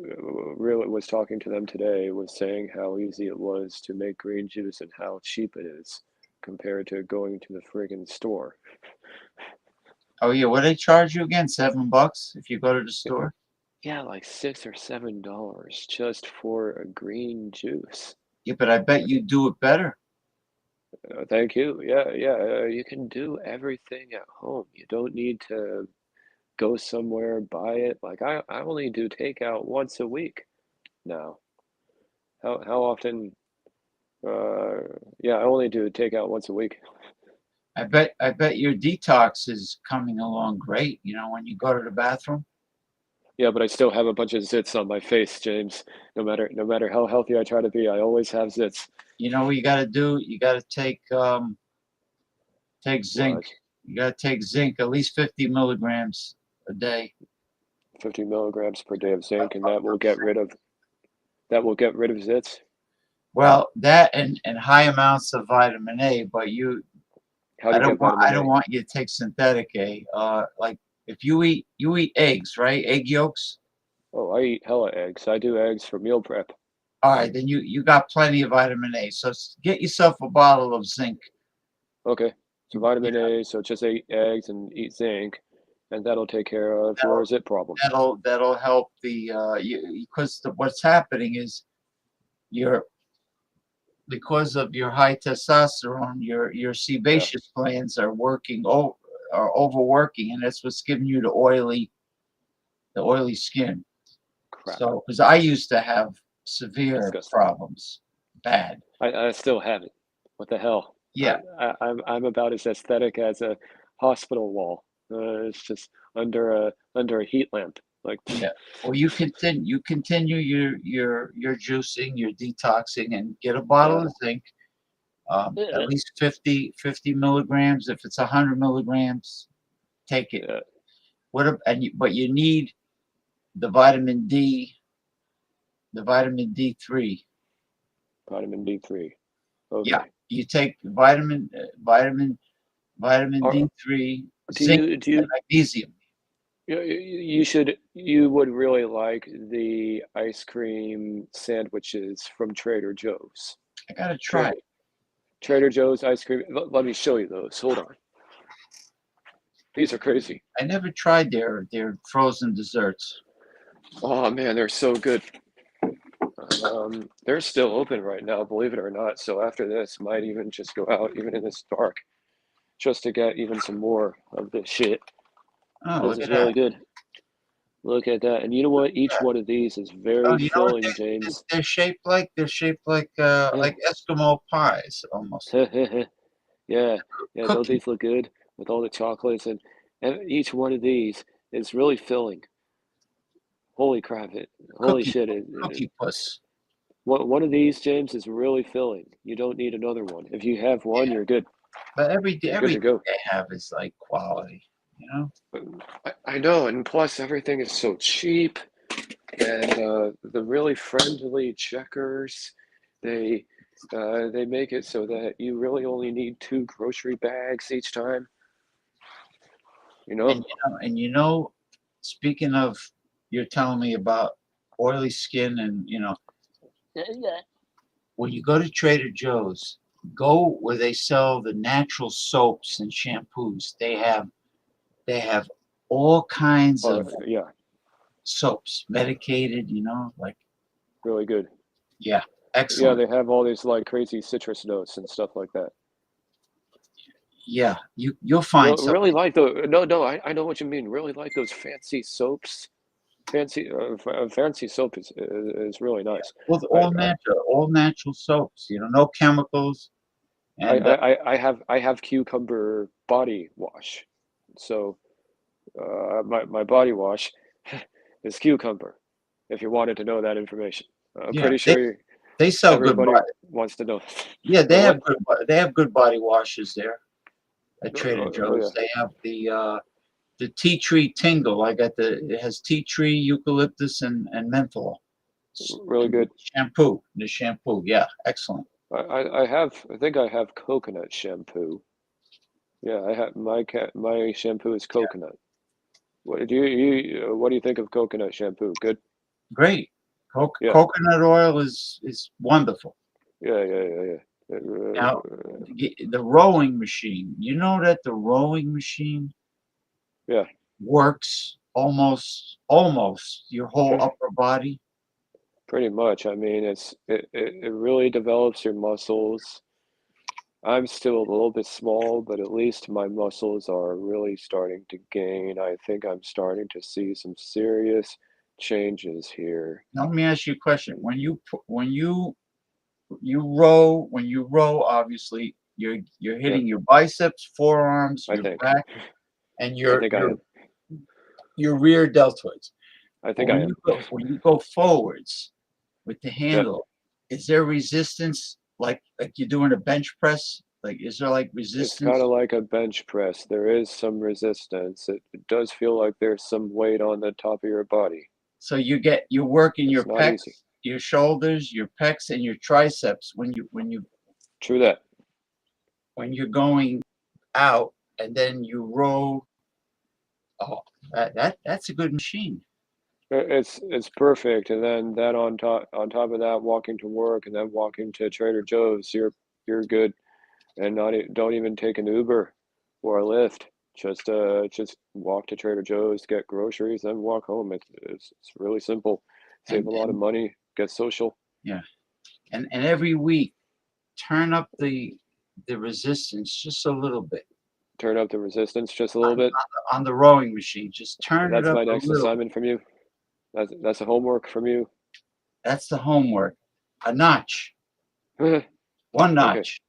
real. Was talking to them today, was saying how easy it was to make green juice and how cheap it is compared to going to the friggin' store. Oh yeah, what they charge you again? $7 if you go to the store? Yeah, like $6 or $7 just for a green juice. Yeah, but I bet you do it better. Thank you. Yeah, yeah. You can do everything at home. You don't need to go somewhere, buy it. Like I only do takeout once a week now. How often? Yeah, I only do takeout once a week. I bet your detox is coming along great, when you go to the bathroom. Yeah, but I still have a bunch of zits on my face, James. No matter how healthy I try to be, I always have zits. You know what you gotta do? You gotta take zinc. What? You gotta take zinc, at least 50 milligrams a day. 50 milligrams per day of zinc, and that will get rid of zits. Well, that and high amounts of vitamin A, but How I do you don't get want I vitamin don't A? want you to take synthetic A. Like if you eat eggs, right? Egg yolks. Oh, I eat hella eggs. I do eggs for meal prep. All right, then you got plenty of vitamin A. So get yourself a bottle of zinc. Okay. So You vitamin know, A, so just eat eggs and eat zinc, and that'll take care of your that'll zit problem. that'll help because what's happening is your because of your high testosterone, your Yeah, sebaceous glands are overworking, and that's what's giving you the oily skin. crap. So, because I used to have severe Disgusting. problems, bad. I still have it. What the hell? Yeah, I'm about as aesthetic as a hospital wall. It's just under a heat lamp. Like, yeah. Well, you continue your juicing, your detoxing, and get a bottle yeah. of zinc. At least 50 milligrams. If it's 100 milligrams, take it. Yeah, But you need the vitamin D, the vitamin D3. vitamin D3. Yeah, Okay. you take vitamin Are, D3, do zinc, you do and you magnesium. you would really like the ice cream sandwiches from Trader Joe's. I gotta Tra- try it. Trader Joe's ice cream. Let me show you those. Hold on. These are crazy. I never tried their frozen desserts. Oh man, they're so good. They're still open right now, believe it or not. So after this, might even just go out, even in this dark, just to get even some more of this shit. Oh, This look is at that. really good. Look at that. And you know what? Each one of these is Oh, very you know what filling, James. they're shaped like? They're shaped like Eskimo pies almost. Yeah, yeah, don't Cookie these look good with all the chocolates and each one of these is really filling. Holy crap, holy cookie shit, cookie puss. one of these, James, is really filling. You don't need another one. If you have one, Yeah, you're good. but everything You're good to everything go. they have is like quality, you know? I know, and plus everything is so cheap, and the really friendly checkers, they they make it so that you really only need 2 grocery bags each time, you know? And speaking of, you're telling me about oily skin, and when you go to Trader Joe's, go where they sell the natural soaps and shampoos. They have all kinds of Yeah, soaps, medicated, like, really good. yeah, Yeah, excellent. they have all these like crazy citrus notes and stuff like that. Yeah, you'll find Really something. like the no, no, I know what you mean. Really like those fancy soaps. fancy soap is really nice. Well, I all natural soaps. No chemicals. And I have cucumber body wash, so my body wash is cucumber. If you wanted to know that information, I'm yeah, pretty sure they sell good everybody body. wants to know. Yeah, The what? they have good body washes there at Trader Oh yeah, Joe's. They have the tea tree tingle. It has tea tree, eucalyptus, and menthol. really good. The shampoo. Yeah, excellent. I think I have coconut shampoo. Yeah, I have my shampoo is coconut. What do you think of coconut shampoo? Good? Great. Yeah. Coconut oil is wonderful. Yeah. Now, the rowing machine. You know that the rowing machine Yeah. works almost your whole upper body. Pretty much. I mean, it really develops your muscles. I'm still a little bit small, but at least my muscles are really starting to gain. I think I'm starting to see some serious changes here. Now, let me ask you a question. When you row, obviously you're Yeah, hitting your biceps, forearms, I your think. back, and I think I am. your rear deltoids. I But think I am. when you go forwards with the Yeah, handle, is there resistance like you're doing a bench press? Like, is there like it's kind resistance? of like a bench press. There is some resistance. It does feel like there's some weight on the top of your body. So you're working It's your not easy. pecs, your shoulders, your pecs, and your triceps True that. when you're going out, and then you row. Oh, that's a good machine. It's perfect. And then that on top of that, walking to work and then walking to Trader Joe's, you're good. And don't even take an Uber or a Lyft. Just walk to Trader Joe's, get groceries, then walk home. It's really simple. Save And a lot of money, get social, yeah, and every week turn up the resistance just a little bit turn up the resistance just a little bit. on the rowing machine. Just turn it That's up my a next little bit. assignment from you. That's a homework from you. That's the homework. A notch, Okay. one notch.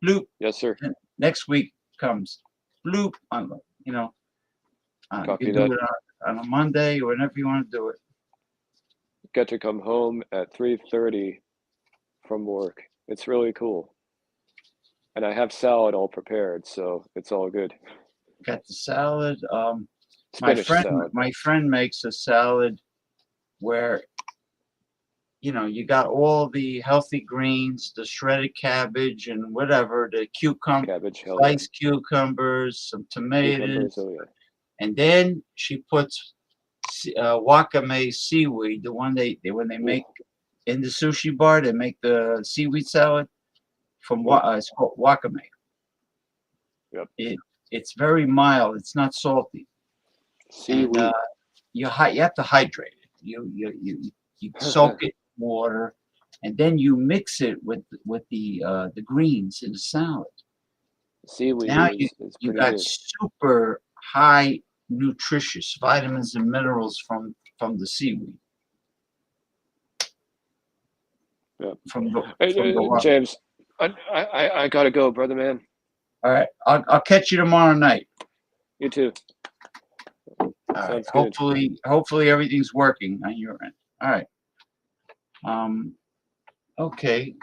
Bloop. Yes, sir. And next week comes bloop on you Copy can do that. it on a Monday or whenever you want to do it. Get to come home at 3:30 from work. It's really cool. And I have salad all prepared, so it's all good. Got the salad. Spinach salad. My friend makes a salad where you got all the healthy greens, the shredded cabbage and whatever, the Cabbage, hell yeah. sliced cucumbers, some Cucumbers, tomatoes, oh yeah. and then she puts wakame seaweed, the one when they Ooh, make in the sushi bar, they make the seaweed salad from yep, it's called wakame. yep. It it's very mild. It's not salty, and Seaweed. you have to hydrate it. You soak it in water, and then you mix it with the greens in the salad. Seaweed Now is you pretty got good. super high nutritious vitamins and minerals from the seaweed Yep. from the Hey, water. James, I gotta go, brother man. All right, I'll catch you tomorrow night. You too. All right. Sounds good. Hopefully everything's working on your end. All right. Um. Okay.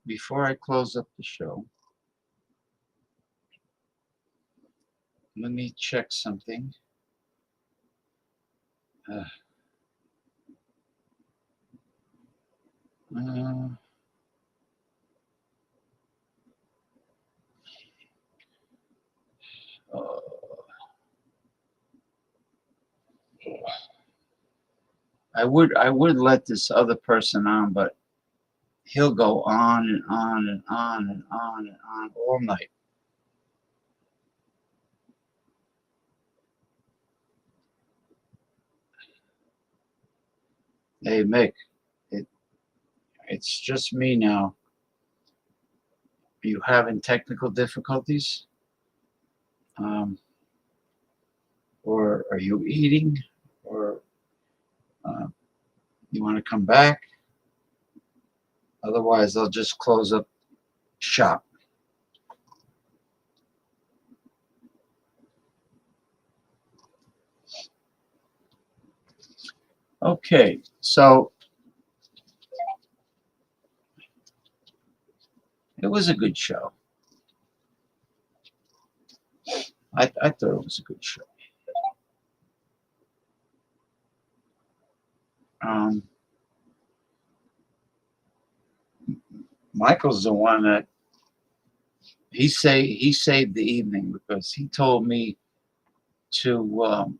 Before I close up the show, let me check something. Uh, uh, uh, I would let this other person on, but he'll go on and on and on and on and on all night. Hey Mick, it, it's just me now. Are you having technical difficulties? Or are you eating? Or You want to come back? Otherwise, I'll just close up shop. Okay, so it was a good show. I thought it was a good show. Michael's the one that he saved the evening, because he told me to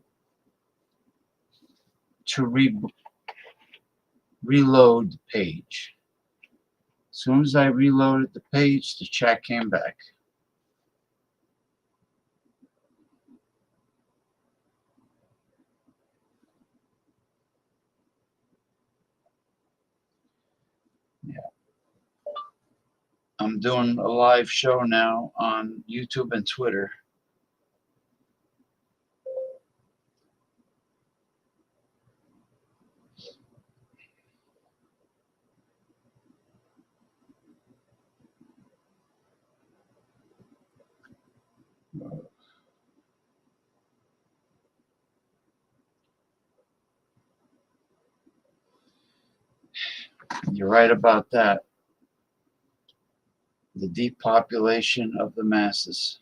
reload the page. As soon as I reloaded the page, the chat came back. Yeah. I'm doing a live show now on YouTube and Twitter. You're right about that. The depopulation of the masses.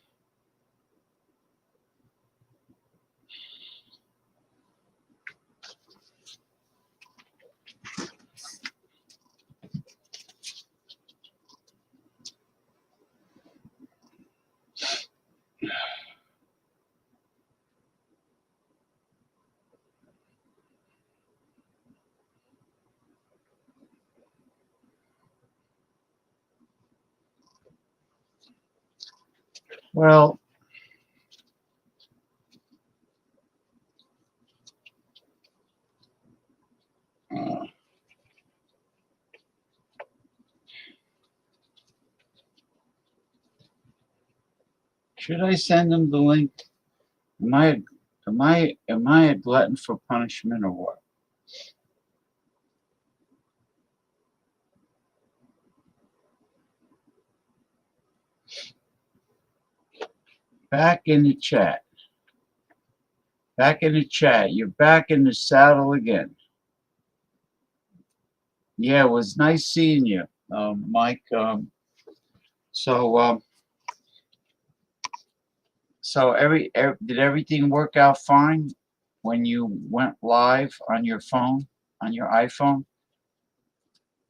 Well, should I send them the link? Am I a glutton for punishment or what? Back in the chat. Back in the chat. You're back in the saddle again. Yeah, it was nice seeing you, Mike. So did everything work out fine when you went live on your phone, on your iPhone?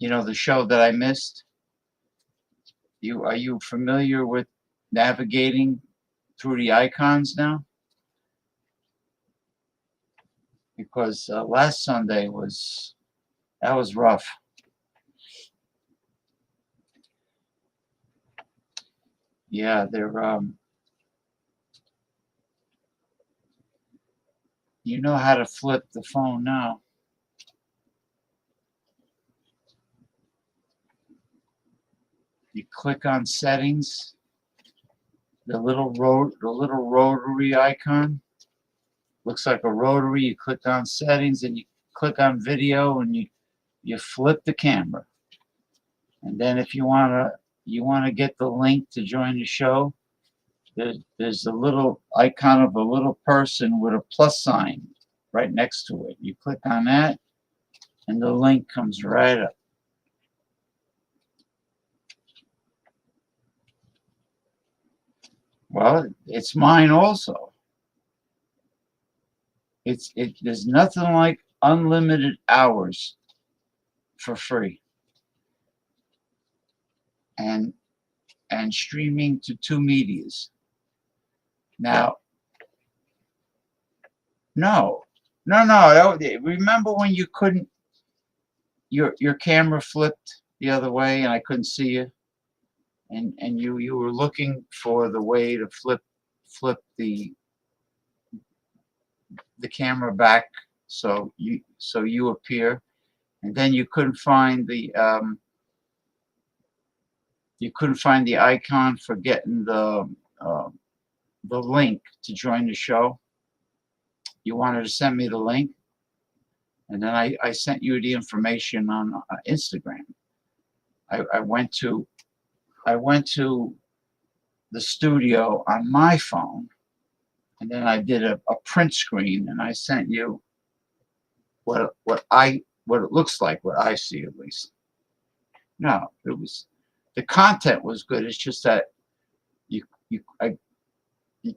You know, the show that I missed. Are you familiar with navigating through the icons now? Because last Sunday was rough. Yeah, they're you know how to flip the phone now. You click on settings, the little rotary icon. Looks like a rotary. You click on settings and you click on video, and you flip the camera. And then if you wanna get the link to join the show, there's a little icon of a little person with a plus sign right next to it. You click on that, and the link comes right up. Well, it's mine also. There's nothing like unlimited hours for free, and streaming to 2 medias. Now, no. Remember when you couldn't, your camera flipped the other way and I couldn't see you, and you were looking for the way to flip the camera back so you appear, and then you couldn't find the icon for getting the link to join the show. You wanted to send me the link, And then I sent you the information on Instagram. I went to the studio on my phone, and then I did a print screen, and I sent you what it looks like, what I see at least. No, it was, the content was good. It's just that we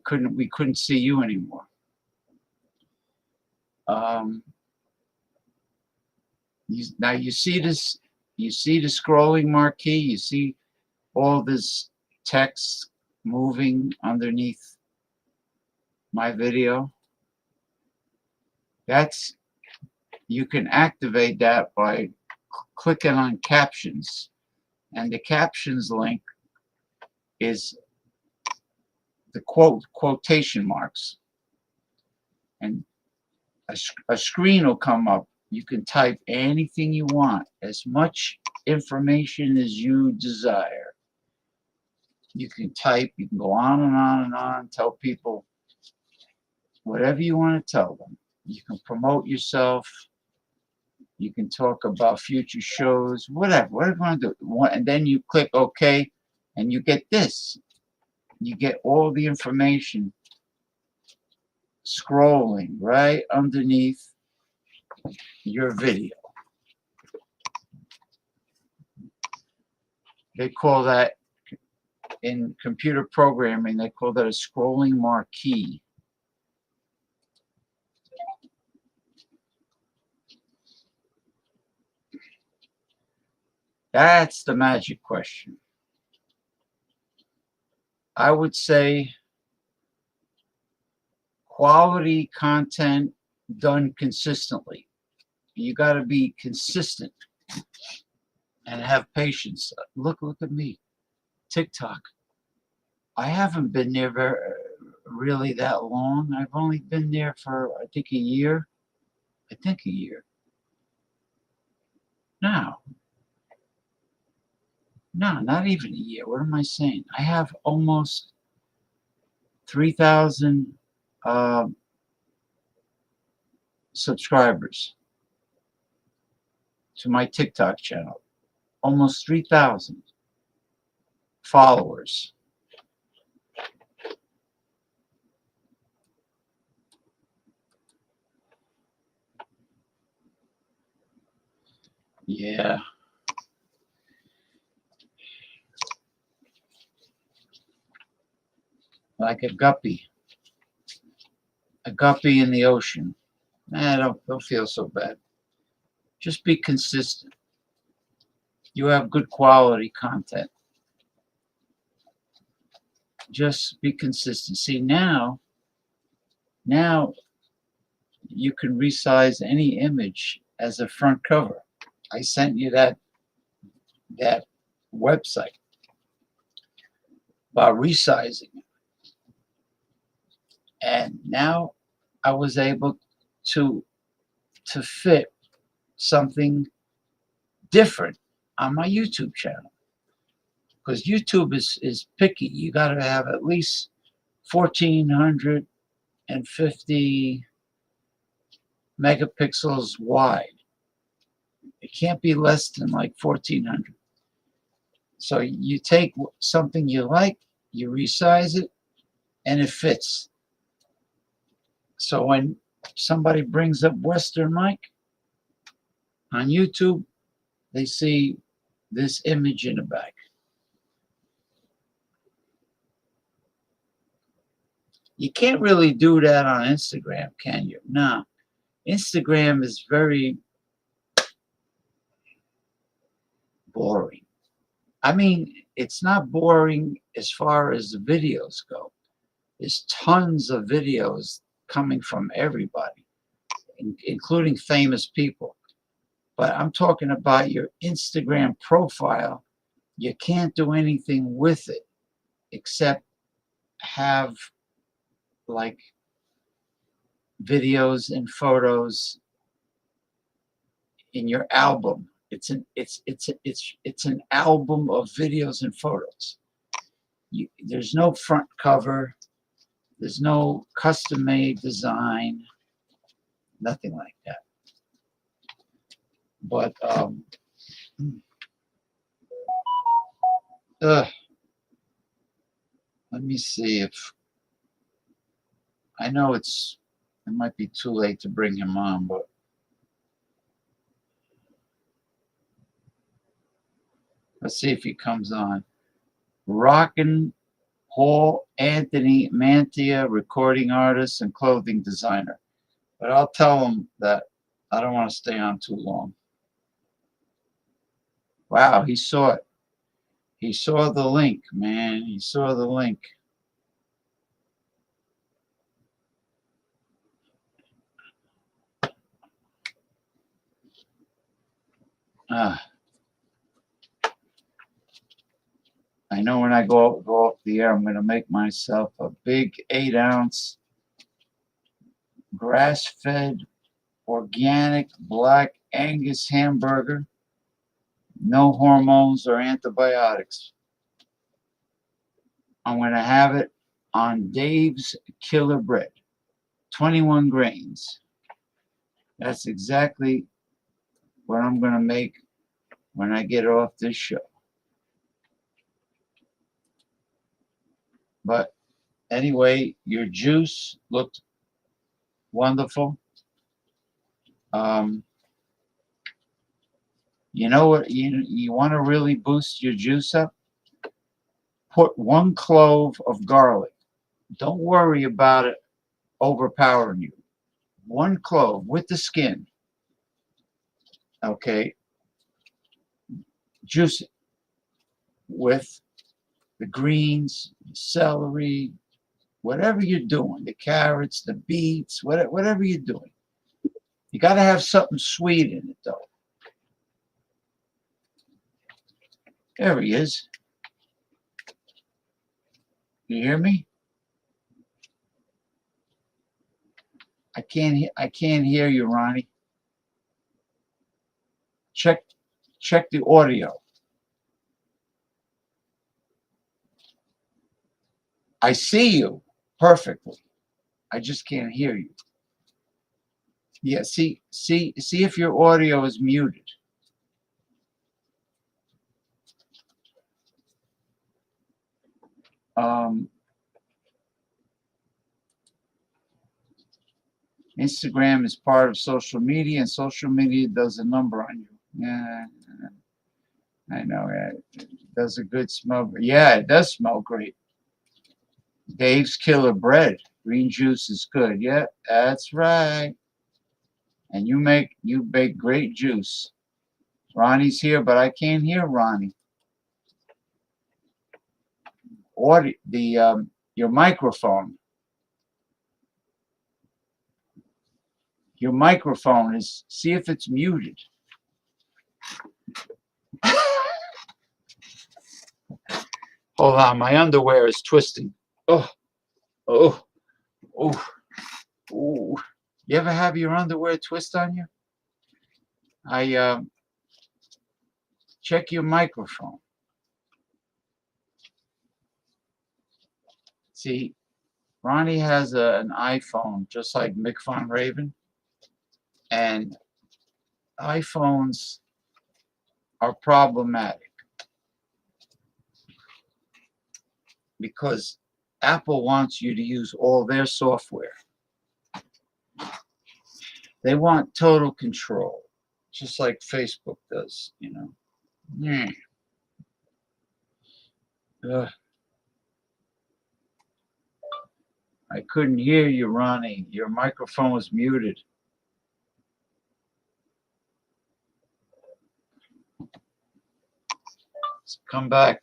couldn't see you anymore. Now you see this, you see the scrolling marquee, you see all this text moving underneath my video. That's, you can activate that by clicking on captions, and the captions link is the quotation marks, and a screen will come up. You can type anything you want, as much information as you desire. You can type, you can go on and on and on, tell people whatever you want to tell them. You can promote yourself. You can talk about future shows, whatever you want to do. And then you click OK, and you get this. You get all the information scrolling right underneath your video. They call that, in computer programming, they call that a scrolling marquee. That's the magic question. I would say quality content done consistently. You got to be consistent and have patience. Look at me. TikTok. I haven't been there really that long. I've only been there for, I think, a year. No, not even a year. What am I saying? I have almost 3,000 subscribers to my TikTok channel. Almost 3,000 followers. Yeah. Like a guppy in the ocean. Don't feel so bad. Just be consistent. You have good quality content. Just be consistent. See, now you can resize any image as a front cover. I sent you that website about resizing it. And now I was able to fit something different on my YouTube channel, because YouTube is picky. You got to have at least 1,450 megapixels wide. It can't be less than like 1,400. So you take something you like, you resize it, and it fits. So when somebody brings up Western Mike on YouTube, they see this image in the back. You can't really do that on Instagram, can you? No. Instagram is very boring. I mean, it's not boring as far as the videos go. There's tons of videos coming from everybody, including famous people. But I'm talking about your Instagram profile. You can't do anything with it except have like videos and photos in your album. It's an album of videos and photos. There's no front cover. There's no custom-made design. Nothing like that. But let me see if I know it might be too late to bring him on, but let's see if he comes on. Rockin' Paul Anthony Mantia, recording artist and clothing designer. But I'll tell him that I don't want to stay on too long. Wow, he saw it. He saw the link, man. He saw the link. I know when I go off the air, I'm going to make myself a big 8-ounce grass-fed organic black Angus hamburger. No hormones or antibiotics. I'm going to have it on Dave's Killer Bread. 21 grains. That's exactly what I'm going to make when I get off this show. But anyway, your juice looked wonderful. You know what? You want to really boost your juice up? Put 1 clove of garlic. Don't worry about it overpowering you. 1 clove with the skin. Okay. Juice it with the greens, the celery, whatever you're doing, the carrots, the beets, whatever you're doing. You got to have something sweet in it, though. There he is. You hear me? I can't hear you, Ronnie. Check the audio. I see you perfectly. I just can't hear you. Yeah, see if your audio is muted. Instagram is part of social media, and social media does a number on you. Yeah, I know. It does a good smell. Yeah, it does smell great. Dave's Killer Bread. Green juice is good. Yeah, that's right. And you bake great juice. Ronnie's here, but I can't hear Ronnie. Or your microphone. Your microphone is, see if it's muted. Hold on, my underwear is twisting. Oh, oh, oh, oh. You ever have your underwear twist on you? Check your microphone. See, Ronnie has an iPhone just like Mick Von Raven, and iPhones are problematic because Apple wants you to use all their software. They want total control, just like Facebook does, you know. I couldn't hear you, Ronnie. Your microphone was muted. Come back.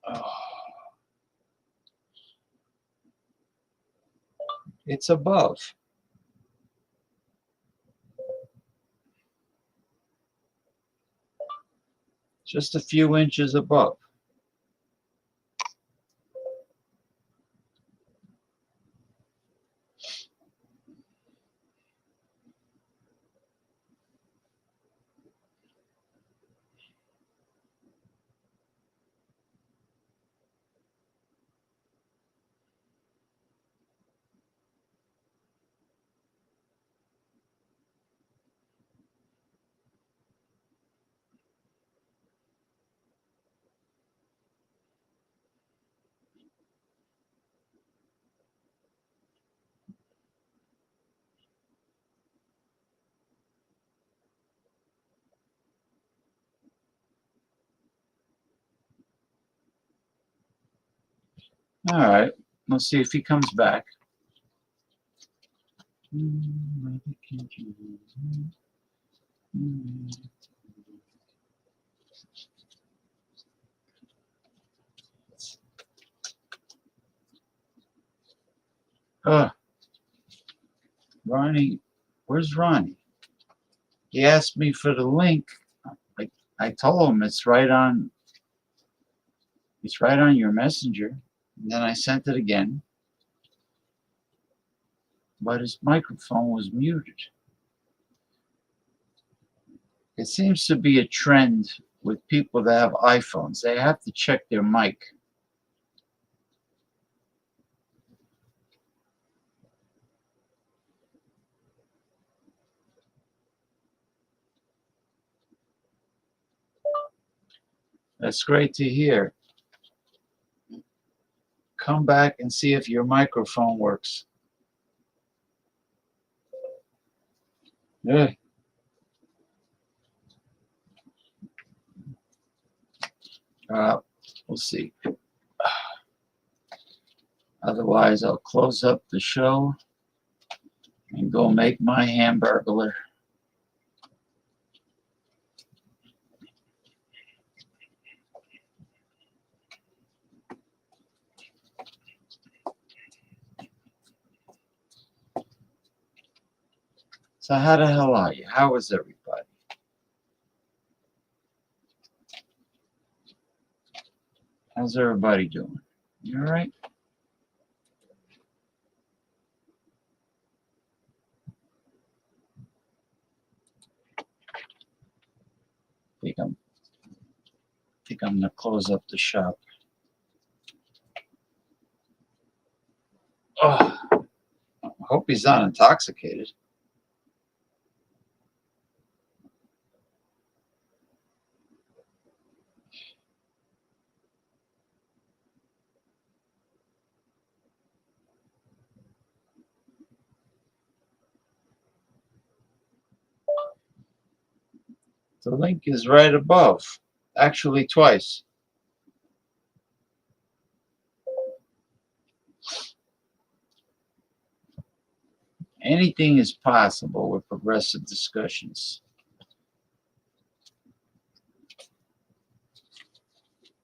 Oh. It's above. Just a few inches above. All right. We'll see if he comes back. Ronnie, where's Ronnie? He asked me for the link. I told him it's right on your messenger. And then I sent it again. But his microphone was muted. It seems to be a trend with people that have iPhones. They have to check their mic. That's great to hear. Come back and see if your microphone works. Yeah. We'll see. Otherwise, I'll close up the show and go make my hamburger. So how the hell are you? How is everybody? How's everybody doing? You all right? I think I'm gonna close up the shop. Oh, I hope he's not intoxicated. The link is right above, actually twice. Anything is possible with progressive discussions.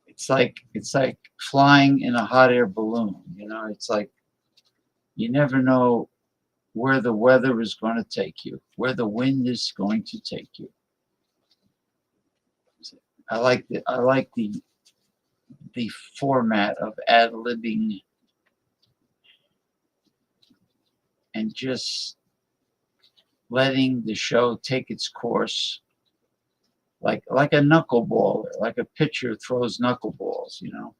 It's like flying in a hot air balloon. You know, it's like you never know where the weather is going to take you, where the wind is going to take you. I like the format of ad-libbing and just letting the show take its course, like a knuckleballer, like a pitcher throws knuckleballs, you know.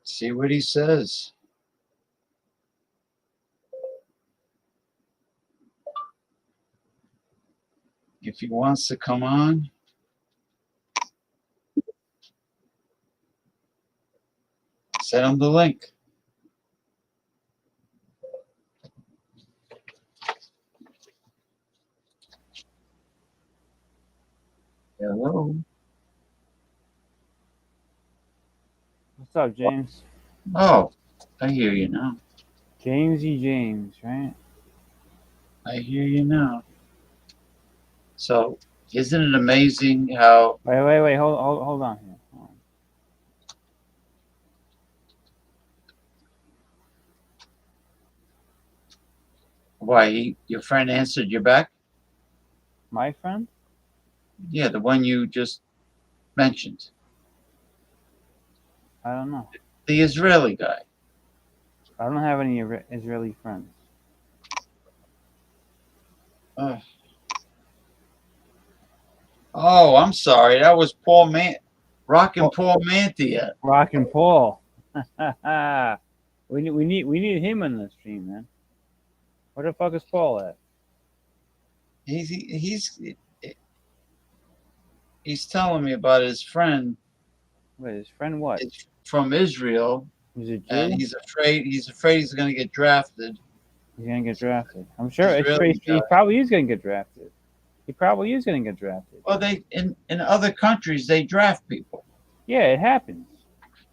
See what he says. If he wants to come on, send him the link. Hello. What's up, James? Oh, I hear you now. Jamesy James, right? I hear you now. So, isn't it amazing how? Wait, hold on here. Hold on. Why, your friend answered you back? My friend? Yeah, the one you just mentioned. I don't know. The Israeli guy. I don't have any Israeli friends. Oh, I'm sorry. That was Paul Rockin' Paul Mantia. Rock and Paul. we need him on the stream, man. Where the fuck is Paul at? He's telling me about his friend. Wait, his friend what? It's from Israel, He's a Jew? and he's afraid he's going to get drafted. He's gonna get drafted. I'm sure. Israeli He guy. probably is gonna get drafted. He probably is gonna get drafted. Well, they in other countries they draft people. Yeah, it happens.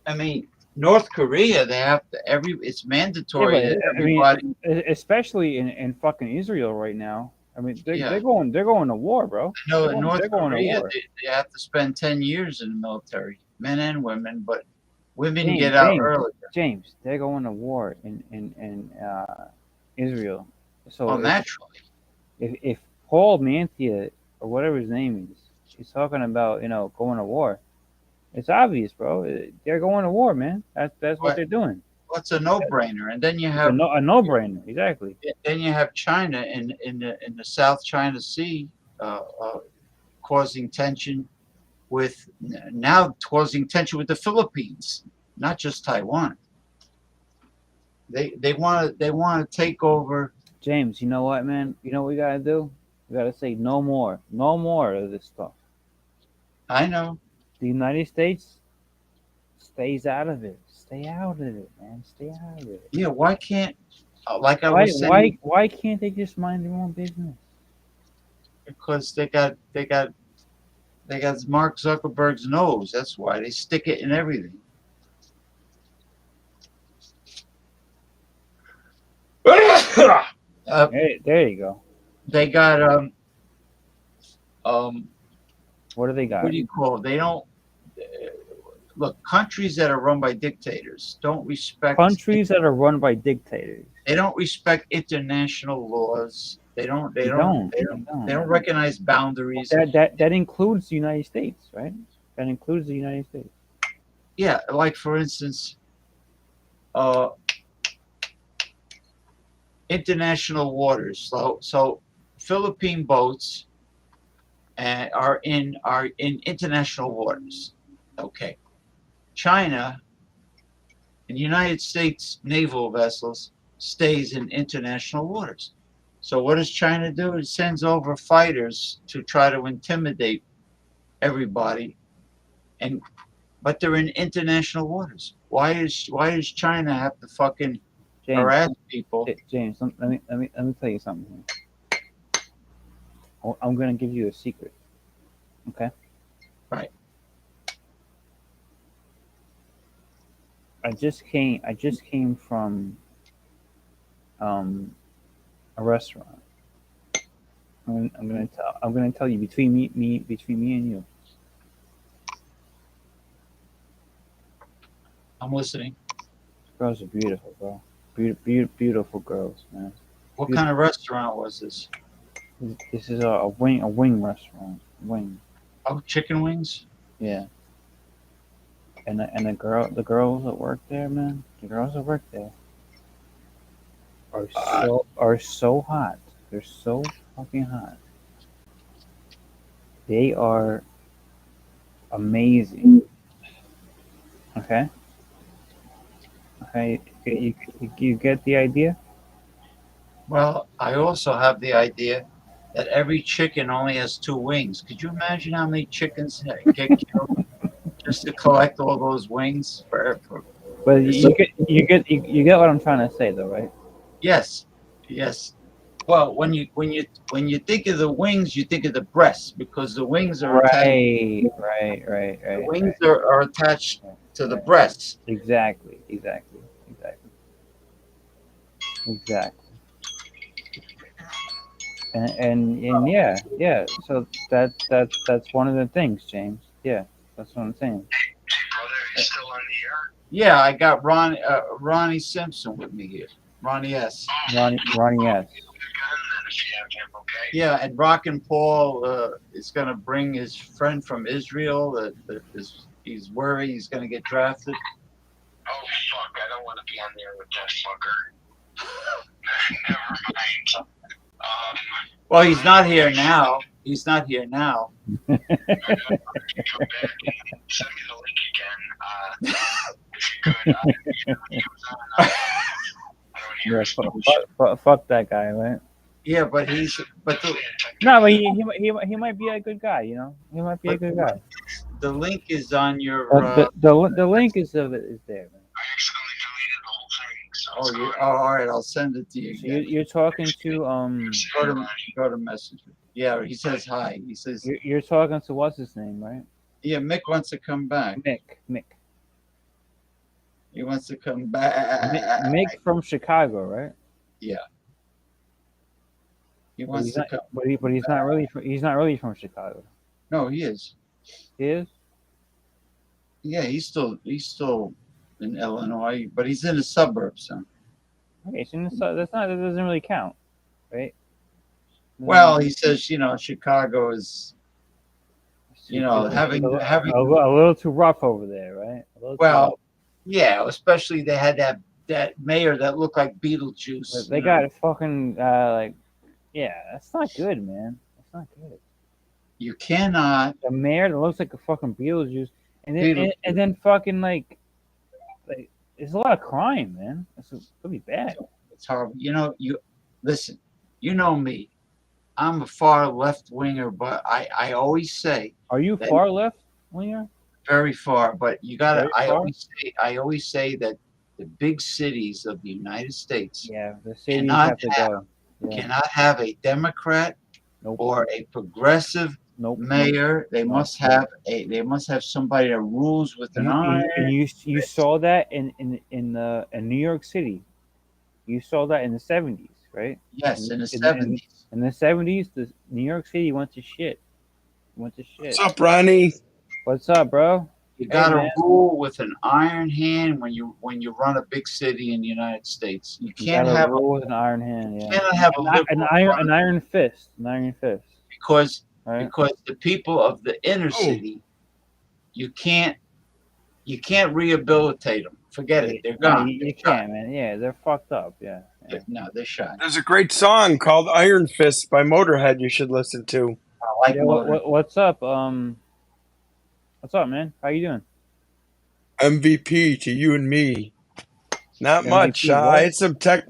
I mean, North Korea, they have to it's mandatory that everybody. Especially in fucking Israel right now. I mean, they're Yeah. going to war, bro. No, in North they're going to Korea, war. they have to spend 10 years in the military, men and women, but women James, get out early. James, they're going to war in Israel. So Well, naturally. if Paul Manthia or whatever his name is talking about, going to war, it's obvious, bro. They're going to war, man. That's what they're doing. Well, it's a no-brainer. And then you have a no-brainer, exactly. Then you have China in the South China Sea, causing tension with the Philippines, not just Taiwan. They want to take over. James, you know what, man? You know what we gotta do? We gotta say no more of this stuff. I know. The United States stays out of it. Stay out of it, man. Stay out of it. Yeah, why can't like I was saying? Why can't they just mind their own business? Because they got Mark Zuckerberg's nose. That's why they stick it in everything. There you go. They got what do they got? What do you call it? They don't look. Countries that are run by dictators don't respect. Countries that are run by dictators. They don't respect international laws. They don't recognize boundaries. That includes the United States, right? That includes the United States. Yeah, like for instance, international waters. So Philippine boats are in international waters. Okay. China and United States naval vessels stays in international waters. So what does China do? It sends over fighters to try to intimidate everybody, but they're in international waters. Why does China have to fucking harass people? James, let me tell you something here. I'm gonna give you a secret. Okay. Right. I just came from a restaurant. I'm gonna tell you between me and you. I'm listening. Girls are beautiful, bro. Beautiful girls, man. What kind of restaurant was this? This is a wing restaurant. Wing. Oh, chicken wings? Yeah. And the girls that work there, man. The girls that work there are so hot. They're so fucking hot. They are amazing. Okay. Okay. You get the idea? Well, I also have the idea that every chicken only has 2 wings. Could you imagine how many chickens get killed just to collect all those wings? But you get what I'm trying to say, though, right? Yes. Well, when you think of the wings, you think of the breasts because the wings are attached. Right. The wings are attached to the breasts. Exactly. And yeah. So that's one of the things, James. Yeah, that's what I'm saying. Hey, brother, you still on the air? Yeah, I got Ronnie Simpson with me here. Ronnie S. Ronnie S. Yeah, and Rock and Paul is going to bring his friend from Israel. He's worried he's going to get drafted. Oh, fuck. I don't want to be on there with that fucker. Never mind. Well, he's not here now. Send me the link again. If you could. I don't Yeah, fuck that guy, right? Yeah, but he's but No, but he might be a good guy, you know. He might be a good guy. the link is on your. The link is there, man. I accidentally deleted the whole thing. So Oh, it's you. gone. Oh, all right. I'll send it to you So again. you're talking to Go to Messenger. Yeah, he says hi. He says, you're talking to what's his name, right? yeah, Mick wants to come back. Mick. He wants to come back. Mick from Chicago, right? Yeah. He But wants he's to not. come. But he's not really. He's not really from Chicago. No, he is. He is. Yeah, he's still in Illinois, but he's in the suburbs. So. Okay, so that's not. That doesn't really count, right? Well, he says, Chicago is, having a little too rough over there, right? well, yeah, especially they had that mayor that looked like Beetlejuice. They got fucking yeah, that's not good, man. That's not good. You cannot. The mayor that looks like a fucking Beetlejuice, and then fucking like there's a lot of crime, man. It's could be bad. It's horrible. You listen. You know me. I'm a far left winger, but I always say. Are you far left winger? Very far, but you gotta. I always say that the big cities of the United States. Yeah, the cities have to go. Yeah. Cannot have a Democrat or a progressive mayor. They must have somebody that rules with an iron. And you saw that in New York City. You saw that in the 70s, right? Yes, in the 70s. In the 70s, the New York City went to shit. What's up, Ronnie? What's up, bro? You gotta rule with an iron hand when you run a big city in the United States. You can't have rule with an iron hand. Yeah. You cannot have an iron fist. An iron fist. Because the people of the inner city, you can't rehabilitate them. Forget it. They're gone. You can't, man. Yeah, they're fucked up. Yeah. No, they're shot. There's a great song called Iron Fist by Motorhead you should listen to. I like Motorhead. What's up? What's up, man? How you doing? MVP to you and me. Not much. I had some tech.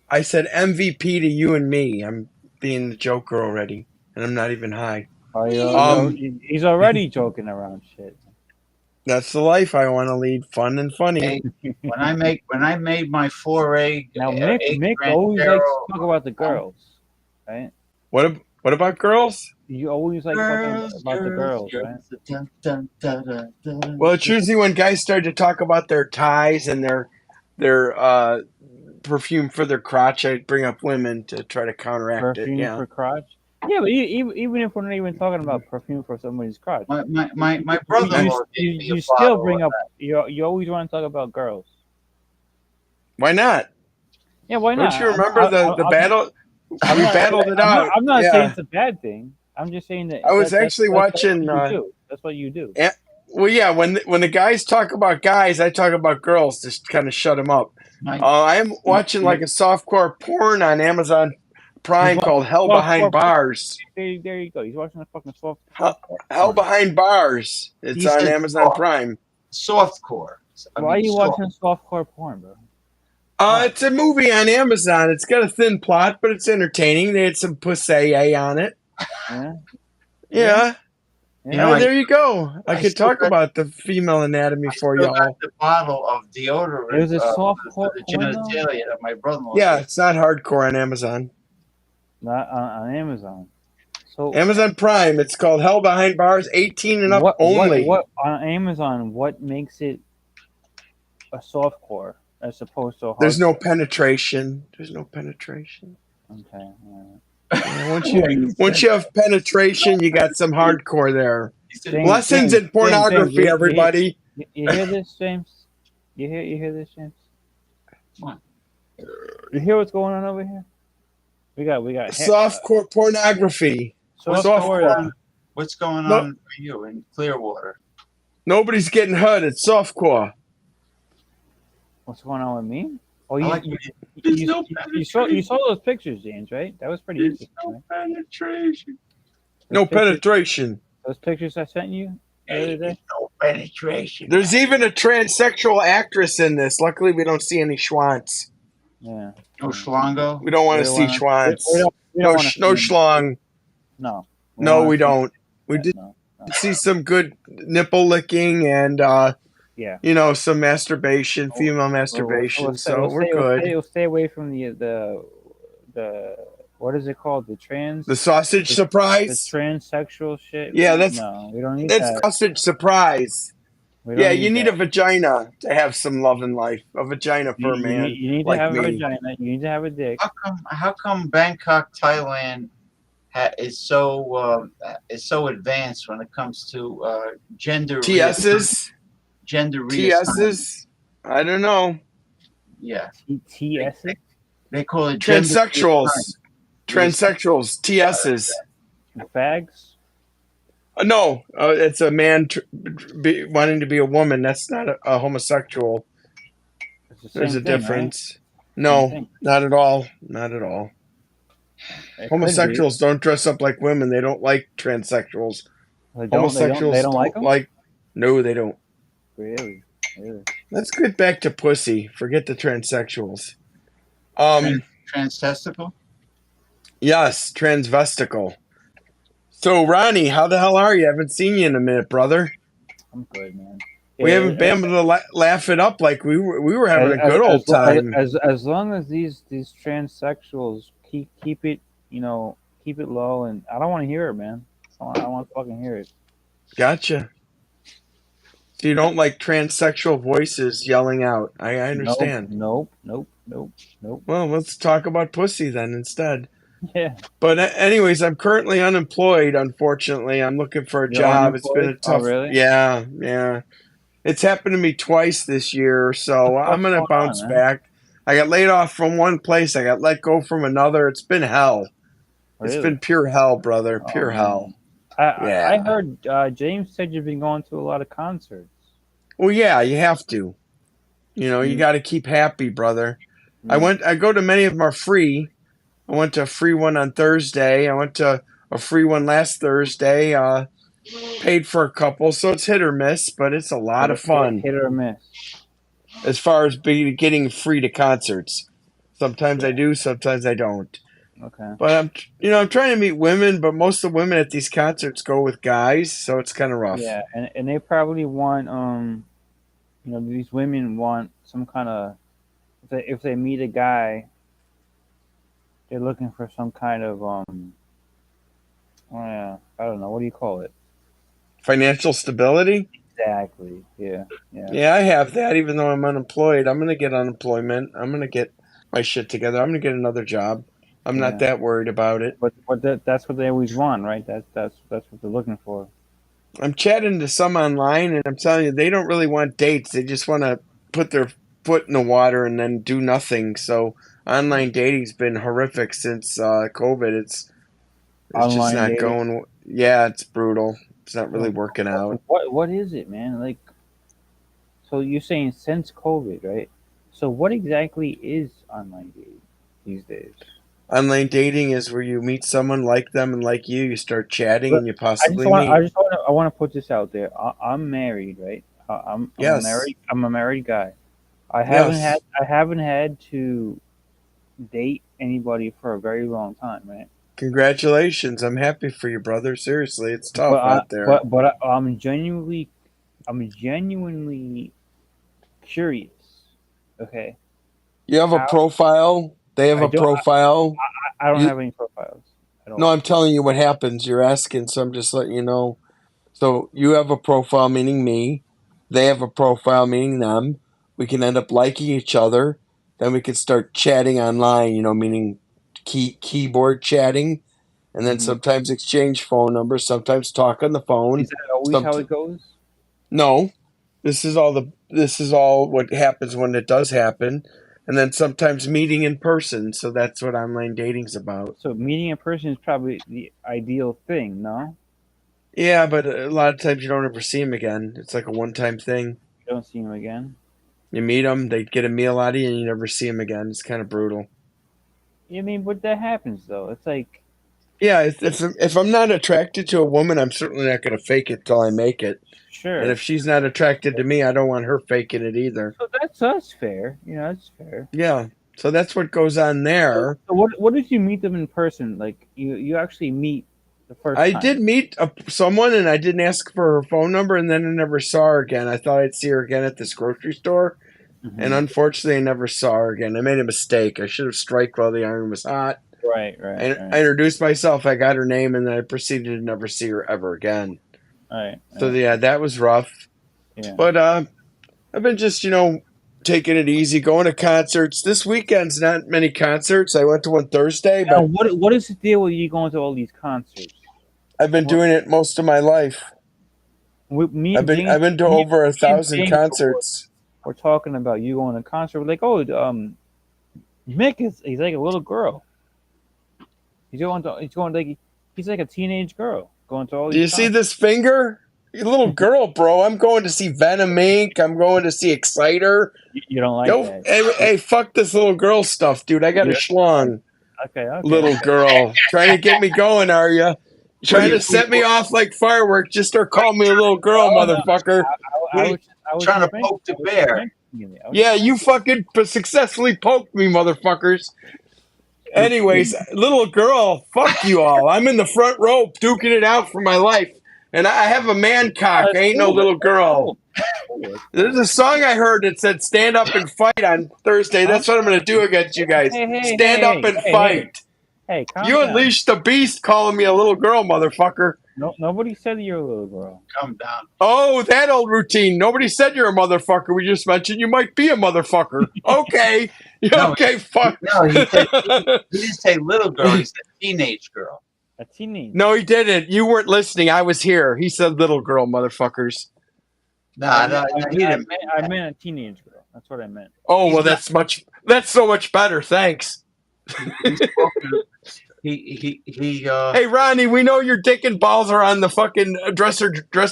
I said MVP to you and me. I'm being the Joker already, and I'm not even high. He's already joking around shit. That's the life I want to lead, fun and funny. Hey, when I made my foray, now Mick always likes to talk about the girls, right? What about girls? You always like talking about the girls, right? Well, it's usually when guys start to talk about their ties and their perfume for their crotch, I bring up women to try to counteract perfume it. Yeah. For crotch. Yeah, but even if we're not even talking about perfume for somebody's crotch, my brother-in-law you still bring up. You always want to talk about girls. Why not? Yeah, why not? Don't you remember the battle? We battled it out. I'm not saying it's a bad thing. I'm just saying that. I was actually watching. That's what you do. Well, yeah. When the guys talk about guys, I talk about girls. Just kind of shut them up. I'm watching like a softcore porn on Amazon Prime called Hell Behind Bars. There you go. He's watching a fucking soft. Hell Behind Bars. It's on Amazon Prime. Softcore. Why are you watching softcore porn, bro? It's a movie on Amazon. It's got a thin plot, but it's entertaining. They had some pussy on it. Yeah. There you go. I could talk about the female anatomy for y'all. The bottle of deodorant. It was a softcore genitalia of my brother-in-law. Yeah, it's not hardcore on Amazon. Not on Amazon. So Amazon Prime. It's called Hell Behind Bars. 18 and up only. What on Amazon? What makes it a softcore as opposed to a hardcore? There's no penetration. Okay. Once you have penetration, you got some hardcore there. Lessons in pornography, everybody. You hear this, James? You hear this, James? What? You hear what's going on over here? We got softcore pornography. Softcore. What's going on for you in Clearwater? Nobody's getting hurt. It's softcore. What's going on with me? Oh, you saw those pictures, James, right? That was pretty interesting. No penetration. No penetration. Those pictures I sent you the other day? No penetration. There's even a transsexual actress in this. Luckily, we don't see any schwants. Yeah. No schlongo. We don't want We to don't see want to. schwants. We No, don't want to no see him. schlong. No. We don't No, want we to see don't. We that. did No. see some good nipple licking and Yeah. some masturbation, female masturbation. So we're good. We'll stay away from the what is it called? The sausage The surprise. transsexual shit. Yeah, No, we don't need that's that. sausage surprise. We Yeah, don't you need need a that. vagina to have some love in life. A vagina for a man You need to like have a me. vagina. You need to have a dick. How come Bangkok, Thailand is so advanced when it comes to gender TS's, gender reassignment? TS's. I don't know. Yeah, TS. they call it gender reassignment. Transsexuals, transsexuals, TS's. Fags. No, it's a man wanting to be a woman. That's not a homosexual. It's the There's a same thing, difference. Same No, thing. not at all. Not at all. It could be. Homosexuals don't dress up like women. They don't like transsexuals. They Homosexuals don't like them. No, they don't. Really. Really. Let's get back to pussy. Forget the transsexuals. Transtesticle. Yes, transvesticle. So, Ronnie, how the hell are you? I haven't seen you in a minute, brother. I'm good, man. We haven't been able to laugh it up like we were having a good old as, time. As long as these transsexuals keep it, keep it low, and I don't want to hear it, man. I don't want to fucking hear it. Gotcha. So you don't like transsexual voices yelling out. I understand. Nope. Well, let's talk about pussy then instead. Yeah. But anyways, I'm currently unemployed, unfortunately. I'm looking for a You're job. It's been a unemployed? tough... Oh, really? Yeah. It's happened to me twice this year, so I'm going to bounce back. I got laid off from one place. I got let go from another. It's been hell. Really? It's been pure hell, brother. Pure hell. I heard James said you've been going to a lot of concerts. Well, yeah, you have to. You got to keep happy, brother. I go to many of them are free. I went to a free one on Thursday. I went to a free one last Thursday. Paid for a couple, so it's hit or miss, but it's a lot of fun. Hit or miss. As far as getting free to concerts. Sometimes I do, sometimes I don't. Okay. But I'm trying to meet women, but most of the women at these concerts go with guys, so it's kind of rough. Yeah, and they probably want these women want some kind of if they meet a guy, they're looking for some kind of I don't know, what do you call it? Financial stability? Exactly. Yeah. Yeah, I have that even though I'm unemployed. I'm going to get unemployment. I'm going to get my shit together. I'm going to get another job. I'm not that worried about it. But that's what they always want, right? That's what they're looking for. I'm chatting to some online, and I'm telling you, they don't really want dates. They just want to put their foot in the water and then do nothing. So online dating's been horrific since COVID. It's just not dating. going. Yeah, it's brutal. It's not really working out. What is it, man? Like, so you're saying since COVID, right? So what exactly is online dating these days? Online dating is where you meet someone like them and like you. You start chatting and you possibly meet. I want to put this out there. I'm married, right? I'm a married guy. I haven't had to date anybody for a very long time, right? Congratulations! I'm happy for you, brother. Seriously, it's tough out there. But I'm genuinely curious. Okay. You have a profile. They have a profile. I don't have any profiles. No, I'm telling you what happens. You're asking, so I'm just letting you know. So you have a profile, meaning me. They have a profile, meaning them. We can end up liking each other. Then we can start chatting online, meaning keyboard chatting. And then sometimes exchange phone numbers, sometimes talk on the phone. Is that always how it goes? No. This is all what happens when it does happen. And then sometimes meeting in person. So that's what online dating's about. So meeting in person is probably the ideal thing, no? Yeah, but a lot of times you don't ever see them again. It's like a one-time thing. You don't see them again? You meet them, they get a meal out of you, and you never see them again. It's kind of brutal. I mean, but that happens, though. It's like... Yeah, if I'm not attracted to a woman, I'm certainly not going to fake it till I make it. Sure. And if she's not attracted to me, I don't want her faking it either. So that's fair. That's fair. Yeah. So that's what goes on there. So what did you meet them in person? Like you actually meet the first I time? did meet someone, and I didn't ask for her phone number, and then I never saw her again. I thought I'd see her again at this grocery store, and unfortunately, I never saw her again. I made a mistake. I should have strike while the iron was hot. Right. I introduced myself. I got her name, and then I proceeded to never see her ever again. Right. So yeah, that was rough. Yeah. But I've been just taking it easy, going to concerts. This weekend's not many concerts. I went to one Thursday, Now, but what is the deal with you going to all these concerts? I've been doing it most of my life. I've been to over 1,000 concerts. We're talking about you going to a concert. We're like, Mick he's like a little girl. He's like a teenage girl going to all these. Do you see this finger? You little girl, bro. I'm going to see Venom Inc. I'm going to see Exciter. You don't like that? Hey, fuck this little girl stuff, dude. I got a schlong. Okay. Little girl. Trying to get me going, are you? Trying to set me off like fireworks. Just start calling me a little girl, motherfucker. I was trying to poke the bear. Yeah, you fucking successfully poked me, motherfuckers. Anyways, little girl, fuck you all. I'm in the front row duking it out for my life. And I have a man cock. I ain't no little girl. There's a song I heard that said stand up and fight on Thursday. That's what I'm going to do against you guys. Stand up and fight. Hey, you unleashed the beast calling me a little girl, motherfucker. No, nobody said you're a little girl. Calm down. Oh, that old routine. Nobody said you're a motherfucker. We just mentioned you might be a motherfucker. Okay. Okay, fuck. No, he didn't say little girl. He said teenage girl. A teenage. No, he didn't. You weren't listening. I was here. He said little girl, motherfuckers. I meant a teenage girl. That's what I meant. Oh, well, that's so much better. Thanks. Hey, Ronnie, we know your dick and balls are on the fucking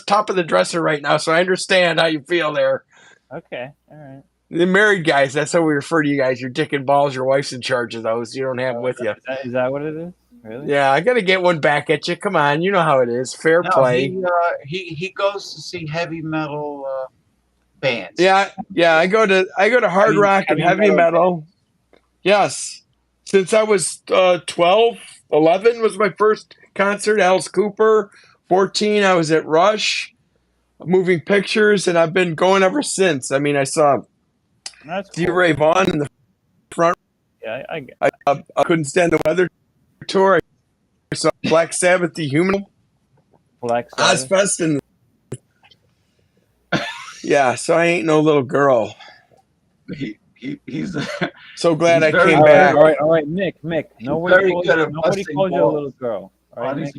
top of the dresser right now, so I understand how you feel there. Okay, all right. The married guys, that's how we refer to you guys. Your dick and balls, your wife's in charge of those. You don't have them with you. Is that what it is? Really? Yeah, I got to get one back at you. Come on, you know how it is. Fair play. He goes to see heavy metal bands. Yeah. I go to hard rock and heavy metal. Yes. Since I was 12, 11 was my first concert. Alice Cooper. 14, I was at Rush, Moving Pictures, and I've been going ever since. I mean, I saw Stevie Ray Vaughan in the front. Yeah, I couldn't stand the weather tour. I saw Black Sabbath, The Human, Ozfest, and yeah. So I ain't no little girl. He's so glad I came back. All right, Mick. Nobody called you a little girl. All right,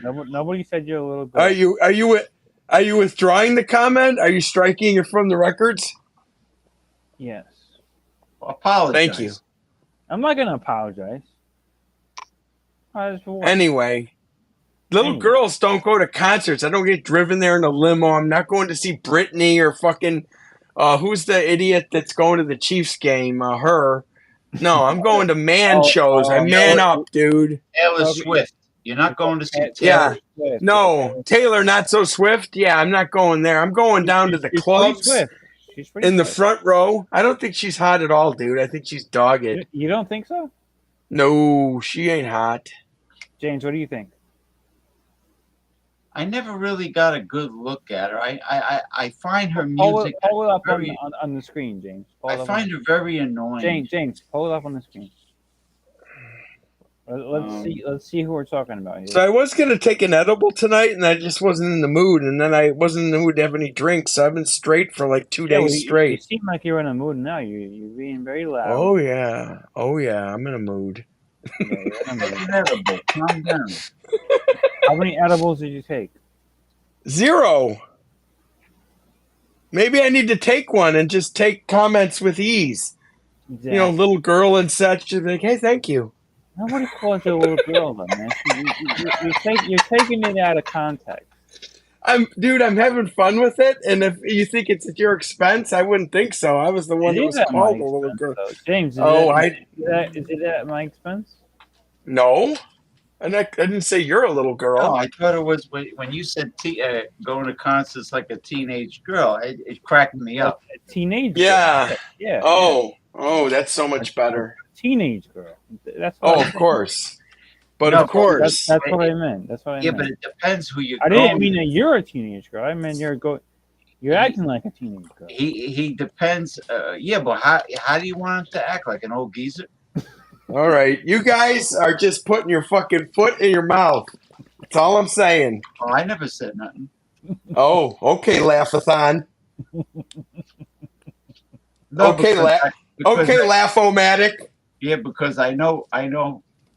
nobody said you're a little girl. Are you withdrawing the comment? Are you striking it from the records? Yes. Apologize. Thank you. I'm not gonna apologize. Anyway, little girls don't go to concerts. I don't get driven there in a limo. I'm not going to see Britney or fucking who's the idiot that's going to the Chiefs game? Her. No, I'm going to shows. I man up, dude. Taylor Swift. You're not going to see Taylor. Yeah. Swift. No, Taylor not so swift. Yeah, I'm not going there. I'm going down to the clubs in the front row. I don't think she's hot at all, dude. I think she's dogged. You don't think so? No, she ain't hot. James, what do you think? I never really got a good look at her. I find her music Hold it up on the screen, James. I find her very annoying. James, hold it up on the screen. Let's see who we're talking about here. So I was gonna take an edible tonight, and I just wasn't in the mood. And then I wasn't in the mood to have any drinks. So I've been straight for like 2 days straight. You seem like you're in a mood now. You're being very loud. Oh yeah, I'm in a mood. Edible. Calm down. How many edibles did you take? 0. Maybe I need to take one and just take comments with ease. Exactly. You know, little girl and such. Just like, hey, thank you. Nobody calls you a little girl, though, man. You're taking it out of context. I'm having fun with it, and if you think it's at your expense, I wouldn't think so. I was the one that was called a little girl. Though. James, is it at my expense? No. I didn't say you're a little girl. No, I thought it was when you said going to concerts like a teenage girl. It cracked me up. A teenage girl. Yeah. Yeah. Oh, Oh, that's so much better. Teenage girl. That's what of course. But No, of course. That's what I meant. That's what I Yeah, meant. but it depends who you're I going didn't mean with. that you're a teenage girl. I meant you're acting like a teenage girl. He depends. Yeah, but how do you want him to act, like an old geezer? All right. You guys are just putting your fucking foot in your mouth. That's all I'm saying. Oh, I never said nothing. Oh, okay, Laughathon. No, Okay, Laugh-O-Matic. Yeah, because I know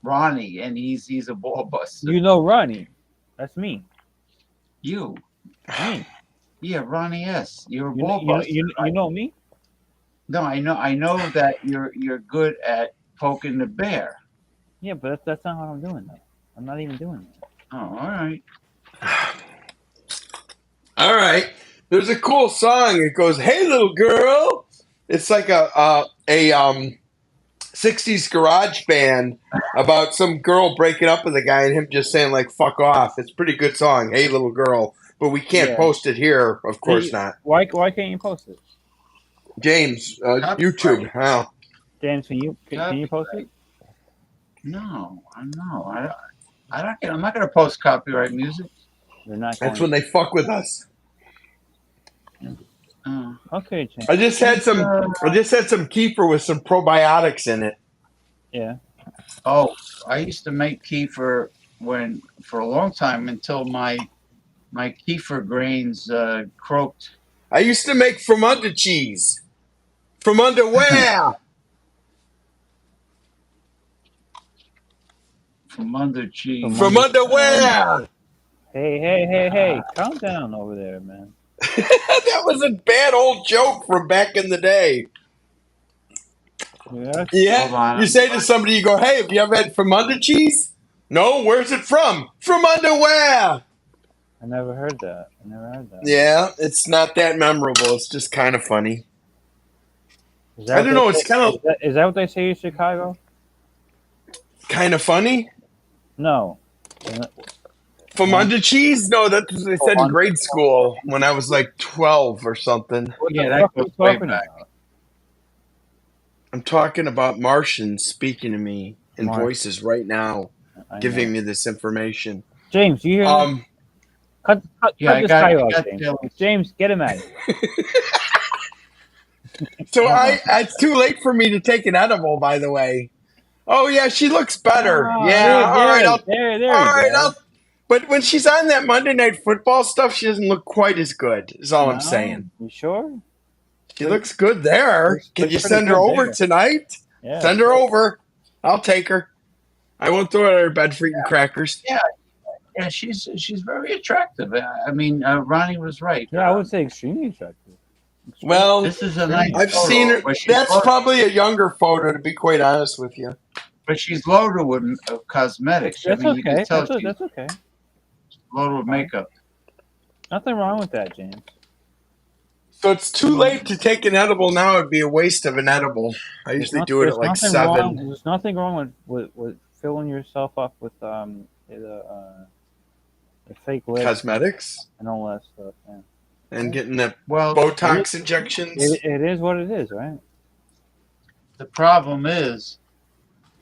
Ronnie, and he's a ball buster. You know Ronnie. That's me. You. Me. Yeah, Ronnie S. You're a You ball know, buster. you know me? No, I know that you're good at poking the bear. Yeah, but that's not what I'm doing though. I'm not even doing that. Oh, all right. All right. There's a cool song. It goes, "Hey, little girl." It's like a 60s garage band about some girl breaking up with a guy and him just saying like "fuck off." It's a pretty good song. "Hey, little girl," but we can't post it here. Of course not. Why can't you post it? James, YouTube. Oh. James, can you post it? No, I'm not gonna post copyright music. They're not. That's when they fuck with us. Okay, James. I just had some kefir with some probiotics in it. Yeah. Oh, I used to make kefir for a long time until my kefir grains croaked. I used to make from under cheese. From under where? From under cheese. From under where? Hey! Calm down over there, man. That was a bad old joke from back in the day. Yeah. You say to somebody, you go, "Hey, have you ever had from under cheese?" "No, where's it from?" "From underwear." I never heard that. Yeah, it's not that memorable. It's just kind of funny. I don't know. It's kind of. Is that what they say in Chicago? Kind of funny? No. From under cheese? No, that's what they said in grade school when I was like 12 or something. Yeah, that goes way back. I'm talking about Martians speaking to me in voices right now, giving me this information. James, you hear that? Cut this guy off, James. James, get him out of here. So it's too late for me to take an edible, by the way. Oh yeah, she looks better. But when she's on that Monday Night Football stuff, she doesn't look quite as good. Is all I'm saying. You sure? She looks good there. Can you send her over tonight? Yeah. Send her over. I'll take her. I won't throw her out of bed for eating crackers. Yeah, she's very attractive. I mean, Ronnie was right. Yeah, I would say extremely attractive. Well, this is a nice I've photo, seen her. That's loaded, probably a younger photo, to be quite honest with you. but she's loaded with cosmetics. That's I mean, okay. You can tell That's okay. Loaded with makeup. Nothing wrong with that, James. So it's too late to take an edible now. It'd be a waste of an edible. I usually do it at like 7. There's nothing wrong with filling yourself up with the fake lips, cosmetics, and all that stuff. Yeah. And getting the Botox injections. It is what it is, right? The problem is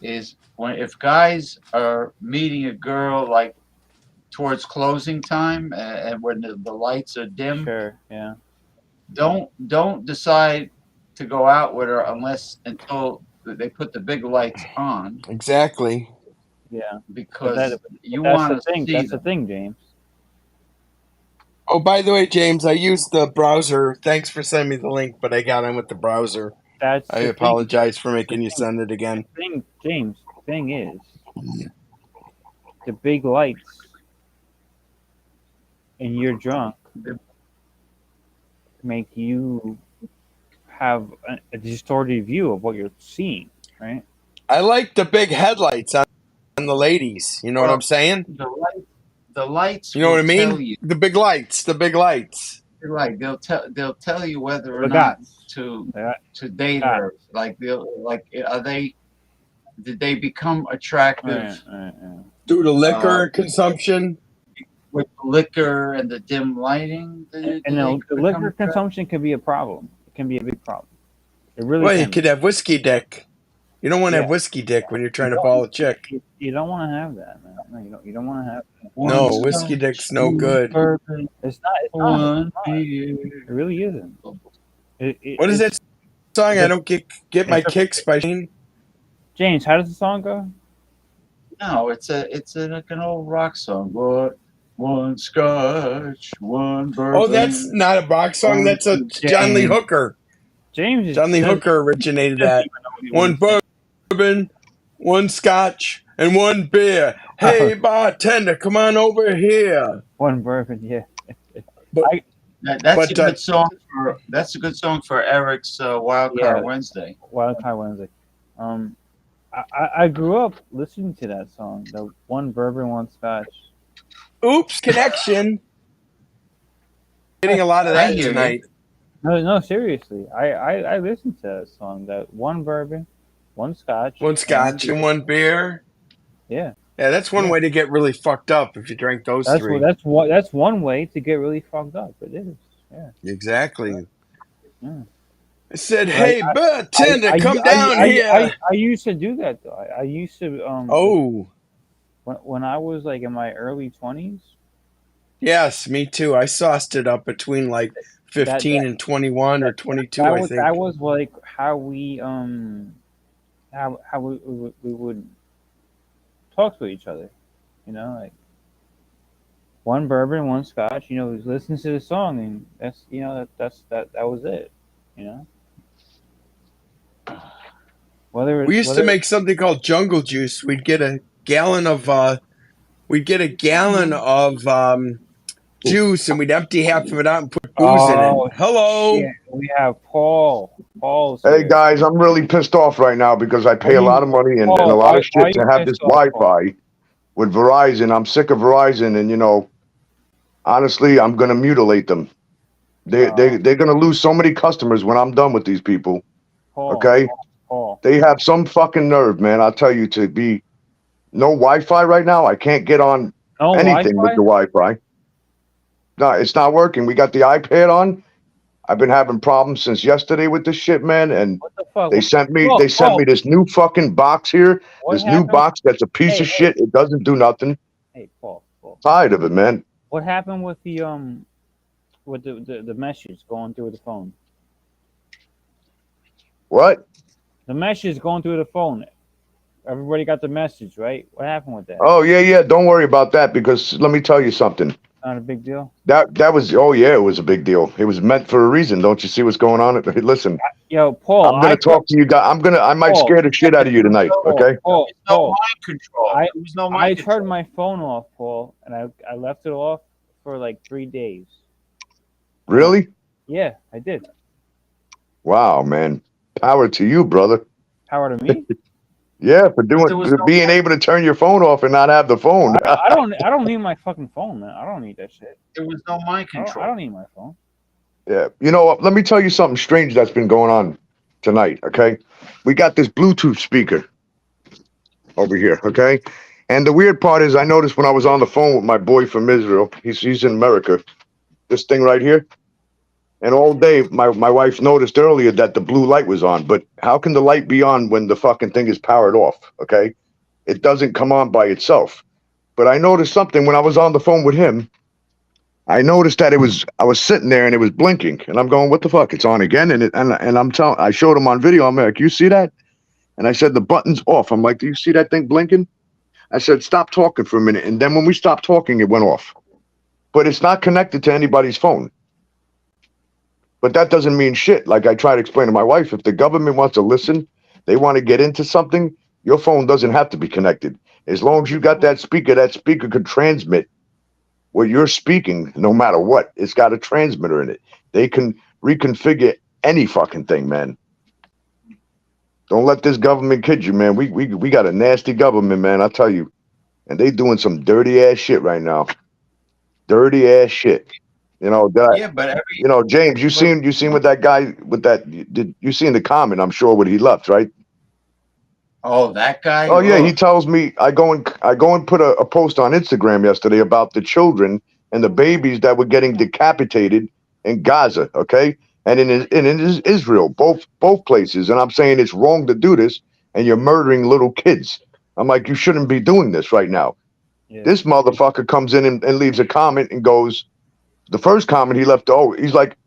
if guys are meeting a girl like towards closing time and when the lights are dim. Sure, yeah. Don't decide to go out with her until they put the big lights on. Exactly. Yeah. Because you want to see That's the thing, James. Oh, by the way, James, I used the browser. Thanks for sending me the link, but I got in with the browser. I apologize for making you send it again. James, the thing is, the big lights and you're drunk make you have a distorted view of what you're seeing, right? I like the big headlights on the ladies. You know what I'm saying? The lights. You know what I mean? The big lights. Right. They'll tell you whether or not to date her. Like did they become attractive due to liquor consumption? With liquor and the dim lighting, the liquor consumption can be a problem. It can be a big problem. It really Well, can. you could have whiskey dick. You don't want to Yeah. have whiskey dick when you're trying to ball a chick. You don't want to have that, man. No, you don't want to have that. No, whiskey dick's no good. It's not. It really isn't. What is that song? I don't get my kicks by Shane. James, how does the song go? No, it's like an old rock song. What? One scotch, one bourbon. Oh, that's not a rock song. That's a John Lee Hooker. John Lee Hooker originated that. One bourbon, one scotch, and one beer. Hey, bartender, come on over here. One bourbon, yeah. That's a good song for. That's a good song for Eric's Wildcard Wednesday. Wildcard Wednesday. I grew up listening to that song. The one bourbon, one scotch. Oops, connection. Getting a lot of that tonight. No, seriously. I listened to that song. That one bourbon, one scotch. One scotch and one beer. Yeah. Yeah, that's one way to get really fucked up if you drank those three. That's one way to get really fucked up. It is. Yeah. Exactly. Yeah. I said, "Hey, bartender, come down here." I used to do that though. I used to. When I was like in my early 20s. Yes, me too. I sauced it up between like 15 and 21 or 22. I think that was like how we would talk to each other. You know, like one bourbon, one scotch. You know, listen to the song, and that's that was it. You know. We used to make something called jungle juice. We'd get a gallon of juice, and we'd empty half of it out and put booze in it. Hello. Shit. We have Paul. Paul's hey guys, I'm really pissed off right now because I pay a lot of money and a lot of shit to have this Wi-Fi with Verizon. I'm sick of Verizon, and honestly, I'm gonna mutilate them. They're gonna lose so many customers when I'm done with these people. Okay? They have some fucking nerve, man. I'll tell you, to be no Wi-Fi right now. I can't get on anything with the Wi-Fi. No, it's not working. We got the iPad on. I've been having problems since yesterday with this shit, man. And they sent me this new fucking box here. New box that's a piece of shit. It doesn't do nothing. Hey, Paul. Tired of it, man. What happened with the message going through the phone? What? The message going through the phone. Everybody got the message, right? What happened with that? Oh yeah. Don't worry about that, because let me tell you something. Not a big deal. That was it was a big deal. It was meant for a reason. Don't you see what's going on? Listen, yo, Paul. I'm gonna talk to you guys. I might scare the shit out of you tonight. Okay. Paul. No mind control. I turned my phone off, Paul, and I left it off for like 3 days. Really? Yeah, I did. Wow, man. Power to you, brother. Power to me? Yeah, for being able to turn your phone off and not have the phone. I don't need my fucking phone, man. I don't need that shit. There was no mind control. I don't need my phone. Yeah. You know what? Let me tell you something strange that's been going on tonight, okay? We got this Bluetooth speaker over here, okay? And the weird part is I noticed when I was on the phone with my boy from Israel, he's in America, this thing right here. And all day, my wife noticed earlier that the blue light was on. But how can the light be on when the fucking thing is powered off, okay? It doesn't come on by itself. But I noticed something when I was on the phone with him. I noticed that I was sitting there and it was blinking. And I'm going, what the fuck? It's on again? And I showed him on video. I'm like, you see that? And I said, the button's off. I'm like, do you see that thing blinking? I said, stop talking for a minute. And then when we stopped talking, it went off. But it's not connected to anybody's phone. But that doesn't mean shit. Like I try to explain to my wife, if the government wants to listen, they want to get into something, your phone doesn't have to be connected. As long as you got that speaker could transmit what you're speaking, no matter what. It's got a transmitter in it. They can reconfigure any fucking thing, man. Don't let this government kid you, man. We got a nasty government, man, I tell you. And they doing some dirty ass shit right now. Dirty ass shit. You know, James, you seen what that guy with that? Did you see in the comment? I'm sure what he left, right? Oh, that guy. Oh yeah, he tells me I go and put a post on Instagram yesterday about the children and the babies that were getting decapitated in Gaza. Okay, and in Israel, both places. And I'm saying it's wrong to do this, and you're murdering little kids. I'm like, you shouldn't be doing this right now. Yeah. This motherfucker comes in and leaves a comment and goes, the first comment he left, he's like,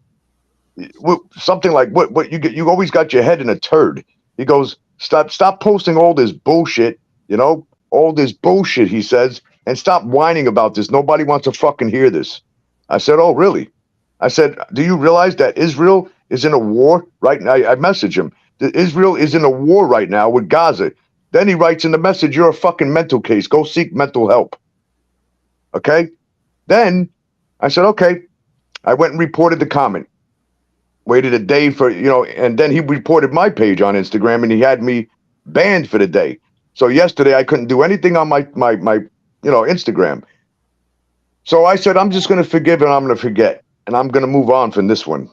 something like, what you get, you always got your head in a turd. He goes, stop posting all this bullshit, all this bullshit, he says, and stop whining about this. Nobody wants to fucking hear this. I said, oh, really? I said, do you realize that Israel is in a war right now? I messaged him. Israel is in a war right now with Gaza. Then he writes in the message, you're a fucking mental case. Go seek mental help. Okay? Then I said, okay. I went and reported the comment. Waited a day for, and then he reported my page on Instagram, and he had me banned for the day. So yesterday I couldn't do anything on my Instagram. So I said, I'm just going to forgive and I'm going to forget. And I'm going to move on from this one,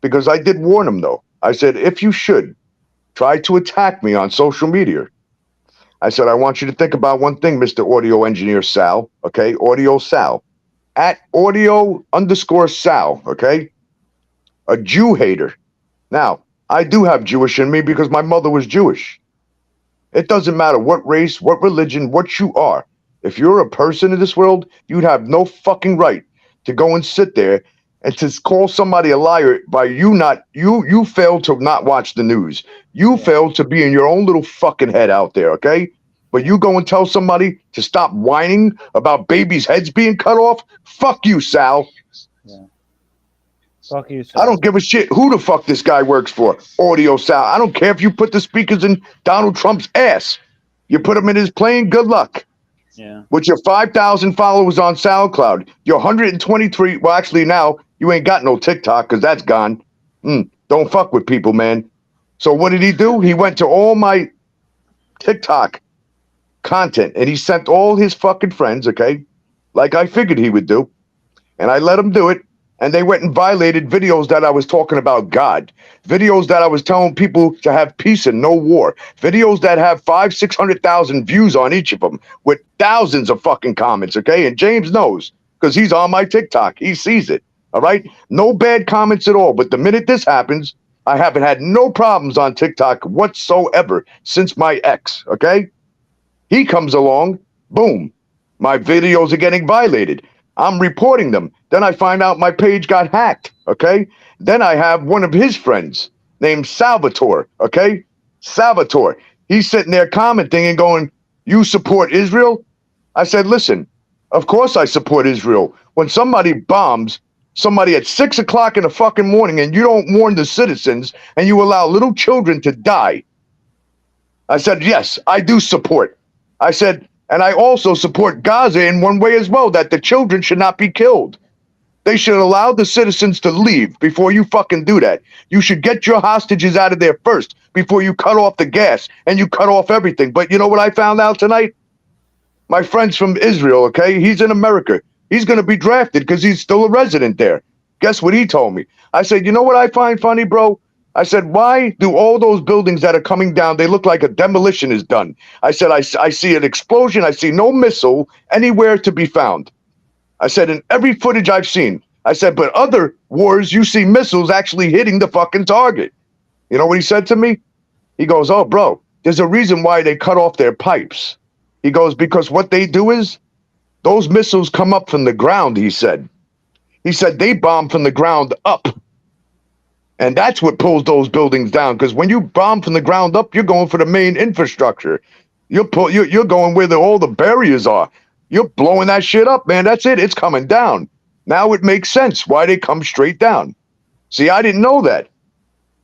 because I did warn him, though. I said, if you should try to attack me on social media, I said, I want you to think about one thing, Mr. Audio Engineer Sal, okay? Audio Sal. At audio_Sal, okay? A Jew hater. Now, I do have Jewish in me because my mother was Jewish. It doesn't matter what race, what religion, what you are. If you're a person in this world, you'd have no fucking right to go and sit there and to call somebody a liar by you failed to not watch the news. You failed to be in your own little fucking head out there, okay? But you go and tell somebody to stop whining about babies' heads being cut off? Fuck you, Sal. Yeah. Fuck you, Sal. I don't give a shit who the fuck this guy works for. Audio Sal. I don't care if you put the speakers in Donald Trump's ass. You put them in his plane, good luck. Yeah. With your 5,000 followers on SoundCloud, your 123, well, actually now, you ain't got no TikTok because that's gone. Don't fuck with people, man. So what did he do? He went to all my TikTok content and he sent all his fucking friends, okay? Like I figured he would do. And I let him do it. And they went and violated videos that I was talking about God, videos that I was telling people to have peace and no war, videos that have 500,000-600,000 views on each of them with thousands of fucking comments. Okay. And James knows because he's on my TikTok. He sees it. All right. No bad comments at all. But the minute this happens, I haven't had no problems on TikTok whatsoever since my ex. Okay. He comes along. Boom. My videos are getting violated. I'm reporting them. Then I find out my page got hacked, okay? Then I have one of his friends named Salvatore, okay? Salvatore. He's sitting there commenting and going, you support Israel? I said, listen, of course I support Israel. When somebody bombs somebody at 6 o'clock in the fucking morning and you don't warn the citizens and you allow little children to die, I said, yes, I do support. I said, and I also support Gaza in one way as well, that the children should not be killed. They should allow the citizens to leave before you fucking do that. You should get your hostages out of there first before you cut off the gas and you cut off everything. But you know what I found out tonight? My friend's from Israel, okay? He's in America. He's going to be drafted because he's still a resident there. Guess what he told me? I said, you know what I find funny, bro? I said, why do all those buildings that are coming down, they look like a demolition is done? I said, I see an explosion. I see no missile anywhere to be found. I said, in every footage I've seen, I said, but other wars, you see missiles actually hitting the fucking target. You know what he said to me? He goes, oh, bro, there's a reason why they cut off their pipes. He goes, because what they do is those missiles come up from the ground, he said. He said they bomb from the ground up. And that's what pulls those buildings down. Because when you bomb from the ground up, you're going for the main infrastructure. You're going where all the barriers are. You're blowing that shit up, man. That's it. It's coming down. Now it makes sense why they come straight down. See, I didn't know that.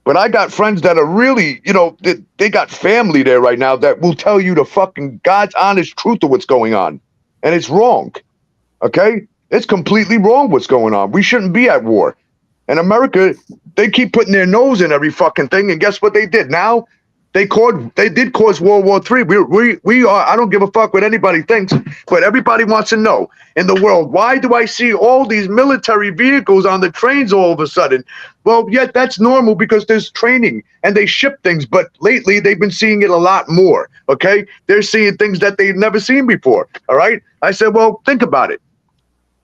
But I got friends that are really, they got family there right now that will tell you the fucking God's honest truth of what's going on. And it's wrong. Okay? It's completely wrong what's going on. We shouldn't be at war. And America, they keep putting their nose in every fucking thing. And guess what they did? Now they did cause World War III. We are, I don't give a fuck what anybody thinks, but everybody wants to know in the world, why do I see all these military vehicles on the trains all of a sudden? Well, yet that's normal because there's training and they ship things. But lately they've been seeing it a lot more. Okay. They're seeing things that they've never seen before. All right. I said, well, think about it.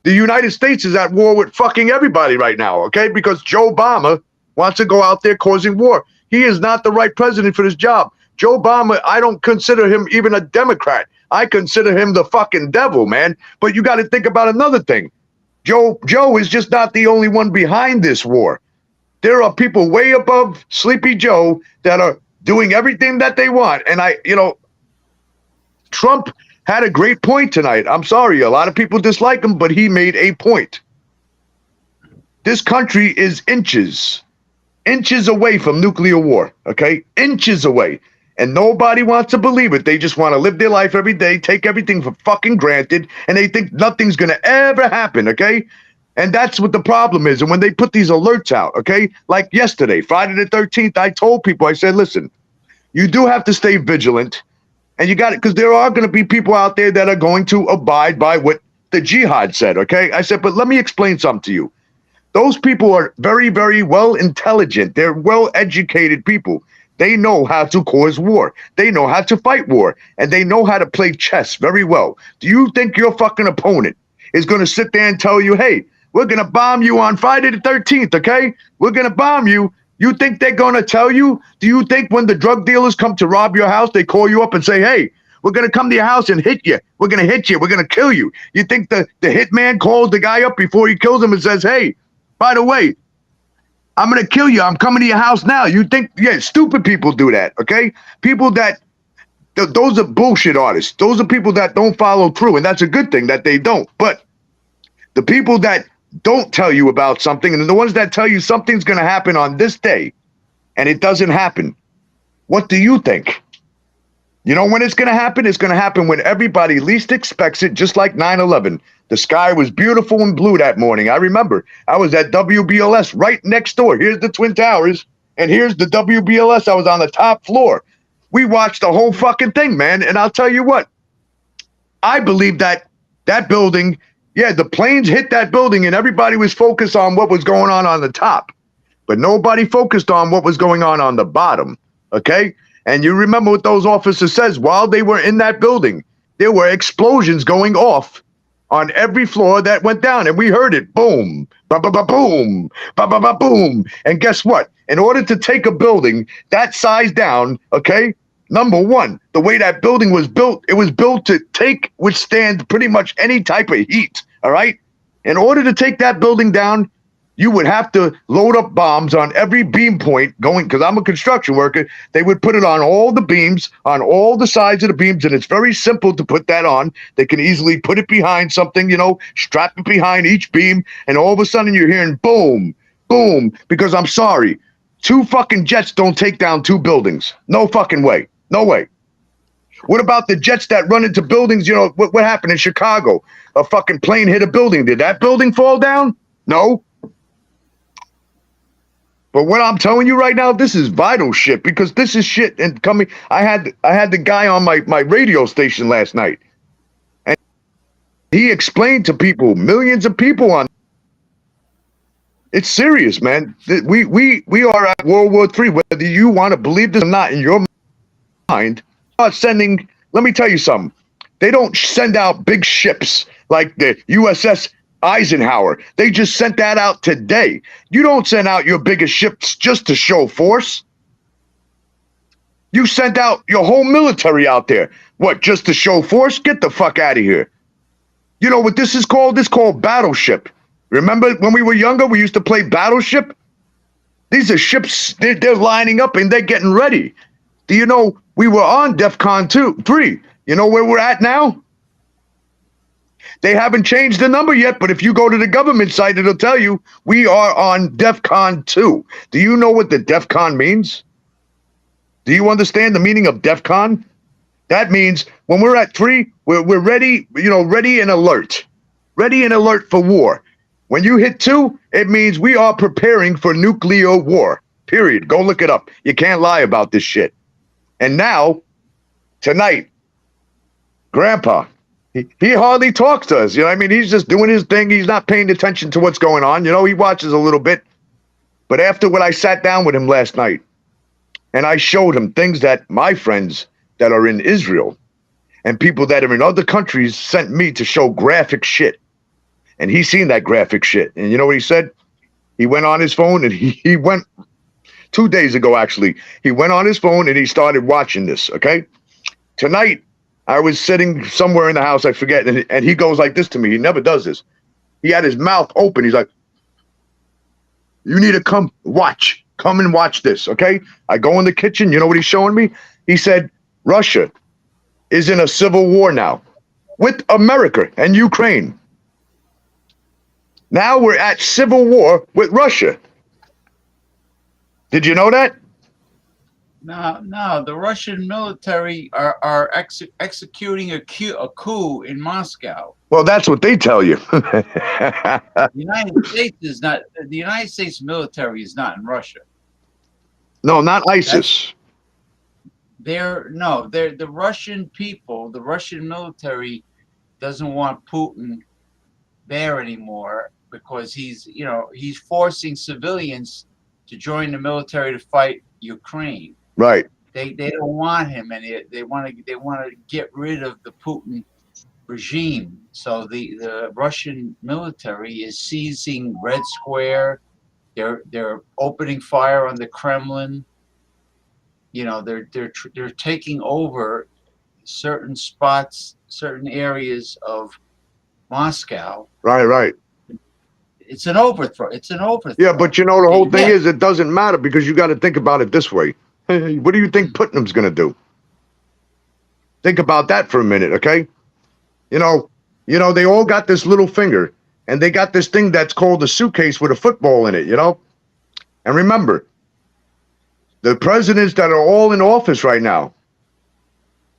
The United States is at war with fucking everybody right now, okay? Because Joe Obama wants to go out there causing war. He is not the right president for this job. Joe Obama, I don't consider him even a Democrat. I consider him the fucking devil, man. But you got to think about another thing. Joe is just not the only one behind this war. There are people way above Sleepy Joe that are doing everything that they want. And Trump had a great point tonight. I'm sorry, a lot of people dislike him, but he made a point. This country is inches away from nuclear war, okay? Inches away. And nobody wants to believe it. They just want to live their life every day, take everything for fucking granted, and they think nothing's going to ever happen, okay? And that's what the problem is. And when they put these alerts out, okay, like yesterday, Friday the 13th, I told people, I said, listen, you do have to stay vigilant. And you got it, because there are going to be people out there that are going to abide by what the jihad said, okay? I said, but let me explain something to you. Those people are very, very well intelligent. They're well-educated people. They know how to cause war. They know how to fight war. And they know how to play chess very well. Do you think your fucking opponent is going to sit there and tell you, hey, we're going to bomb you on Friday the 13th, okay? We're going to bomb you. You think they're going to tell you? Do you think when the drug dealers come to rob your house, they call you up and say, hey, we're going to come to your house and hit you. We're going to hit you. We're going to kill you. You think the hitman calls the guy up before he kills him and says, hey, by the way, I'm going to kill you. I'm coming to your house now. You think, yeah, stupid people do that, okay? People that, those are bullshit artists. Those are people that don't follow through, and that's a good thing that they don't. But the people that don't tell you about something, and the ones that tell you something's going to happen on this day, and it doesn't happen, what do you think? You know when it's going to happen? It's going to happen when everybody least expects it, just like 9/11. The sky was beautiful and blue that morning. I remember I was at WBLS right next door. Here's the Twin Towers, and here's the WBLS. I was on the top floor. We watched the whole fucking thing, man, and I'll tell you what. I believe that building, yeah, the planes hit that building, and everybody was focused on what was going on the top. But nobody focused on what was going on the bottom, okay? And you remember what those officers says, while they were in that building, there were explosions going off on every floor that went down. And we heard it, boom, ba-ba-ba-boom, ba-ba-ba-boom. And guess what? In order to take a building that size down, okay, number one, the way that building was built, it was built to withstand pretty much any type of heat, all right? In order to take that building down, you would have to load up bombs on every beam point going, because I'm a construction worker. They would put it on all the beams, on all the sides of the beams, and it's very simple to put that on. They can easily put it behind something, strap it behind each beam, and all of a sudden you're hearing boom, boom, because I'm sorry, 2 fucking jets don't take down 2 buildings. No fucking way. No way. What about the jets that run into buildings? What happened in Chicago? A fucking plane hit a building. Did that building fall down? No. But what I'm telling you right now, this is vital shit, because this is shit and coming. I had the guy on my radio station last night, and he explained to people, millions of people on. It's serious, man. We are at World War III, whether you want to believe this or not in your mind. Sending, let me tell you something. They don't send out big ships like the USS Eisenhower. They just sent that out today. You don't send out your biggest ships just to show force. You sent out your whole military out there. What, just to show force? Get the fuck out of here. You know what this is called? This is called battleship. Remember when we were younger, we used to play battleship? These are ships, they're lining up and they're getting ready. Do you know we were on DEFCON 3? You know where we're at now? They haven't changed the number yet, but if you go to the government site, it'll tell you we are on DEFCON 2. Do you know what the DEFCON means? Do you understand the meaning of DEFCON? That means when we're at 3, we're ready, ready and alert. Ready and alert for war. When you hit 2, it means we are preparing for nuclear war. Period. Go look it up. You can't lie about this shit. And now, tonight, Grandpa, he hardly talks to us. He's just doing his thing. He's not paying attention to what's going on. He watches a little bit. But after when I sat down with him last night and I showed him things that my friends that are in Israel and people that are in other countries sent me to show graphic shit. and he seen that graphic shit. And you know what he said? He went on his phone and he went 2 days ago, actually. He went on his phone and he started watching this, okay? Tonight, I was sitting somewhere in the house, I forget, and he goes like this to me. He never does this. He had his mouth open. He's like, you need to come watch. Come and watch this, okay? I go in the kitchen. You know what he's showing me? He said, Russia is in a civil war now with America and Ukraine. Now we're at civil war with Russia. Did you know that? No, the Russian military are executing a coup in Moscow. Well, that's what they tell you. The United States is not. The United States military is not in Russia. No, not ISIS. They're the Russian people. The Russian military doesn't want Putin there anymore because he's forcing civilians to join the military to fight Ukraine. Right. They don't want him, and they want to get rid of the Putin regime. So the Russian military is seizing Red Square. They're opening fire on the Kremlin. They're taking over certain spots, certain areas of Moscow. Right. It's an overthrow. Yeah, but the whole thing is it doesn't matter because you got to think about it this way. What do you think Putnam's going to do? Think about that for a minute, okay? They all got this little finger, and they got this thing that's called a suitcase with a football in it, And remember, the presidents that are all in office right now,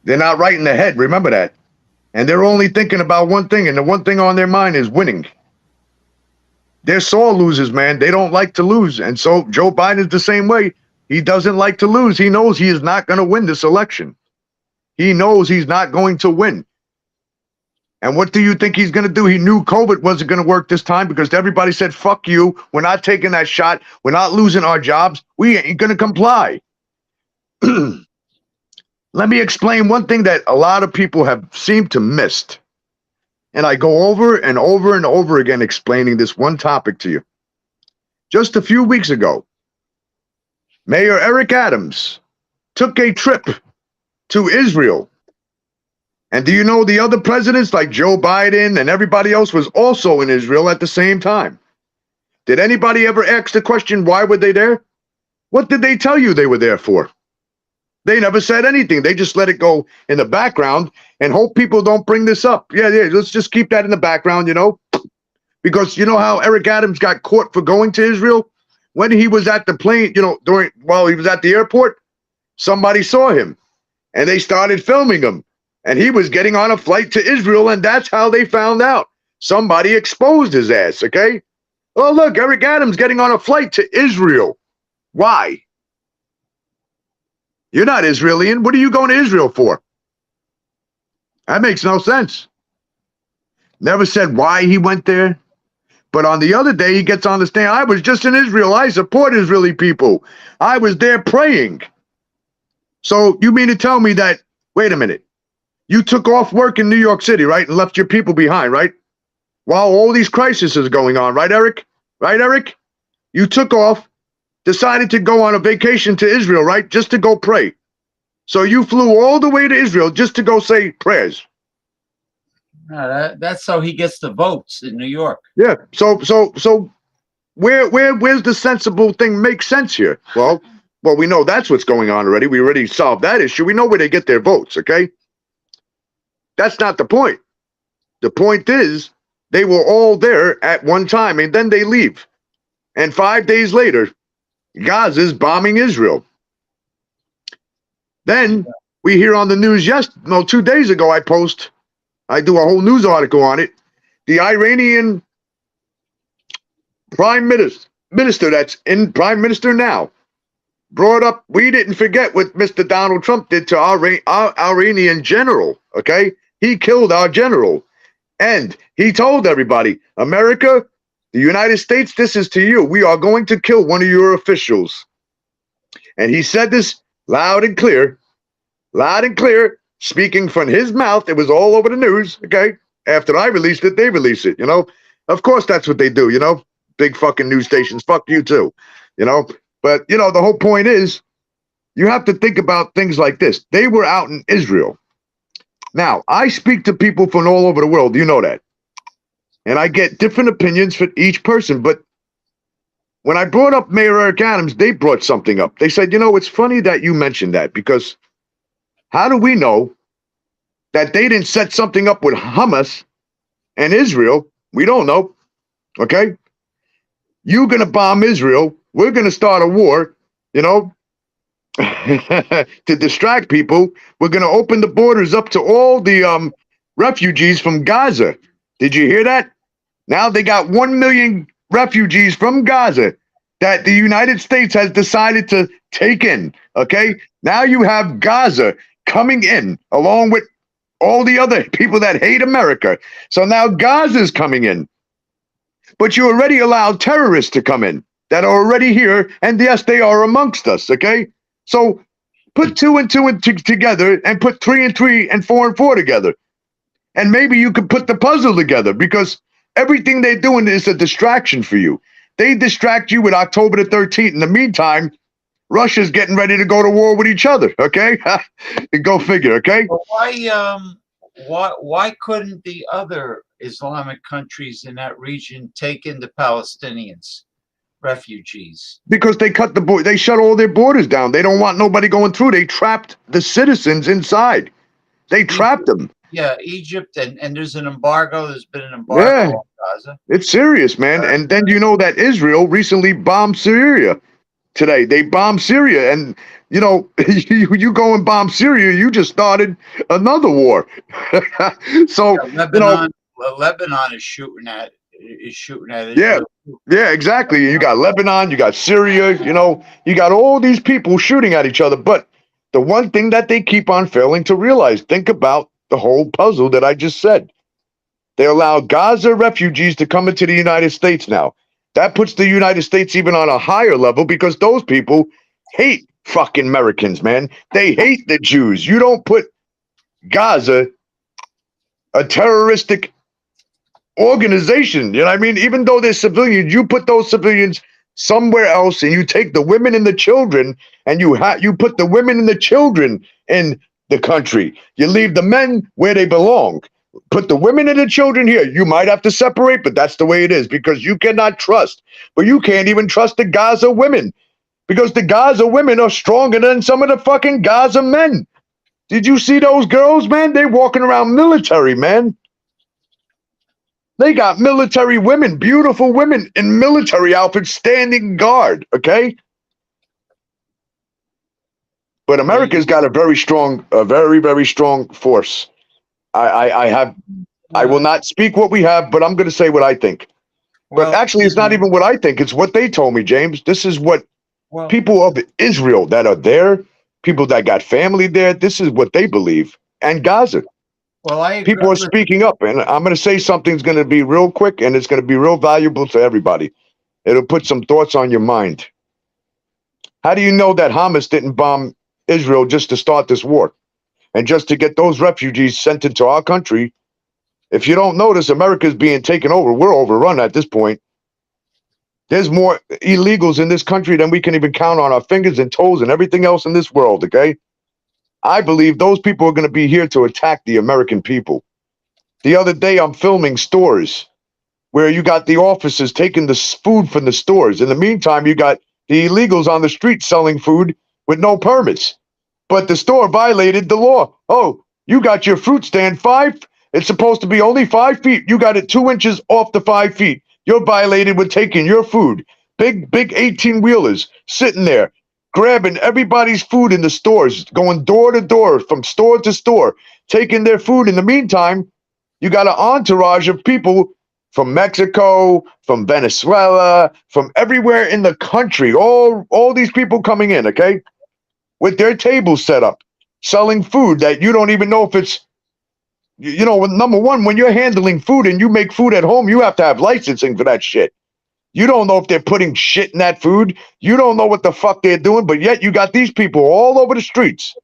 they're not right in the head. Remember that. And they're only thinking about one thing, and the one thing on their mind is winning. They're sore losers, man. They don't like to lose. And so Joe Biden is the same way. He doesn't like to lose. He knows he is not going to win this election. He knows he's not going to win. And what do you think he's going to do? He knew COVID wasn't going to work this time because everybody said, fuck you. We're not taking that shot. We're not losing our jobs. We ain't going to comply. Let me explain one thing that a lot of people have seemed to miss. And I go over and over and over again explaining this one topic to you. Just a few weeks ago, Mayor Eric Adams took a trip to Israel. And do you know the other presidents like Joe Biden and everybody else was also in Israel at the same time? Did anybody ever ask the question, why were they there? What did they tell you they were there for? They never said anything. They just let it go in the background and hope people don't bring this up. Yeah, let's just keep that in the background, Because you know how Eric Adams got caught for going to Israel? When he was at the plane, while he was at the airport, somebody saw him and they started filming him. And he was getting on a flight to Israel, and that's how they found out. Somebody exposed his ass, okay? Oh, look, Eric Adams getting on a flight to Israel. Why? You're not Israeli. What are you going to Israel for? That makes no sense. Never said why he went there. But on the other day, he gets on the stand. I was just in Israel. I support Israeli people. I was there praying. So you mean to tell me that, wait a minute, you took off work in New York City, right, and left your people behind, right? While all these crises are going on, right, Eric? Right, Eric? You took off, decided to go on a vacation to Israel, right, just to go pray. So you flew all the way to Israel just to go say prayers. No, that's how he gets the votes in New York. Yeah. So where's the sensible thing makes sense here? Well, we know that's what's going on already. We already solved that issue. We know where they get their votes, okay? That's not the point. The point is they were all there at one time and then they leave. And 5 days later, Gaza's bombing Israel. Then we hear on the news 2 days ago, I do a whole news article on it. The Iranian prime minister that's in prime minister now brought up, we didn't forget what Mr. Donald Trump did to our Iranian general, okay? He killed our general. And he told everybody, America, the United States, this is to you. We are going to kill one of your officials. And he said this loud and clear, speaking from his mouth. It was all over the news, okay? After I released it, they released it, Of course, that's what they do, you know? Big fucking news stations. Fuck you, too, you know? But, you know, the whole point is you have to think about things like this. They were out in Israel. Now, I speak to people from all over the world. You know that. And I get different opinions for each person. But when I brought up Mayor Eric Adams, they brought something up. They said, you know, it's funny that you mentioned that, because how do we know that they didn't set something up with Hamas and Israel? We don't know. Okay? You're going to bomb Israel. We're going to start a war, you know, to distract people. We're going to open the borders up to all the refugees from Gaza. Did you hear that? Now they got 1 million refugees from Gaza that the United States has decided to take in. Okay? Now you have Gaza coming in along with all the other people that hate America. So now Gaza's coming in. But you already allowed terrorists to come in that are already here. And yes, they are amongst us. Okay? So put 2 and 2 together and put 3 and 3 and 4 and 4 together. And maybe you could put the puzzle together, because everything they're doing is a distraction for you. They distract you with October the 13th. In the meantime, Russia's getting ready to go to war with each other. Okay? Go figure. Okay? Well, why couldn't the other Islamic countries in that region take in the Palestinians, refugees? Because they cut they shut all their borders down. They don't want nobody going through. They trapped the citizens inside. They trapped them. Yeah, Egypt, and there's an embargo. There's been an embargo on Gaza. It's serious, man. And then you know that Israel recently bombed Syria today. They bombed Syria. And, you know, you go and bomb Syria, you just started another war. So, Lebanon, Lebanon is shooting at Israel. Yeah, exactly. You got Lebanon, you got Syria, you know, you got all these people shooting at each other. But the one thing that they keep on failing to realize, think about the whole puzzle that I just said. They allow Gaza refugees to come into the United States now. That puts the United States even on a higher level, because those people hate fucking Americans, man. They hate the Jews. You don't put Gaza, a terroristic organization, you know what I mean? Even though they're civilians, you put those civilians somewhere else, and you take the women and the children, and you put the women and the children in the country. You leave the men where they belong. Put the women and the children here. You might have to separate, but that's the way it is, because you cannot trust. But you can't even trust the Gaza women, because the Gaza women are stronger than some of the fucking Gaza men. Did you see those girls, man? They walking around military, man. They got military women, beautiful women in military outfits standing guard, okay? But America's got a very, very strong force. I will not speak what we have, but I'm going to say what I think. But actually, it's not even what I think. It's what they told me, James. This is what people of Israel that are there, people that got family there, this is what they believe. And Gaza. Well, people are speaking up, and I'm going to say something's going to be real quick, and it's going to be real valuable to everybody. It'll put some thoughts on your mind. How do you know that Hamas didn't bomb Israel just to start this war and just to get those refugees sent into our country? If you don't notice, America's being taken over. We're overrun at this point. There's more illegals in this country than we can even count on our fingers and toes and everything else in this world, okay? I believe those people are going to be here to attack the American people. The other day, I'm filming stores where you got the officers taking the food from the stores. In the meantime, you got the illegals on the street selling food with no permits. But the store violated the law. Oh, you got your fruit stand it's supposed to be only 5 feet. You got it 2 inches off the 5 feet. You're violated with taking your food. Big 18-wheelers sitting there, grabbing everybody's food in the stores, going door to door, from store to store, taking their food. In the meantime, you got an entourage of people from Mexico, from Venezuela, from everywhere in the country, all these people coming in, okay, with their tables set up, selling food that you don't even know if it's, you know, number one, when you're handling food and you make food at home, you have to have licensing for that shit. You don't know if they're putting shit in that food. You don't know what the fuck they're doing, but yet you got these people all over the streets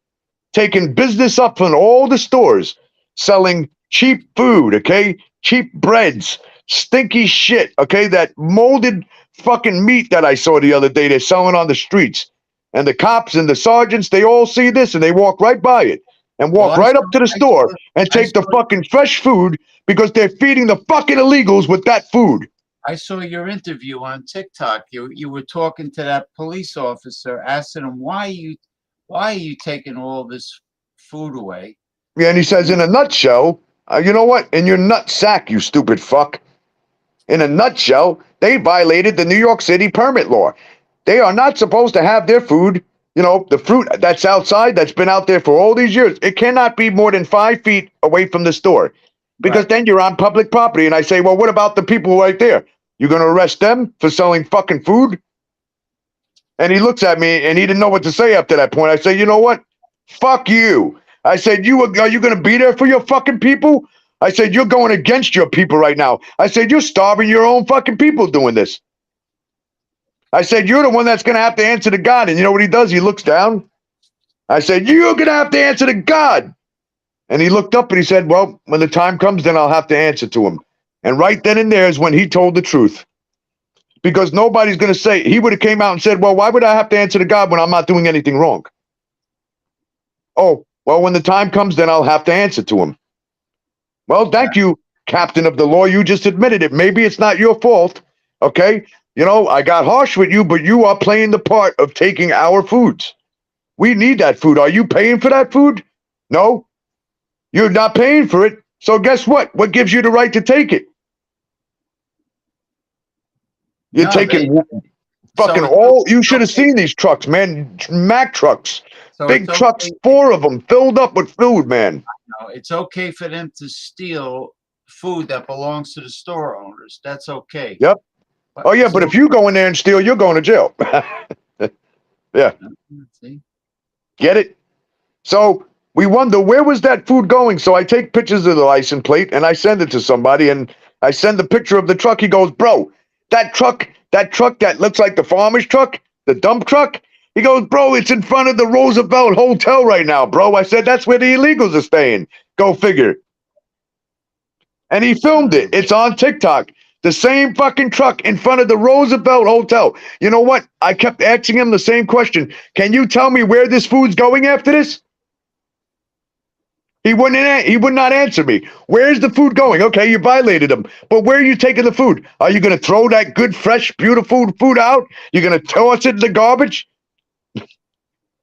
taking business up in all the stores, selling cheap food, okay? Cheap breads, stinky shit, okay? That molded fucking meat that I saw the other day they're selling on the streets. And the cops and the sergeants, they all see this and they walk right by it and walk right up to the store and take the fucking fresh food because they're feeding the fucking illegals with that food. I saw your interview on TikTok. You were talking to that police officer, asking him why are you taking all this food away? Yeah, and he says, in a nutshell, you know what? In your nut sack, you stupid fuck. In a nutshell, they violated the New York City permit law. They are not supposed to have their food, you know, the fruit that's outside, that's been out there for all these years. It cannot be more than 5 feet away from the store because then you're on public property. And I say, well, what about the people right there? You going to arrest them for selling fucking food? And he looks at me and he didn't know what to say after that point. I say, you know what? Fuck you. I said, are you going to be there for your fucking people? I said, you're going against your people right now. I said, you're starving your own fucking people doing this. I said, you're the one that's going to have to answer to God. And you know what he does? He looks down. I said, you're going to have to answer to God. And he looked up and he said, well, when the time comes, then I'll have to answer to him. And right then and there is when he told the truth. Because nobody's going to say, he would have came out and said, well, why would I have to answer to God when I'm not doing anything wrong? Oh, well, when the time comes, then I'll have to answer to him. Well, thank you, Captain of the Law. You just admitted it. Maybe it's not your fault, okay? You know, I got harsh with you, but you are playing the part of taking our foods. We need that food. Are you paying for that food? No, you're not paying for it. So guess what? What gives you the right to take it? You're taking fucking all. You should have seen these trucks, man. Mack trucks, big trucks, 4 of them filled up with food, man. No, it's okay for them to steal food that belongs to the store owners. That's okay. Yep. Oh yeah, but if you go in there and steal, you're going to jail. Yeah. Get it? So we wonder, where was that food going? So I take pictures of the license plate and I send it to somebody, and I send the picture of the truck. He goes, bro, that truck that looks like the farmer's truck, the dump truck. He goes, bro, it's in front of the Roosevelt Hotel right now, bro. I said, that's where the illegals are staying. Go figure. And he filmed it. It's on TikTok. The same fucking truck in front of the Roosevelt Hotel. You know what? I kept asking him the same question. Can you tell me where this food's going after this? He would not answer me. Where's the food going? Okay, you violated him. But where are you taking the food? Are you going to throw that good, fresh, beautiful food out? You're going to toss it in the garbage?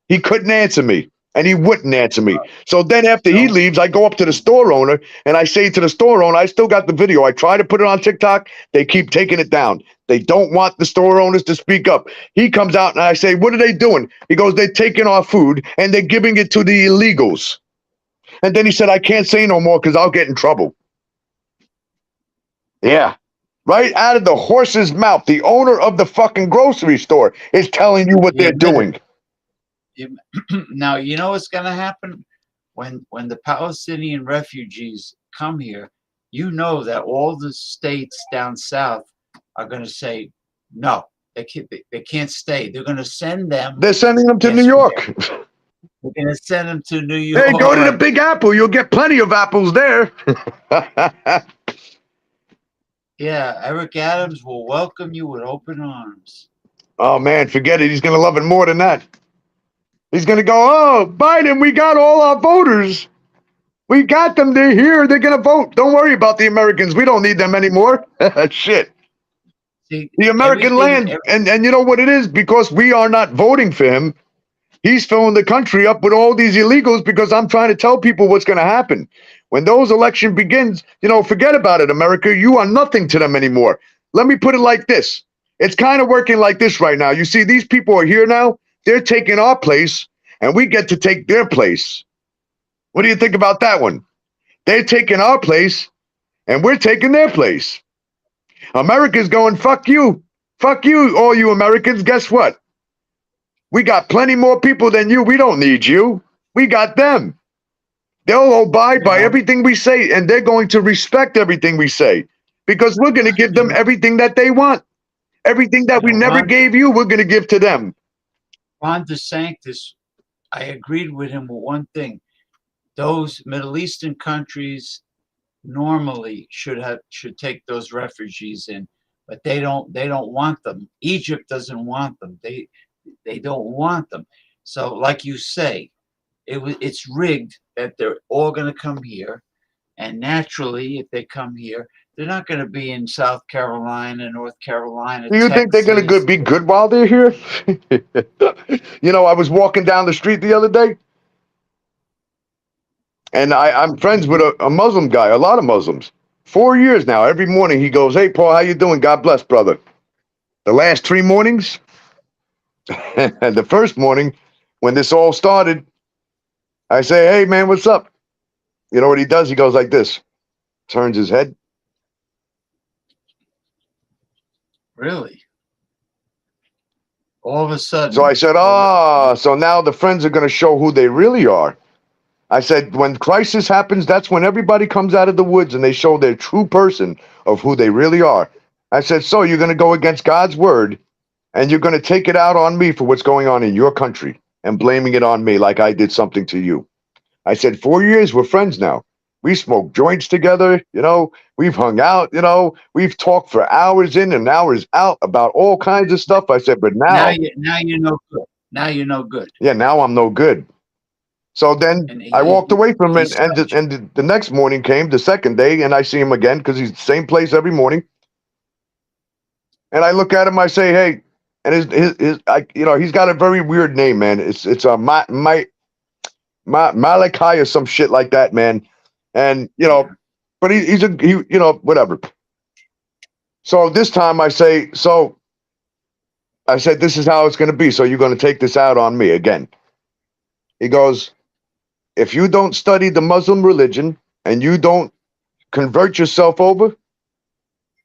He couldn't answer me. And he wouldn't answer me. So then after he leaves, I go up to the store owner and I say to the store owner, I still got the video. I try to put it on TikTok. They keep taking it down. They don't want the store owners to speak up. He comes out and I say, what are they doing? He goes, they're taking our food and they're giving it to the illegals. And then he said, I can't say no more because I'll get in trouble. Yeah. Right out of the horse's mouth, the owner of the fucking grocery store is telling you what they're doing. Now, you know what's going to happen when the Palestinian refugees come here. You know that all the states down south are going to say no. They can't stay. They're going to send them. They're sending them to New York. We're going to send them to New York. Hey, go to the Big Apple. You'll get plenty of apples there. Yeah, Eric Adams will welcome you with open arms. Oh, man, forget it. He's going to love it more than that. He's going to go, oh, Biden, we got all our voters. We got them. They're here. They're going to vote. Don't worry about the Americans. We don't need them anymore. Shit. See, the American land. And you know what it is? Because we are not voting for him. He's filling the country up with all these illegals because I'm trying to tell people what's going to happen. When those election begins, you know, forget about it, America. You are nothing to them anymore. Let me put it like this. It's kind of working like this right now. You see, these people are here now. They're taking our place, and we get to take their place. What do you think about that one? They're taking our place, and we're taking their place. America's going, fuck you. Fuck you, all you Americans. Guess what? We got plenty more people than you. We don't need you. We got them. They'll abide by everything we say, and they're going to respect everything we say because we're going to give them everything that they want. Everything that we never gave you, we're going to give to them. Ron DeSantis, I agreed with him with one thing. Those Middle Eastern countries, normally should take those refugees in, but they don't want them. Egypt doesn't want them. They don't want them. So, like you say, it's rigged that they're all going to come here, and naturally, if they come here, they're not going to be in South Carolina, North Carolina, Do you think they're going to Texas. be good while they're here? You know, I was walking down the street the other day, and I'm friends with a Muslim guy, a lot of Muslims. 4 years now. Every morning he goes, "Hey, Paul, how you doing? God bless, brother." The last 3 mornings, and the first morning, when this all started, I say, "Hey, man, what's up?" You know what he does? He goes like this, turns his head. Really? All of a sudden. So I said, so now the friends are going to show who they really are. I said, when crisis happens, that's when everybody comes out of the woods and they show their true person of who they really are. I said, so you're going to go against God's word and you're going to take it out on me for what's going on in your country and blaming it on me like I did something to you. I said, 4 years, we're friends now. We smoke joints together, you know, we've hung out, you know, we've talked for hours in and hours out about all kinds of stuff. I said, but now you're no good. Now you're no good. Yeah, now I'm no good. So then I walked away from him, and the next morning came, the second day, and I see him again because he's the same place every morning. And I look at him, I say, hey, and he's got a very weird name, man. It's Malachi or some shit like that, man. And but he's whatever. So this time I said, this is how it's going to be. So you're going to take this out on me again. He goes, if you don't study the Muslim religion and you don't convert yourself over,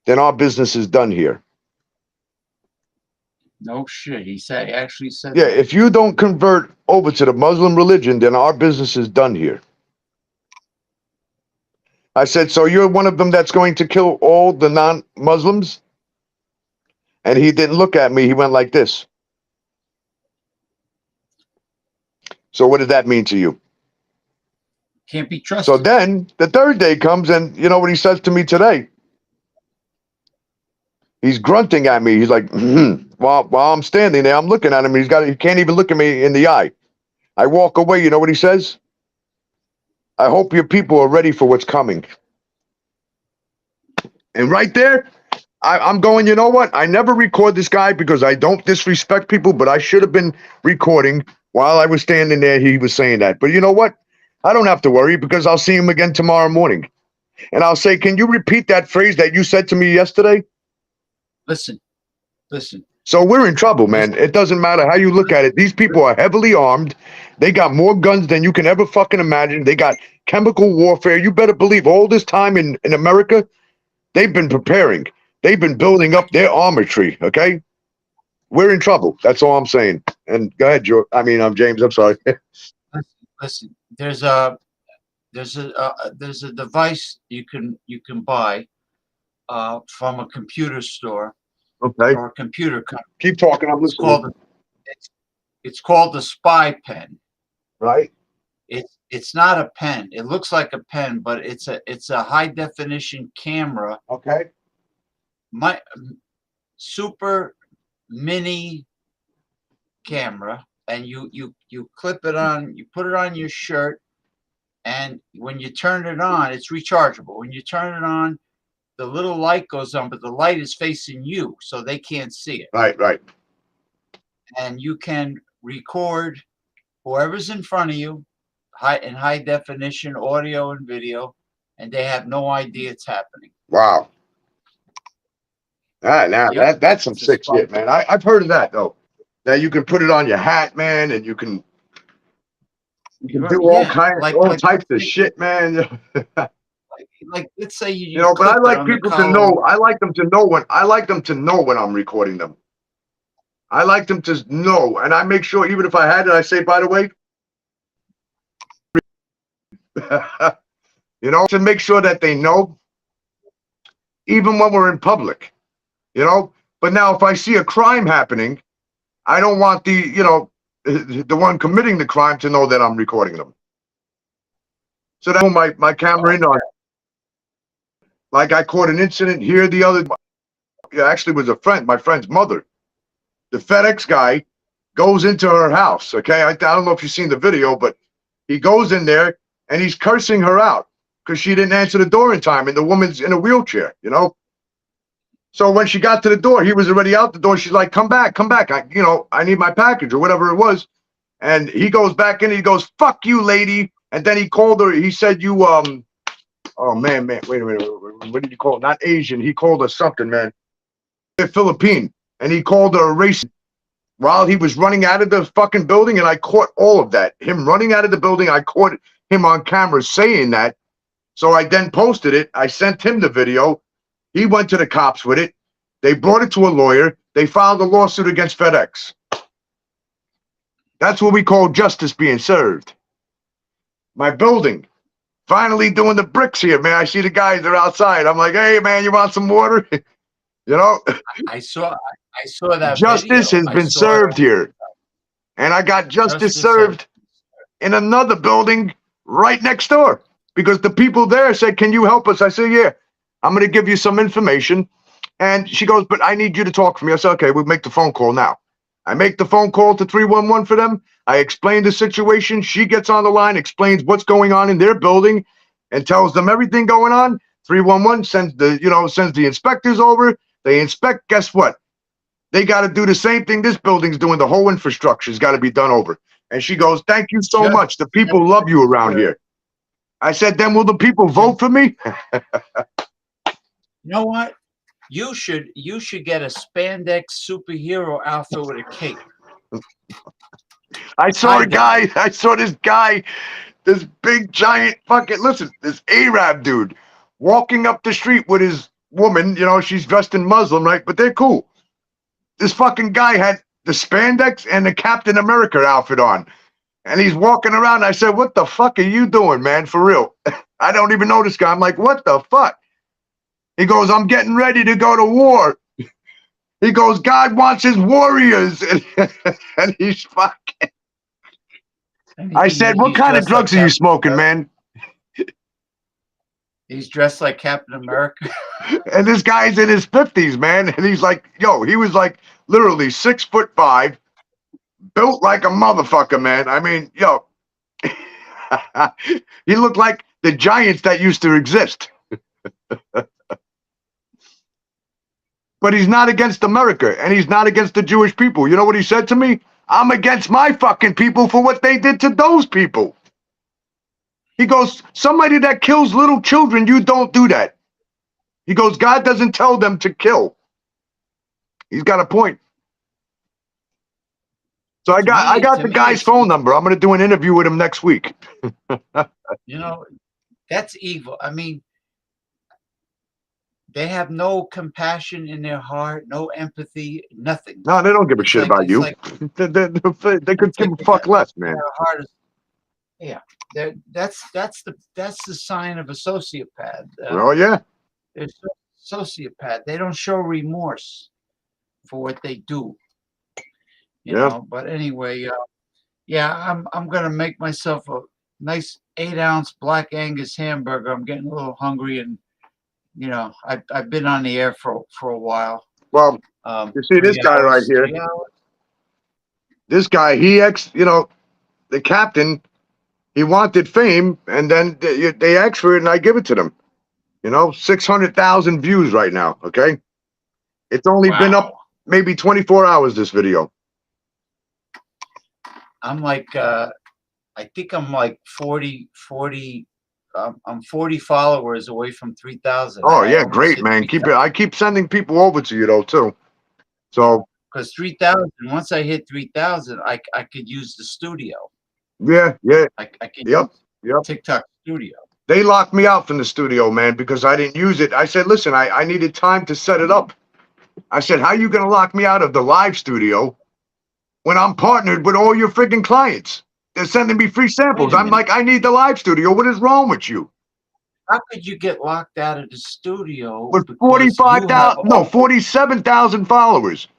then our business is done here. No shit. He actually said Yeah, if you don't convert over to the Muslim religion, then our business is done here. I said, so you're one of them that's going to kill all the non-Muslims? And he didn't look at me. He went like this. So what did that mean to you? Can't be trusted. So then the third day comes, and you know what he says to me today? He's grunting at me. He's like, while I'm standing there, I'm looking at him. He can't even look at me in the eye. I walk away. You know what he says? I hope your people are ready for what's coming. And right there, I'm going, you know what? I never record this guy because I don't disrespect people, but I should have been recording while I was standing there. He was saying that. But you know what? I don't have to worry because I'll see him again tomorrow morning. And I'll say, can you repeat that phrase that you said to me yesterday? Listen. So we're in trouble, man. It doesn't matter how you look at it. These people are heavily armed. They got more guns than you can ever fucking imagine. They got chemical warfare. You better believe all this time in America, they've been preparing. They've been building up their armory, okay? We're in trouble. That's all I'm saying. And go ahead, George. I'm James. I'm sorry. Listen. There's a device you can buy from a computer store. Okay. Or a computer company. Keep talking. I'm listening. It's called the Spy Pen. Right. It's not a pen. It looks like a pen, but it's a high definition camera. Okay. My super mini camera, and you clip it on. You put it on your shirt, and when you turn it on, it's rechargeable. When you turn it on, the little light goes on, but the light is facing you, so they can't see it. Right. And you can record whoever's in front of you, in high definition audio and video, and they have no idea it's happening. Wow. That's some sick shit, man. I've heard of that though. That you can put it on your hat, man, and you can do all types of shit, man. Like let's say but I like people to know. I like them to know when I'm recording them. I like them to know, and I make sure, even if I had it, I say, by the way, to make sure that they know, even when we're in public, But now, if I see a crime happening, I don't want the one committing the crime to know that I'm recording them. So that's my camera in on. Like I caught an incident here the other. It actually was a friend, my friend's mother. The FedEx guy goes into her house. Okay, I don't know if you've seen the video, but he goes in there and he's cursing her out because she didn't answer the door in time, and the woman's in a wheelchair. You know. So when she got to the door, he was already out the door. She's like, "Come back, come back. I need my package," or whatever it was. And he goes back in. He goes, "Fuck you, lady." And then he called her. He said, "You oh man, wait a minute. What did he call it? Not Asian. He called her something, man. They're Philippine." And he called her a racist while he was running out of the fucking building. And I caught all of that. Him running out of the building. I caught him on camera saying that. So I then posted it. I sent him the video. He went to the cops with it. They brought it to a lawyer. They filed a lawsuit against FedEx. That's what we call justice being served. My building. Finally doing the bricks here, man. I see the guys, they're outside. I'm like, "Hey, man, you want some water?" You know? I saw that Justice video. has been served here. And I got justice served in another building right next door. Because the people there said, "Can you help us?" I said, "Yeah, I'm going to give you some information." And she goes, "But I need you to talk for me." I said, "Okay, we'll make the phone call now." I make the phone call to 311 for them. I explain the situation. She gets on the line, explains what's going on in their building, and tells them everything going on. 311 sends the inspectors over. They inspect. Guess what? They got to do the same thing this building's doing. The whole infrastructure's got to be done over. And she goes, "Thank you so much. The people love you around here." I said, "Then will the people vote for me?" You know what? You should get a spandex superhero outfit with a cape. I saw this guy, this big giant fucking, listen, this Arab dude walking up the street with his woman, she's dressed in Muslim, right? But they're cool. This fucking guy had the spandex and the Captain America outfit on. And he's walking around. I said, "What the fuck are you doing, man? For real." I don't even know this guy. I'm like, "What the fuck?" He goes, "I'm getting ready to go to war." He goes, "God wants his warriors." And he's fucking. I said, "What kind of drugs are you smoking, man?" He's dressed like Captain America. And this guy's in his 50s, man. And he's like, he was like literally 6'5", built like a motherfucker, man. I mean, he looked like the giants that used to exist. But he's not against America, and he's not against the Jewish people. You know what he said to me? "I'm against my fucking people for what they did to those people." He goes, "Somebody that kills little children, you don't do that." He goes, "God doesn't tell them to kill." He's got a point. So I got the guy's phone number. I'm going to do an interview with him next week. That's evil. I mean, they have no compassion in their heart, no empathy, nothing. No, they don't give a shit about you. They could give a fuck less, man. Yeah, that's the sign of a sociopath. Oh yeah, they're sociopath. They don't show remorse for what they do. You know. But anyway, I'm gonna make myself a nice 8-ounce Black Angus hamburger. I'm getting a little hungry, and I've been on the air for a while. Well, you see this guy right here. This guy, the captain, he wanted fame, and then they asked for it, and I give it to them. 600,000 views right now. Okay, it's only been up maybe 24 hours. This video. I'm like, I think I'm like 40. I'm 40 followers away from 3,000. Oh yeah, great, man. Keep it. I keep sending people over to you though too. So because 3,000, once I hit 3,000, I could use the studio. Yeah. I can Yep. TikTok studio. They locked me out from the studio, man, because I didn't use it. I said, "Listen, I needed time to set it up." I said, "How you gonna lock me out of the live studio when I'm partnered with all your freaking clients? They're sending me free samples." I'm like, "I need the live studio. What is wrong with you?" How could you get locked out of the studio with 47,000 followers,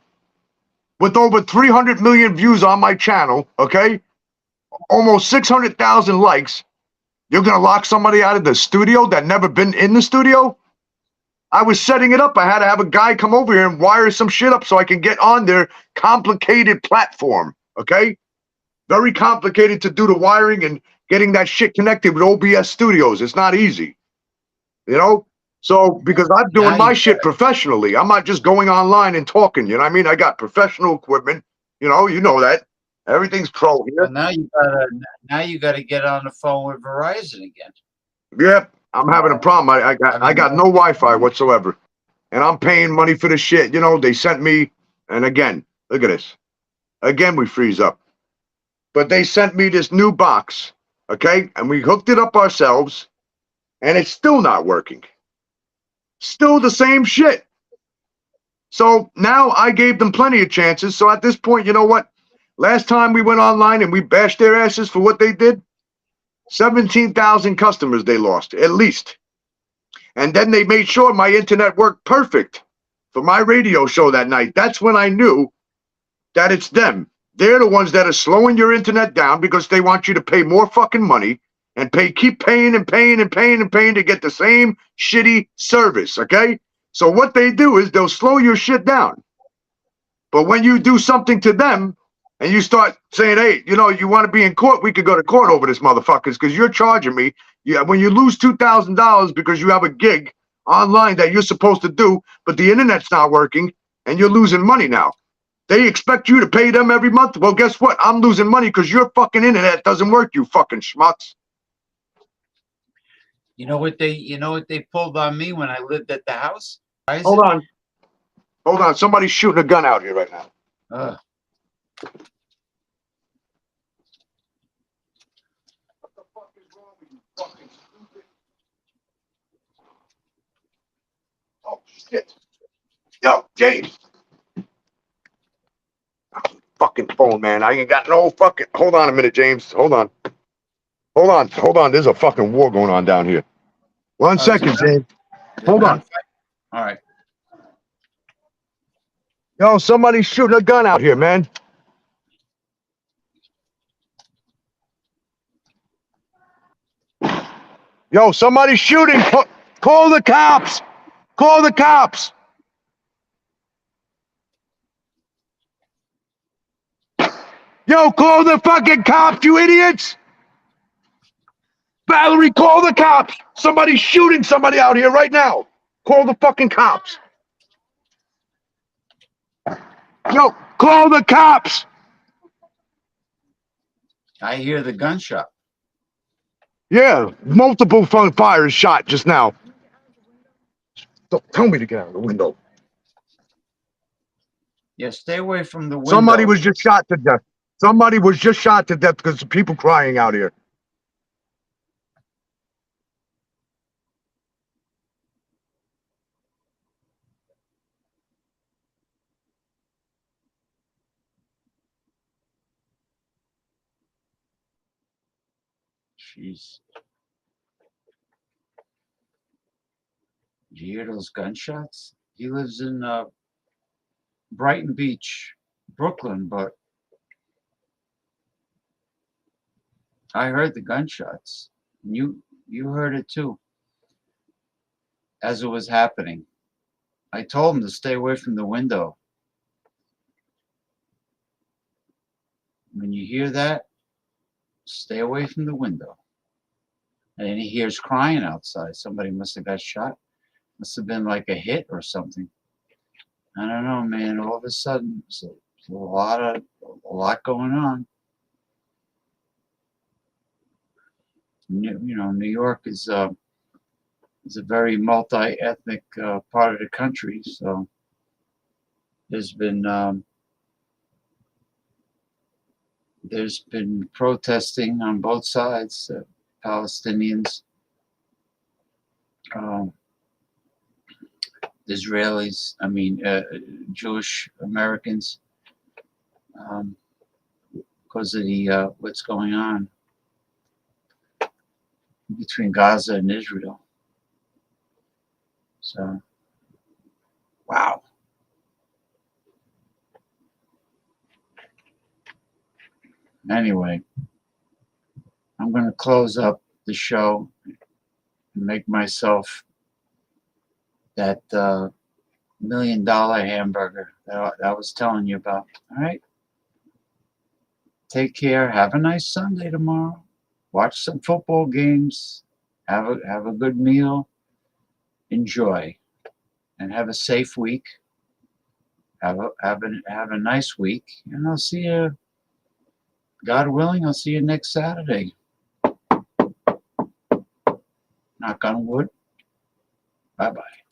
with over 300 million views on my channel? Okay, almost 600,000 likes. You're gonna lock somebody out of the studio that never been in the studio? I was setting it up. I had to have a guy come over here and wire some shit up so I can get on their complicated platform. Okay? Very complicated to do the wiring and getting that shit connected with OBS Studios. It's not easy. You know? So, because I'm doing my shit professionally, I'm not just going online and talking. You know what I mean? I got professional equipment. You know that. Everything's pro here. Well, now you gotta get on the phone with Verizon again. Yep, I'm having a problem. I got no Wi-Fi whatsoever, and I'm paying money for the shit. You know, they sent me, and again, look at this. Again, we freeze up. But they sent me this new box, okay, and we hooked it up ourselves, and it's still not working. Still the same shit. So now I gave them plenty of chances. So at this point, you know what? Last time we went online and we bashed their asses for what they did, 17,000 customers they lost, at least. And then they made sure my internet worked perfect for my radio show that night. That's when I knew that it's them. They're the ones that are slowing your internet down because they want you to pay more fucking money and keep paying and paying and paying and paying to get the same shitty service, okay? So what they do is they'll slow your shit down. But when you do something to them and you start saying, hey, you know, you want to be in court, we could go to court over this motherfuckers because you're charging me. Yeah, when you lose $2,000 because you have a gig online that you're supposed to do, but the internet's not working and you're losing money now. They expect you to pay them every month. Well, guess what? I'm losing money because your fucking internet doesn't work, you fucking schmucks. You know what they pulled on me when I lived at the house? Hold on. Somebody's shooting a gun out here right now. What the fuck is wrong with you, fucking stupid? Oh shit! Yo, James. Fucking phone, man. I ain't got no fucking. Hold on a minute, James. Hold on. There's a fucking war going on down here. 1 second, James. Hold on. All right. Yo, somebody's shooting a gun out here, man. Yo, somebody's shooting. Call the cops. Call the cops. Yo, call the fucking cops, you idiots. Valerie, call the cops. Somebody's shooting somebody out here right now. Call the fucking cops. Yo, call the cops. I hear the gunshot. Yeah, multiple fires shot just now. Don't tell me to get out of the window. Yeah, stay away from the window. Somebody was just shot to death. Somebody was just shot to death because of people crying out here. Jeez. Did you hear those gunshots? He lives in Brighton Beach, Brooklyn, but I heard the gunshots. You heard it too. As it was happening. I told him to stay away from the window. When you hear that, stay away from the window. And he hears crying outside. Somebody must have got shot. Must have been like a hit or something. I don't know, man. All of a sudden, it's a lot going on. You know, New York is a very multi-ethnic part of the country. So there's been protesting on both sides. Palestinians, Israelis, Jewish Americans, because of the what's going on between Gaza and Israel. So, wow. Anyway, I'm going to close up the show and make myself that $1 million hamburger that I was telling you about. All right. Take care. Have a nice Sunday tomorrow. Watch some football games. Have a good meal. Enjoy, and have a safe week. Have a nice week, and I'll see you. God willing, I'll see you next Saturday. Knock on wood. Bye bye.